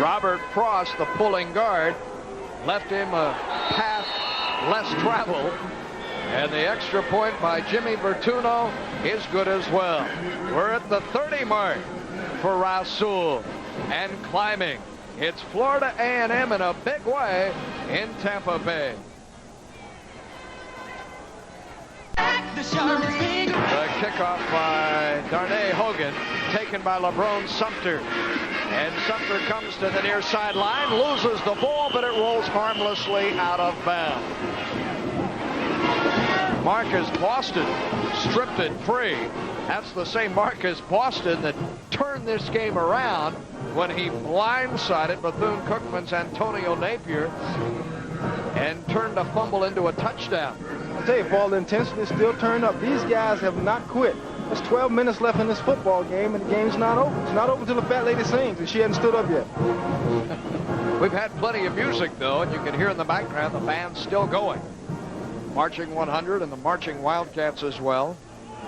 Robert Frost, the pulling guard, left him a path less traveled. And the extra point by Jimmy Bertuno is good as well. We're at the 30 mark for Rasul. And climbing. It's Florida A&M in a big way in Tampa Bay. The kickoff by Darnay Hogan, taken by LeBron Sumter. And Sumter comes to the near sideline, loses the ball, but it rolls harmlessly out of bounds. Marcus Boston stripped it free. That's the same Marcus Boston that turned this game around when he blindsided Bethune-Cookman's Antonio Napier and turned a fumble into a touchdown. I'll tell you, Paul, the intensity is still turned up. These guys have not quit. There's 12 minutes left in this football game, and the game's not over. It's not over till the fat lady sings, and she hasn't stood up yet. We've had plenty of music, though, and you can hear in the background the band's still going. Marching 100 and the Marching Wildcats as well.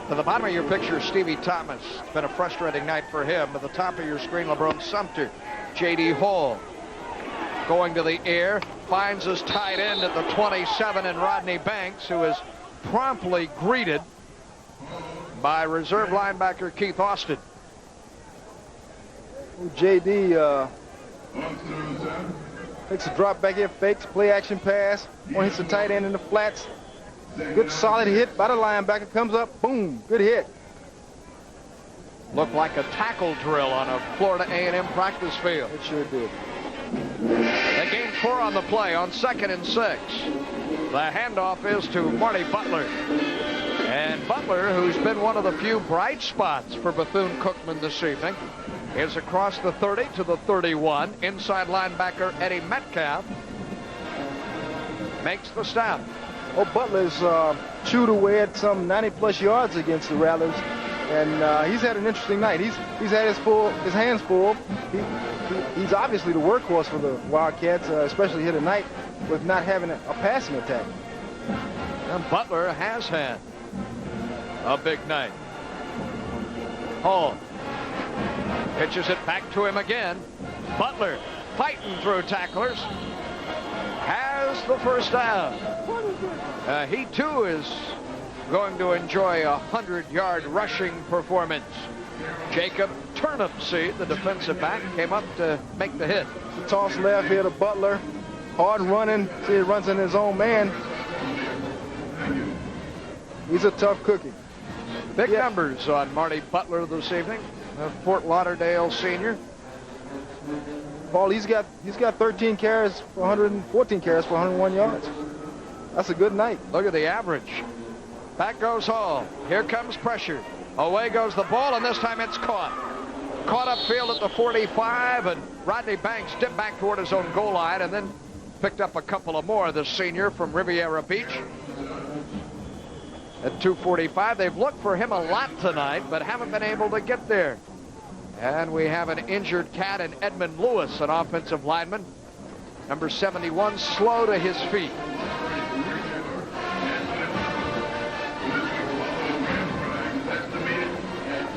To the bottom of your picture, Stevie Thomas. It's been a frustrating night for him. To the top of your screen, LeBron Sumter. J.D. Hall going to the air. Finds his tight end at the 27 in Rodney Banks, who is promptly greeted by reserve linebacker Keith Austin. J.D. takes a drop back here, fakes, play action pass. One hits the tight end in the flats. Good solid hit by the linebacker. Comes up, boom, good hit. Looked like a tackle drill on a Florida A&M practice field. It sure did. They gained 4 on the play on 2nd and 6. The handoff is to Marty Butler. And Butler, who's been one of the few bright spots for Bethune-Cookman this evening, is across the 30 to the 31. Inside linebacker Eddie Metcalf makes the stop. Oh, Butler's chewed away at some 90-plus yards against the Rattlers, and he's had an interesting night. He's had his hands full. He's obviously the workhorse for the Wildcats, especially here tonight with not having a passing attack. And Butler has had a big night. Hall pitches it back to him again. Butler fighting through tacklers. Has the first down. He too is going to enjoy a 100-yard rushing performance. Jacob Turnipseed, the defensive back, came up to make the hit. The toss left here to Butler. Hard running. See, he runs in his own man. He's a tough cookie. Big numbers on Marty Butler this evening, the Fort Lauderdale senior. Paul, he's got 13 carries for 114 carries for 101 yards. That's a good night. Look at the average. Back goes Hall. Here comes pressure. Away goes the ball, and this time it's caught. Caught upfield at the 45, and Rodney Banks dipped back toward his own goal line and then picked up a couple of more, the senior from Riviera Beach. At 2:45, they've looked for him a lot tonight, but haven't been able to get there. And we have an injured cat in Edmund Lewis, an offensive lineman. Number 71, slow to his feet.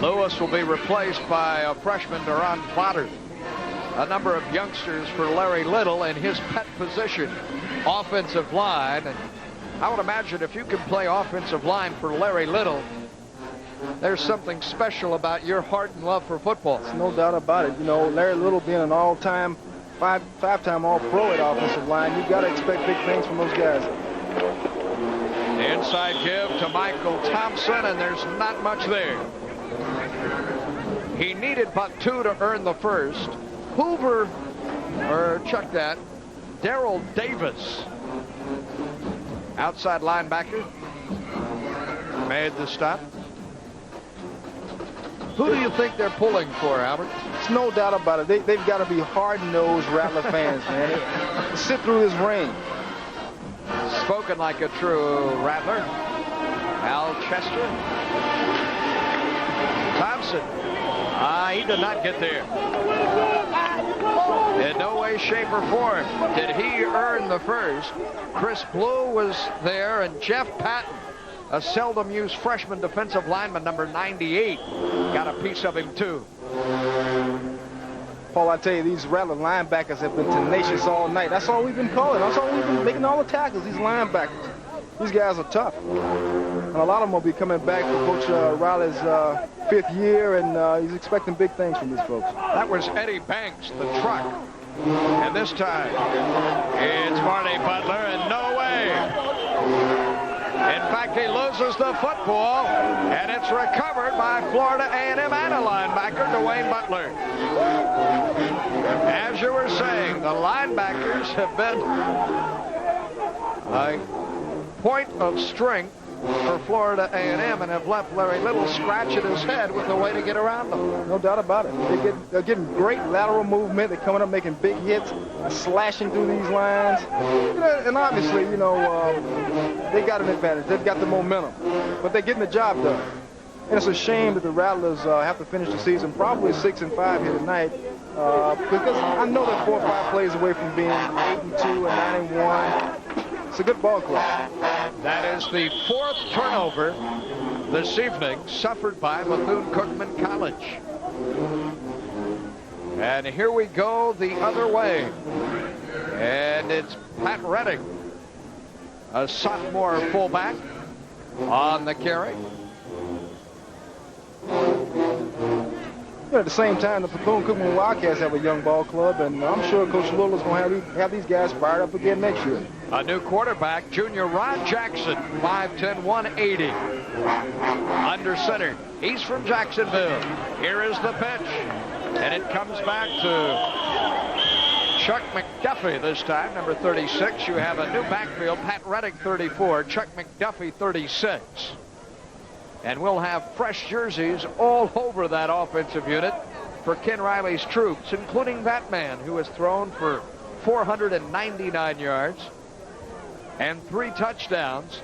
Lewis will be replaced by a freshman, Duran Potter. A number of youngsters for Larry Little in his pet position, offensive line. And I would imagine if you can play offensive line for Larry Little, there's something special about your heart and love for football. There's no doubt about it. You know, Larry Little being an all-time, five-time All-Pro at offensive line, you've got to expect big things from those guys. The inside give to Michael Thompson, and there's not much there. He needed but 2 to earn the first. Hoover, or check that, Darrell Davis, outside linebacker, made the stop. Who do you think they're pulling for, Albert? There's no doubt about it. They've got to be hard-nosed Rattler fans, man. Sit through this rain. Spoken like a true Rattler. Al Chester. Thompson. He did not get there. In no way, shape, or form did he earn the first. Chris Blue was there, and Jeff Patton, a seldom-used freshman defensive lineman, number 98, got a piece of him, too. Paul, I tell you, these Rattler linebackers have been tenacious all night. That's all we've been calling. That's all we've been making all the tackles, these linebackers. These guys are tough. And a lot of them will be coming back for Coach Riley's 5th year, and he's expecting big things from these folks. That was Eddie Banks, the truck. And this time, it's Marty Butler, and no way. In fact, he loses the football, and it's recovered by Florida A&M and a linebacker, Dwayne Butler. As you were saying, the linebackers have been a point of strength for Florida A&M and have left Larry Little scratching his head with the way to get around them. No doubt about it. They're getting great lateral movement. They're coming up making big hits, slashing through these lines. And obviously, you know, they got an advantage. They've got the momentum. But they're getting the job done. And it's a shame that the Rattlers have to finish the season probably 6-5 here tonight. Because I know they're 4 or 5 plays away from being 8-2 and 9-1. It's a good ball club. That is the 4th turnover this evening suffered by Bethune-Cookman College. And here we go the other way. And it's Pat Redding, a sophomore fullback, on the carry. At the same time, the Bethune-Cookman Wildcats have a young ball club, and I'm sure Coach Little is going to have these guys fired up again next year. A new quarterback, junior Ron Jackson, 5'10", 180. Under center. He's from Jacksonville. Here is the pitch. And it comes back to Chuck McDuffie this time, number 36. You have a new backfield, Pat Redding, 34, Chuck McDuffie, 36. And we'll have fresh jerseys all over that offensive unit for Ken Riley's troops, including that man who has thrown for 499 yards and 3 touchdowns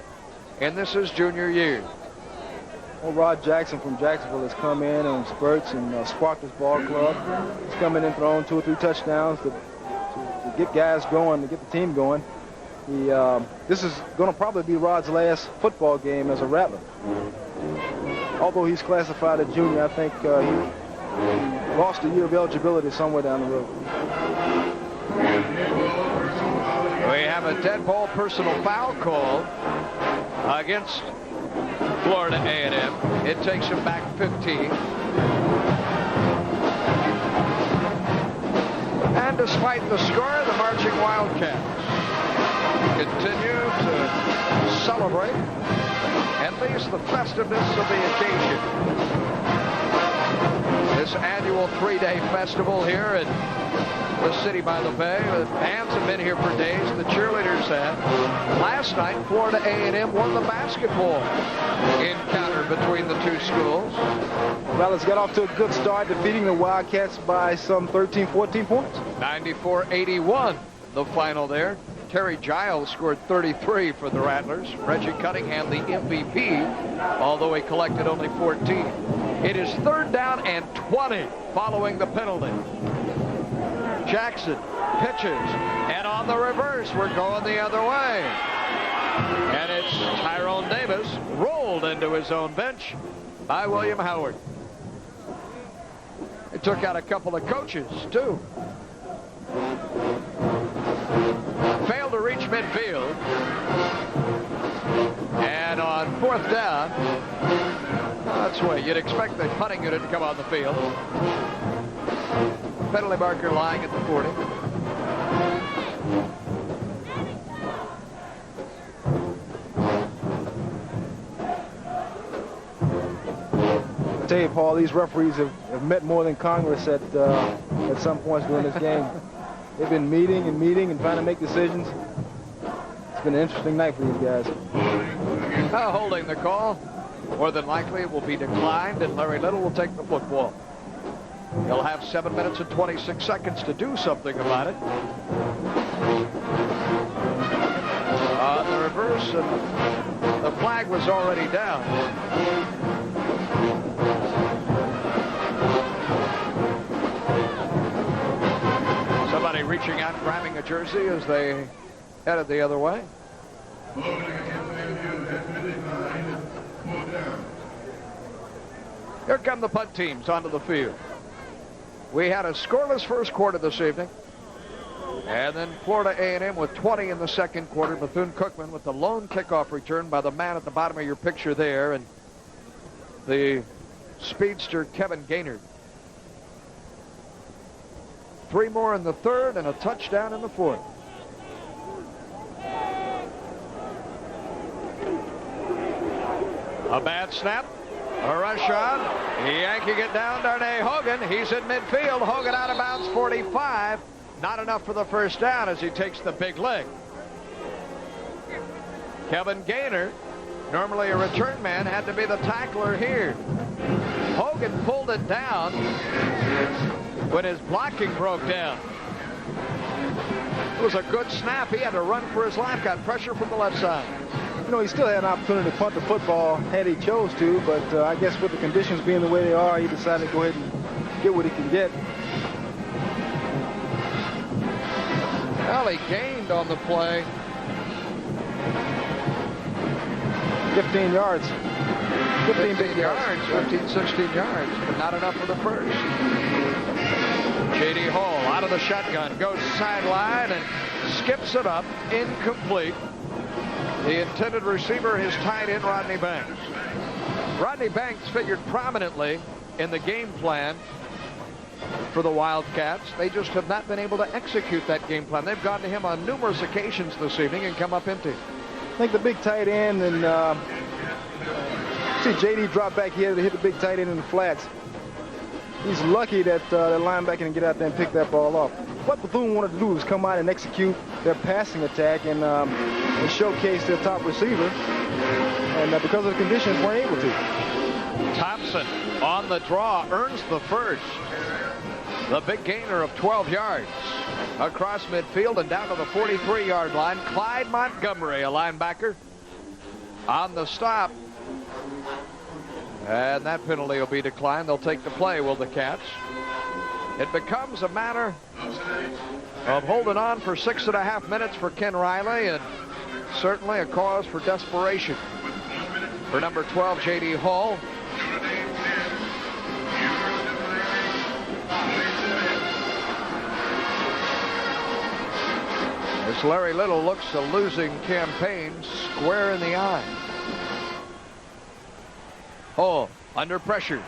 in this his junior year. Well, Rod Jackson from Jacksonville has come in on spurts and sparked this ball club. He's come in and thrown 2 or 3 touchdowns to get guys going, to get the team going. This is going to probably be Rod's last football game as a Rattler. Although he's classified as junior, I think he lost a year of eligibility somewhere down the road. We have a dead ball personal foul call against Florida A&M. It takes him back 15. And despite the score, the marching Wildcats continue to celebrate at least the festiveness of the occasion. This annual 3-day festival here in the city by the bay. The fans have been here for days. The cheerleaders have. Last night, Florida A&M won the basketball encounter between the two schools. Rattlers got off to a good start, defeating the Wildcats by some 13, 14 points. 94-81, the final there. Terry Giles scored 33 for the Rattlers. Reggie Cunningham, the MVP, although he collected only 14. It is 3rd down and 20 following the penalty. Jackson pitches, and on the reverse, we're going the other way. And it's Tyrone Davis rolled into his own bench by William Howard. It took out a couple of coaches, too. Failed to reach midfield. And on 4th down, swing. You'd expect the punting unit to come on the field. Penalty marker lying at the 40. I tell you, Paul, these referees have met more than Congress at some points during this game. They've been meeting and trying to make decisions. It's been an interesting night for these guys. Holding the call. More than likely it will be declined, and Larry Little will take the football. He'll have 7 minutes and 26 seconds to do something about it. The reverse, and the flag was already down. Somebody reaching out, grabbing a jersey as they headed the other way. Here come the punt teams onto the field. We had a scoreless first quarter this evening. And then Florida A&M with 20 in the second quarter. Bethune-Cookman with the lone kickoff return by the man at the bottom of your picture there. And the speedster Kevin Gaynor. 3 more in the third and a touchdown in the fourth. A bad snap. A rush on. Yanking it down. Darnay Hogan. He's in midfield. Hogan out of bounds 45. Not enough for the first down as he takes the big leg. Kevin Gaynor, normally a return man, had to be the tackler here. Hogan pulled it down when his blocking broke down. It was a good snap. He had to run for his life. Got pressure from the left side. You know, he still had an opportunity to punt the football had he chose to, but I guess with the conditions being the way they are, he decided to go ahead and get what he can get. Well, he gained on the play. 15 yards. 15 yards, 15, 16 yards, but not enough for the first. J.D. Hall out of the shotgun, goes sideline and skips it up, incomplete. The intended receiver, his tight end, Rodney Banks. Rodney Banks figured prominently in the game plan for the Wildcats. They just have not been able to execute that game plan. They've gone to him on numerous occasions this evening and come up empty. I think the big tight end and see J.D. drop back here to hit the big tight end in the flats. He's lucky that the linebacker can get out there and pick that ball off. What Bethune wanted to do was come out and execute their passing attack and showcase their top receiver. And because of the conditions, weren't able to. Thompson on the draw earns the first. The big gainer of 12 yards across midfield and down to the 43-yard line. Clyde Montgomery, a linebacker, on the stop. And that penalty will be declined. They'll take the play, will the Cats. It becomes a matter of holding on for 6.5 minutes for Ken Riley, and certainly a cause for desperation for number 12, J.D. Hall. As Larry Little looks a losing campaign square in the eye. Hall under pressure.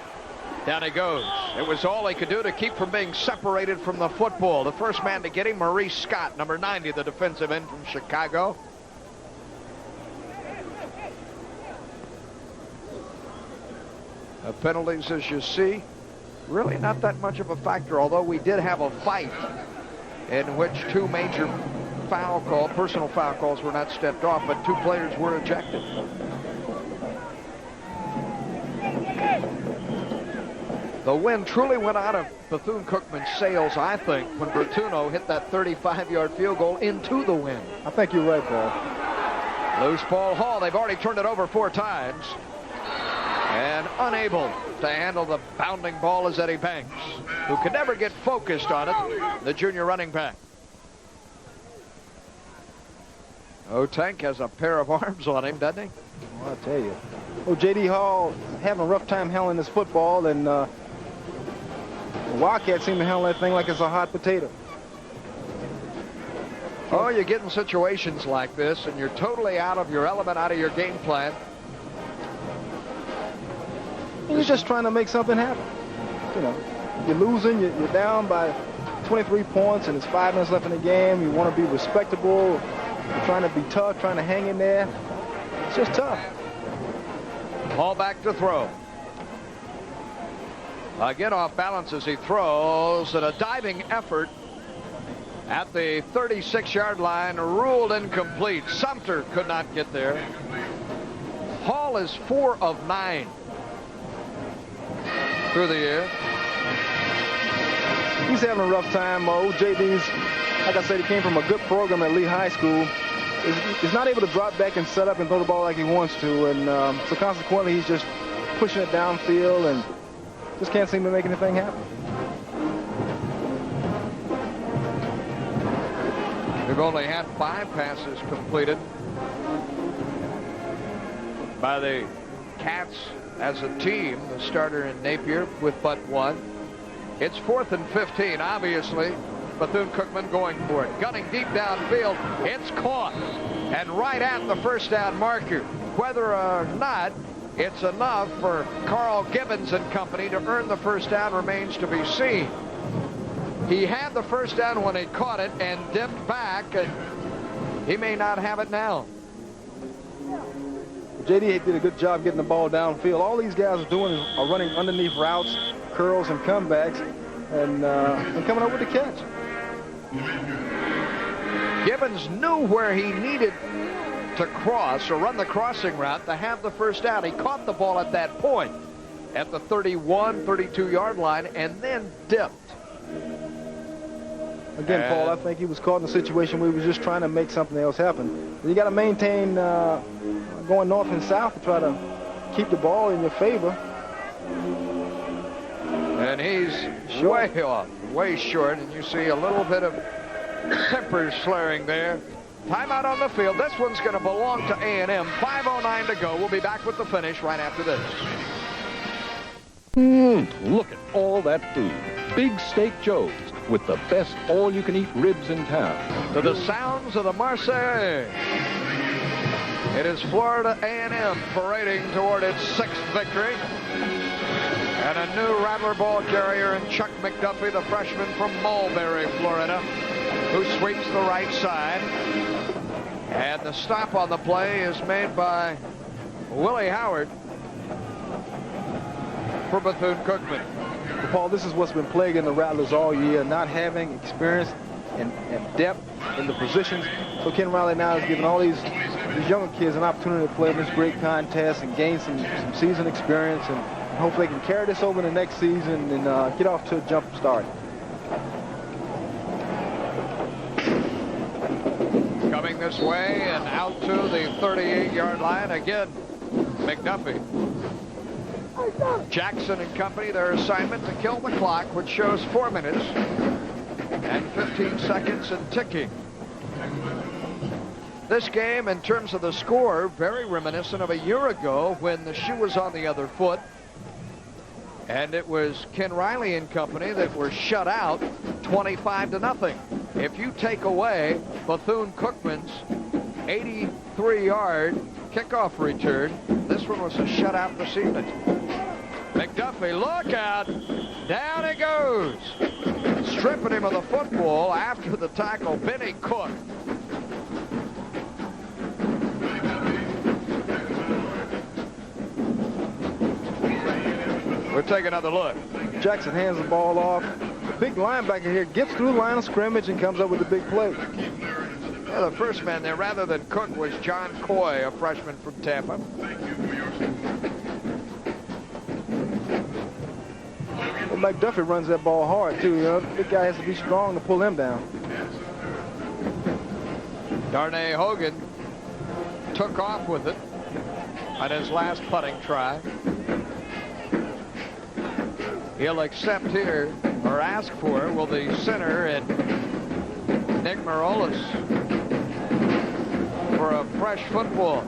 Down he goes. It was all he could do to keep from being separated from the football. The first man to get him, Maurice Scott, number 90, the defensive end from Chicago. Penalties, as you see, really not that much of a factor, although we did have a fight in which 2 major personal foul calls were not stepped off, but 2 players were ejected. The wind truly went out of Bethune-Cookman's sails, I think, when Bertuno hit that 35-yard field goal into the wind. I think you're right, Paul. Loose ball Hall. They've already turned it over 4 times. And unable to handle the bounding ball is Eddie Banks, who could never get focused on it, the junior running back. Tank has a pair of arms on him, doesn't he? Well, I'll tell you. Oh, J.D. Hall having a rough time handling this football, and the Wildcats seem to handle that thing like it's a hot potato. Oh, you get in situations like this, and you're totally out of your element, out of your game plan. You're just trying to make something happen. You know, you're losing, you're down by 23 points, and it's 5 minutes left in the game. You want to be respectable. You're trying to be tough, trying to hang in there. It's just tough. Ball back to throw. Again off balance as he throws, and a diving effort at the 36-yard line, ruled incomplete. Sumter could not get there. Hall is 4 of 9 through the air. He's having a rough time. JD's, like I said, he came from a good program at Lee High School. He's not able to drop back and set up and throw the ball like he wants to, and so consequently he's just pushing it downfield and just can't seem to make anything happen. We've only had 5 passes completed by the Cats as a team. The starter in Napier with but 1. It's 4th and 15, obviously. Bethune-Cookman going for it. Gunning deep downfield. It's caught. And right at the first down marker. Whether or not it's enough for Carl Gibbons and company to earn the first down remains to be seen. He had the first down when he caught it and dipped back, and he may not have it now. JD did a good job getting the ball downfield. All these guys are doing are running underneath routes, curls, and comebacks, and coming up with the catch. Gibbons knew where he needed to cross or run the crossing route to have the first down. He caught the ball at that point at the 31, 32-yard line and then dipped. Again, Paul, I think he was caught in a situation where he was just trying to make something else happen. You got to maintain going north and south to try to keep the ball in your favor. And he's way off, way short, and you see a little bit of tempers flaring there. Timeout on the field. This one's going to belong to A&M. 5:09 to go. We'll be back with the finish right after this. Look at all that food. Big Steak Joe's with the best all-you-can-eat ribs in town. To the sounds of the Marseillaise. It is Florida A&M parading toward its 6th victory. And a new Rattler ball carrier in Chuck McDuffie, the freshman from Mulberry, Florida, who sweeps the right side. And the stop on the play is made by Willie Howard for Bethune-Cookman. Paul, this is what's been plaguing the Rattlers all year, not having experience and depth in the positions. So Ken Riley now is giving all these younger kids an opportunity to play in this great contest and gain some season experience, and hopefully they can carry this over the next season and get off to a jump start. Coming this way and out to the 38-yard line again, McDuffie. Jackson and company, their assignment to kill the clock, which shows 4 minutes and 15 seconds and ticking. This game, in terms of the score, very reminiscent of a year ago when the shoe was on the other foot. And it was Ken Riley and company that were shut out 25-0. If you take away Bethune-Cookman's 83-yard kickoff return, this one was a shutout this evening. McDuffie, look out. Down he goes. Stripping him of the football after the tackle, Benny Cook. We'll take another look. Jackson hands the ball off. The big linebacker here gets through the line of scrimmage and comes up with a big play. Yeah, the first man there, rather than Cook, was John Coy, a freshman from Tampa. And McDuffie runs that ball hard, too. You know, the big guy has to be strong to pull him down. Darnay Hogan took off with it on his last putting try. He'll accept here, or ask for, will the center and Nick Marolis for a fresh football.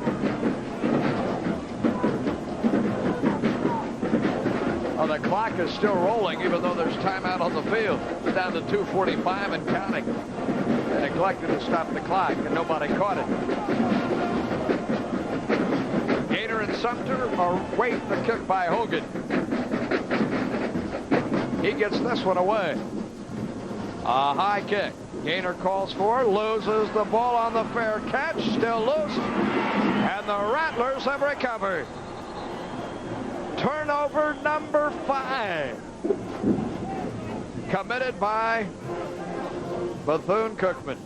Oh, the clock is still rolling, even though there's timeout on the field. It's down to 2:45 and counting. They neglected to stop the clock, and nobody caught it. Gator and Sumter are waiting the kick by Hogan. He gets this one away. A high kick. Gainer calls for, loses the ball on the fair catch, still loose, and the Rattlers have recovered. Turnover number 5. Committed by Bethune-Cookman.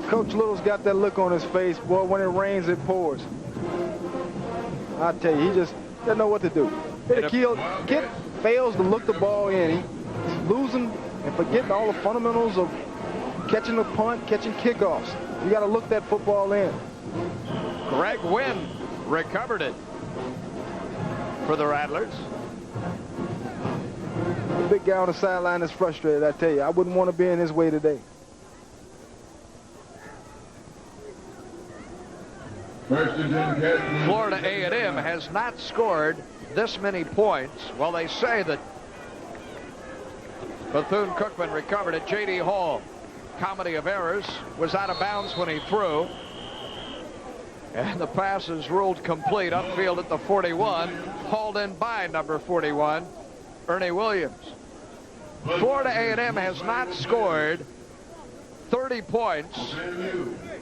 Coach Little's got that look on his face. Boy, when it rains, it pours. I tell you, he just doesn't know what to do. Hit a kid fails to look the ball in. He's losing and forgetting all the fundamentals of catching a punt, catching kickoffs. You got to look that football in. Greg Wynn recovered it for the Rattlers. The big guy on the sideline is frustrated, I tell you. I wouldn't want to be in his way today. Florida A&M has not scored this many points. Well, they say that Bethune-Cookman recovered it. J.D. Hall, comedy of errors, was out of bounds when he threw. And the pass is ruled complete upfield at the 41, hauled in by number 41, Ernie Williams. Florida A&M has not scored 30 points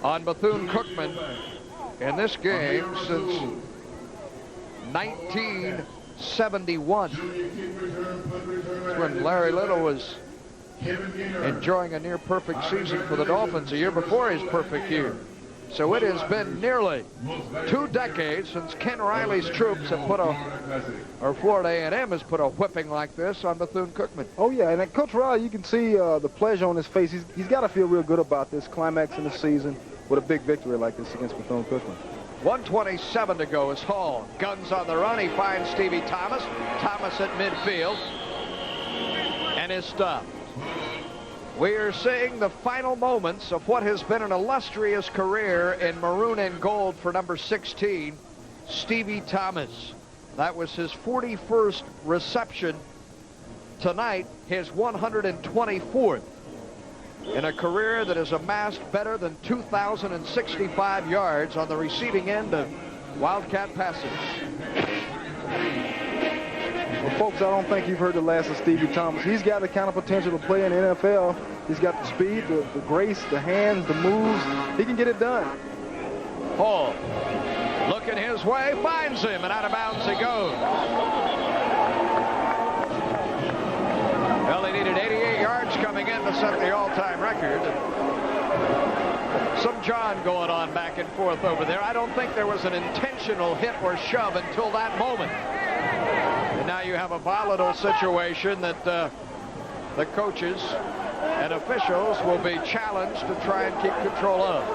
on Bethune-Cookman in this game since 1971. That's when Larry Little was enjoying a near-perfect season for the Dolphins a year before his perfect year. So it has been nearly 2 decades since Ken Riley's troops have put or Florida A&M has put a whipping like this on Bethune-Cookman. Oh, yeah, and Coach Riley, you can see the pleasure on his face. He's got to feel real good about this climax in the season with a big victory like this against Bethune-Cookman. 1:27 to go as Hall guns on the run. He finds Stevie Thomas. Thomas at midfield and is stopped. We are seeing the final moments of what has been an illustrious career in maroon and gold for number 16, Stevie Thomas. That was his 41st reception tonight, his 124th in a career that has amassed better than 2,065 yards on the receiving end of Wildcat passes. Well, folks, I don't think you've heard the last of Stevie Thomas. He's got the kind of potential to play in the NFL. He's got the speed, the grace, the hands, the moves. He can get it done. Hall looking his way, finds him, and out of bounds he goes. Well, he needed 88 yards coming in to set the all-time record. Some John going on back and forth over there. I don't think there was an intentional hit or shove until that moment. And now you have a volatile situation that the coaches and officials will be challenged to try and keep control of.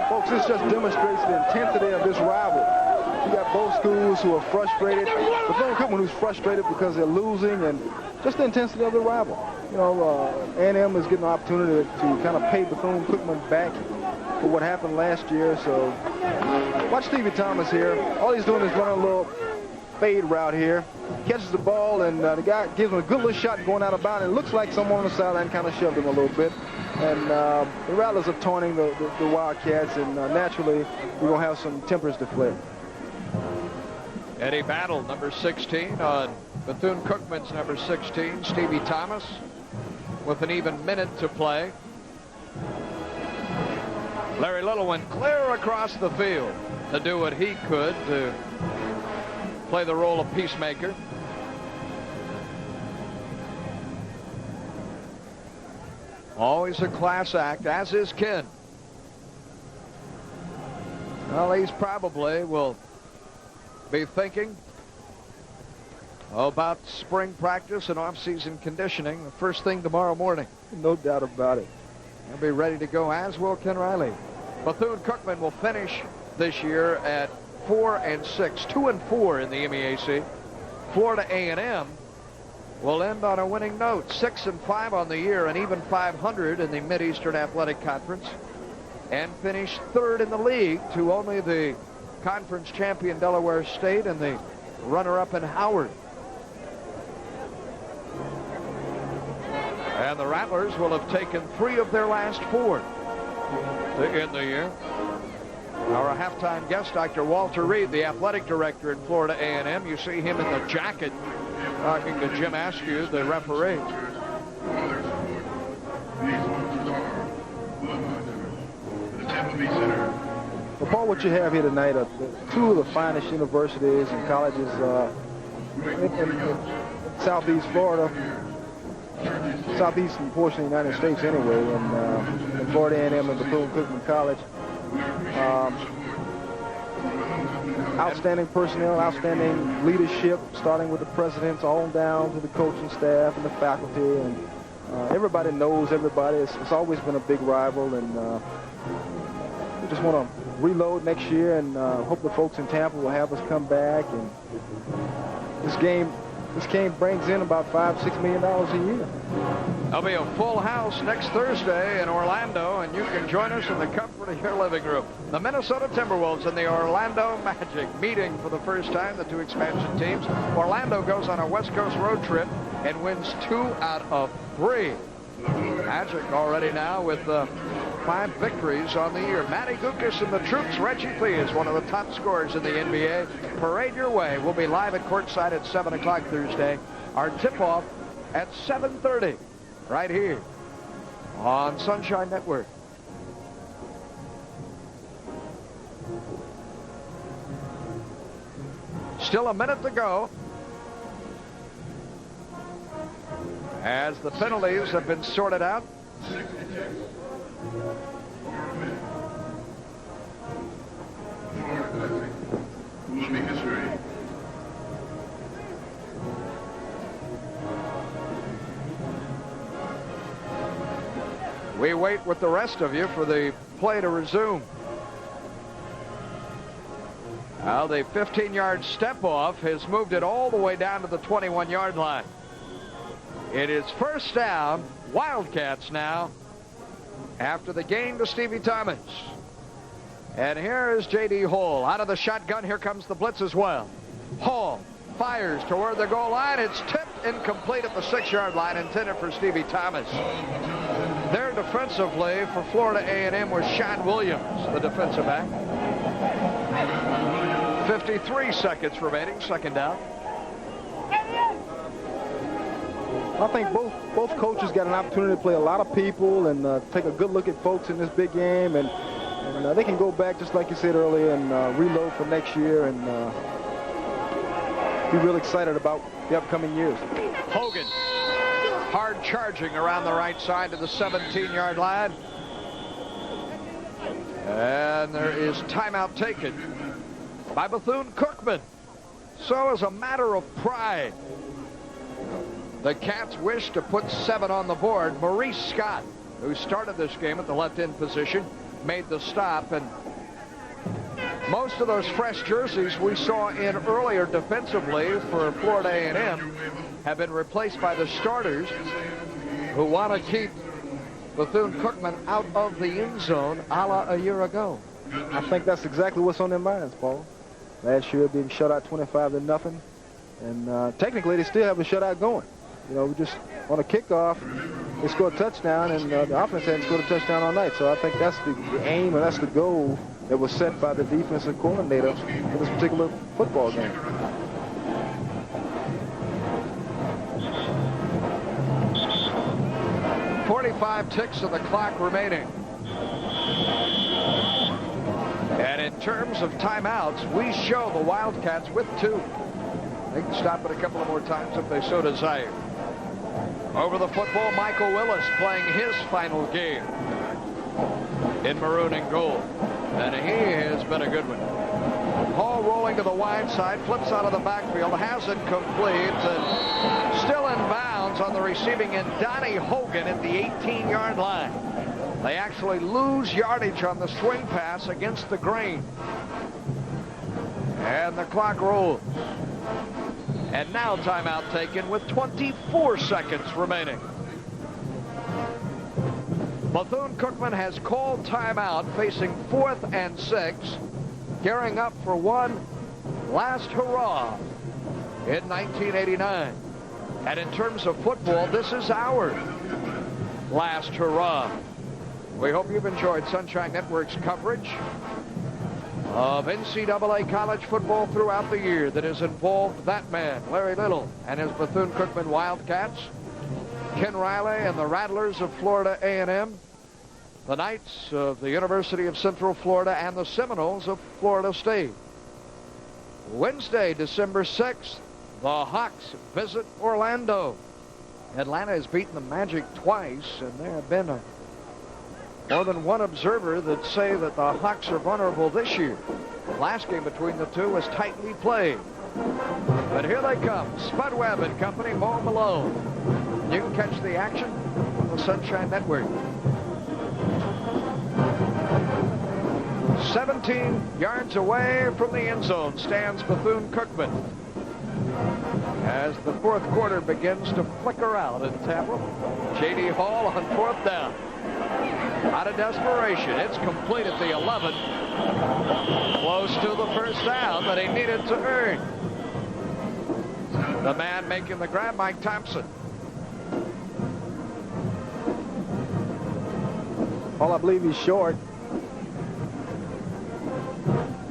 Folks, this just demonstrates the intensity of this rivalry. You got both schools who are frustrated. Bethune-Cookman who's frustrated because they're losing, and just the intensity of the rival. You know, A&M is getting an opportunity to kind of pay Bethune-Cookman back for what happened last year. So watch Stevie Thomas here. All he's doing is running a little fade route here. Catches the ball, and the guy gives him a good little shot going out of bounds. It looks like someone on the sideline kind of shoved him a little bit. And the Rattlers are taunting the Wildcats, and naturally we're going to have some tempers to flare. Eddie Battle, number 16, on Bethune-Cookman's number 16, Stevie Thomas, with an even minute to play. Larry Little went clear across the field to do what he could to play the role of peacemaker. Always a class act, as is Ken. Well, he's probably will be thinking about spring practice and off-season conditioning the first thing tomorrow morning. No doubt about it. He'll be ready to go, as will Ken Riley. Bethune-Cookman will finish this year at 4-6, 2-4 in the MEAC. Florida A&M will end on a winning note, 6-5 on the year, and even 500 in the Mid-Eastern Athletic Conference, and finish 3rd in the league to only the conference champion Delaware State and the runner-up in Howard. And the Rattlers will have taken 3 of their last 4 to end the year. Our halftime guest, Dr. Walter Reed, the athletic director at Florida A&M. You see him in the jacket talking to Jim Askew, the referee. Well, Paul, what you have here tonight are 2 of the finest universities and colleges in Southeast Florida, southeastern portion of the United States anyway, in Florida A&M and Bethune-Cookman College. Outstanding personnel, outstanding leadership, starting with the presidents on down to the coaching staff and the faculty, and everybody knows everybody. It's always been a big rival, and we just want to reload next year, and hope the folks in Tampa will have us come back. And this game brings in about $5-6 million a year. There'll be a full house next Thursday in Orlando, and you can join us in the comfort of your living room. The Minnesota Timberwolves and the Orlando Magic meeting for the first time, the 2 expansion teams. Orlando goes on a West Coast road trip and wins 2 out of 3. Magic already now with 5 victories on the year. Matty Gukas and the troops. Reggie Lee is one of the top scorers in the NBA. Parade your way. We'll be live at courtside at 7 o'clock Thursday. Our tip-off at 7:30 right here on Sunshine Network. Still a minute to go as the penalties have been sorted out. We wait with the rest of you for the play to resume. Now the 15-yard step off has moved it all the way down to the 21-yard line. It is first down, Wildcats now, after the gain to Stevie Thomas. And here is J.D. Hall out of the shotgun. Here comes the blitz as well. Hall fires toward the goal line. It's tipped incomplete at the 6-yard line, intended for Stevie Thomas. There defensively for Florida A&M was Sean Williams, the defensive back. 53 seconds remaining, second down. I think both coaches got an opportunity to play a lot of people and take a good look at folks in this big game, and they can go back, just like you said earlier, and reload for next year and be real excited about the upcoming years. Hogan hard charging around the right side to the 17-yard line. And there is timeout taken by Bethune-Cookman. So as a matter of pride, the Cats wish to put 7 on the board. Maurice Scott, who started this game at the left end position, made the stop, and most of those fresh jerseys we saw in earlier defensively for Florida A&M have been replaced by the starters who want to keep Bethune-Cookman out of the end zone a la a year ago. I think that's exactly what's on their minds, Paul. Last year being shut out 25-0, and technically they still have a shutout going. You know, we just on a kickoff, they scored a touchdown, and the offense hadn't scored a touchdown all night. So I think that's the aim, and that's the goal that was set by the defensive coordinator for this particular football game. .45 ticks of the clock remaining. And in terms of timeouts, we show the Wildcats with 2. They can stop it a couple of more times if they so desire. Over the football, Michael Willis playing his final game in maroon and gold. And he has been a good one. Hall rolling to the wide side, flips out of the backfield, has it complete, and still in bounds on the receiving end, Donnie Hogan at the 18-yard line. They actually lose yardage on the swing pass against the grain. And the clock rolls. And now timeout taken with 24 seconds remaining. Bethune-Cookman has called timeout, facing 4th and 6, gearing up for one last hurrah in 1989. And in terms of football, this is ours. last hurrah. We hope you've enjoyed Sunshine Network's coverage of NCAA college football throughout the year that has involved that man, Larry Little, and his Bethune-Cookman Wildcats, Ken Riley and the Rattlers of Florida A&M, the Knights of the University of Central Florida, and the Seminoles of Florida State. Wednesday, December 6th, the Hawks visit Orlando. Atlanta has beaten the Magic twice, and there have been more than one observer that say that the Hawks are vulnerable this year. The last game between the two was tightly played. But here they come, Spud Webb and company, Mo Malone. You can catch the action on the Sunshine Network. 17 yards away from the end zone stands Bethune-Cookman as the fourth quarter begins to flicker out in Tampa. J.D. Hall on fourth down. Out of desperation, it's complete at the 11. Close to the first down that he needed to earn. The man making the grab, Mike Thompson. Hall, I believe he's short.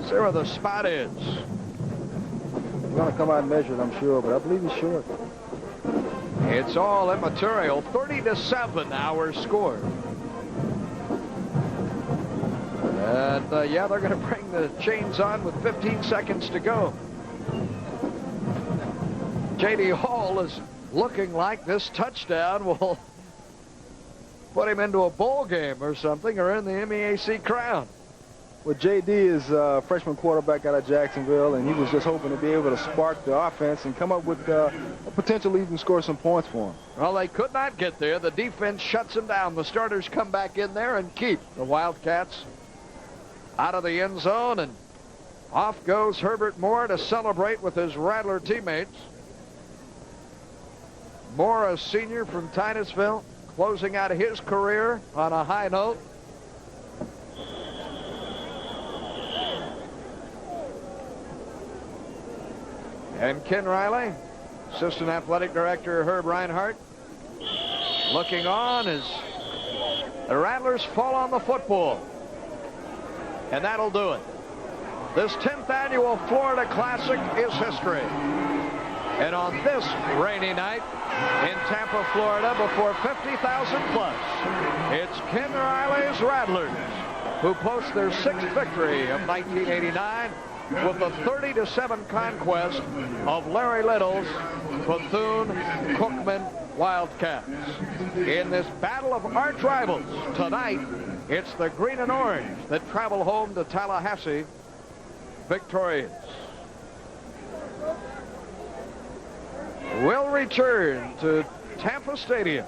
See where the spot is. He's going to come out and measure it, I'm sure, but I believe he's short. It's all immaterial. 30-7 our score. And, yeah, they're going to bring the chains on with 15 seconds to go. J.D. Hall is looking like this touchdown will put him into a bowl game or something, or in the MEAC crown. Well, J.D. is a freshman quarterback out of Jacksonville, and he was just hoping to be able to spark the offense and come up with a potential even score some points for him. Well, they could not get there. The defense shuts him down. The starters come back in there and keep the Wildcats out of the end zone, and off goes Herbert Moore to celebrate with his Rattler teammates. Moore, a senior from Titusville, closing out his career on a high note. And Ken Riley, Assistant Athletic Director Herb Reinhardt, looking on as the Rattlers fall on the football. And that'll do it. This 10th annual Florida Classic is history. And on this rainy night in Tampa, Florida, before 50,000 plus, it's Ken Riley's Rattlers who post their 6th victory of 1989 with the 30-7 conquest of Larry Little's Bethune-Cookman Wildcats. In this battle of arch rivals tonight, it's the green and orange that travel home to Tallahassee victorious. We'll return to Tampa Stadium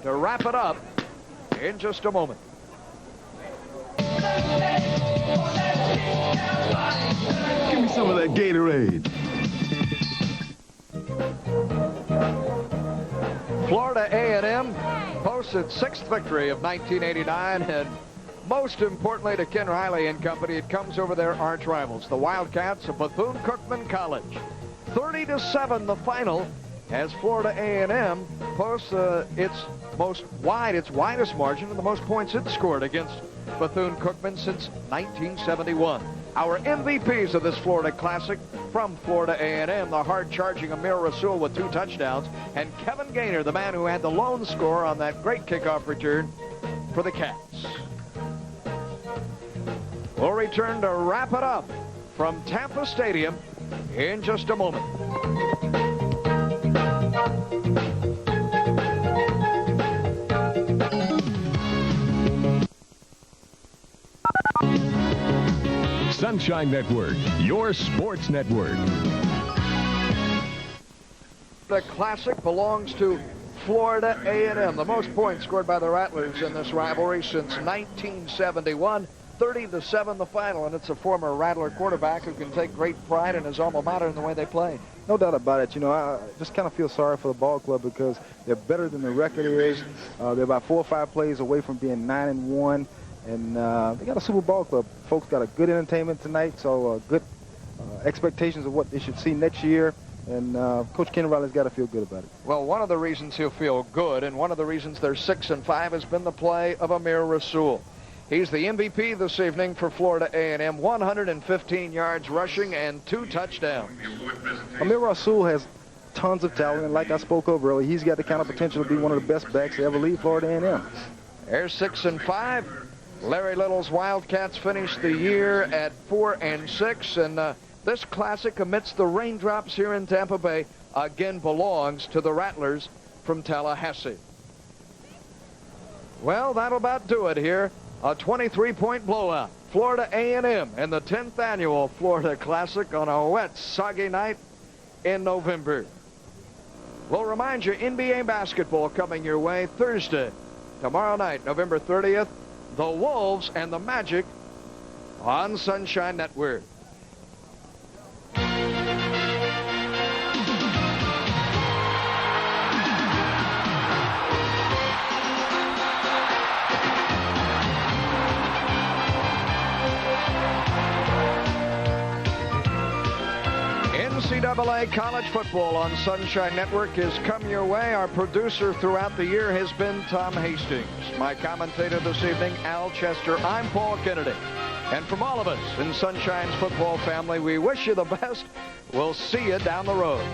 to wrap it up in just a moment. Give me some of that Gatorade. Florida A&M posts its 6th victory of 1989, and most importantly to Ken Riley and company, it comes over their arch rivals, the Wildcats of Bethune-Cookman College. 30-7 the final, as Florida A&M posts its widest margin and the most points it scored against Bethune-Cookman since 1971. Our MVPs of this Florida Classic from Florida A&M, the hard-charging Amir Rasul with 2 touchdowns, and Kevin Gaynor, the man who had the lone score on that great kickoff return for the Cats. We'll return to wrap it up from Tampa Stadium in just a moment. Sunshine Network, your sports network. The Classic belongs to Florida A&M. The most points scored by the Rattlers in this rivalry since 1971. 30-7 the final, and it's a former Rattler quarterback who can take great pride in his alma mater and the way they played. No doubt about it. You know, I just kind of feel sorry for the ball club because they're better than the record is. They're about 4 or 5 plays away from being 9-1. And they got a Super Bowl club. Folks got a good entertainment tonight, so good expectations of what they should see next year. And Coach Ken Riley's got to feel good about it. Well, one of the reasons he'll feel good, and one of the reasons they're 6-5, has been the play of Amir Rasul. He's the MVP this evening for Florida A&M, 115 yards rushing and 2 touchdowns. Amir Rasul has tons of talent, and like I spoke of earlier, he's got the kind of potential to be one of the best backs to ever lead Florida A&M. They're 6-5. Larry Little's Wildcats finished the year at 4-6, and this classic amidst the raindrops here in Tampa Bay again belongs to the Rattlers from Tallahassee. Well, that'll about do it here. A 23-point blowout. Florida A&M in the 10th annual Florida Classic on a wet, soggy night in November. We'll remind you, NBA basketball coming your way Thursday. Tomorrow night, November 30th, the Wolves and the Magic on Sunshine Network. NCAA college football on Sunshine Network has come your way. Our producer throughout the year has been Tom Hastings. My commentator this evening, Al Chester. I'm Paul Kennedy. And from all of us in Sunshine's football family, we wish you the best. We'll see you down the road.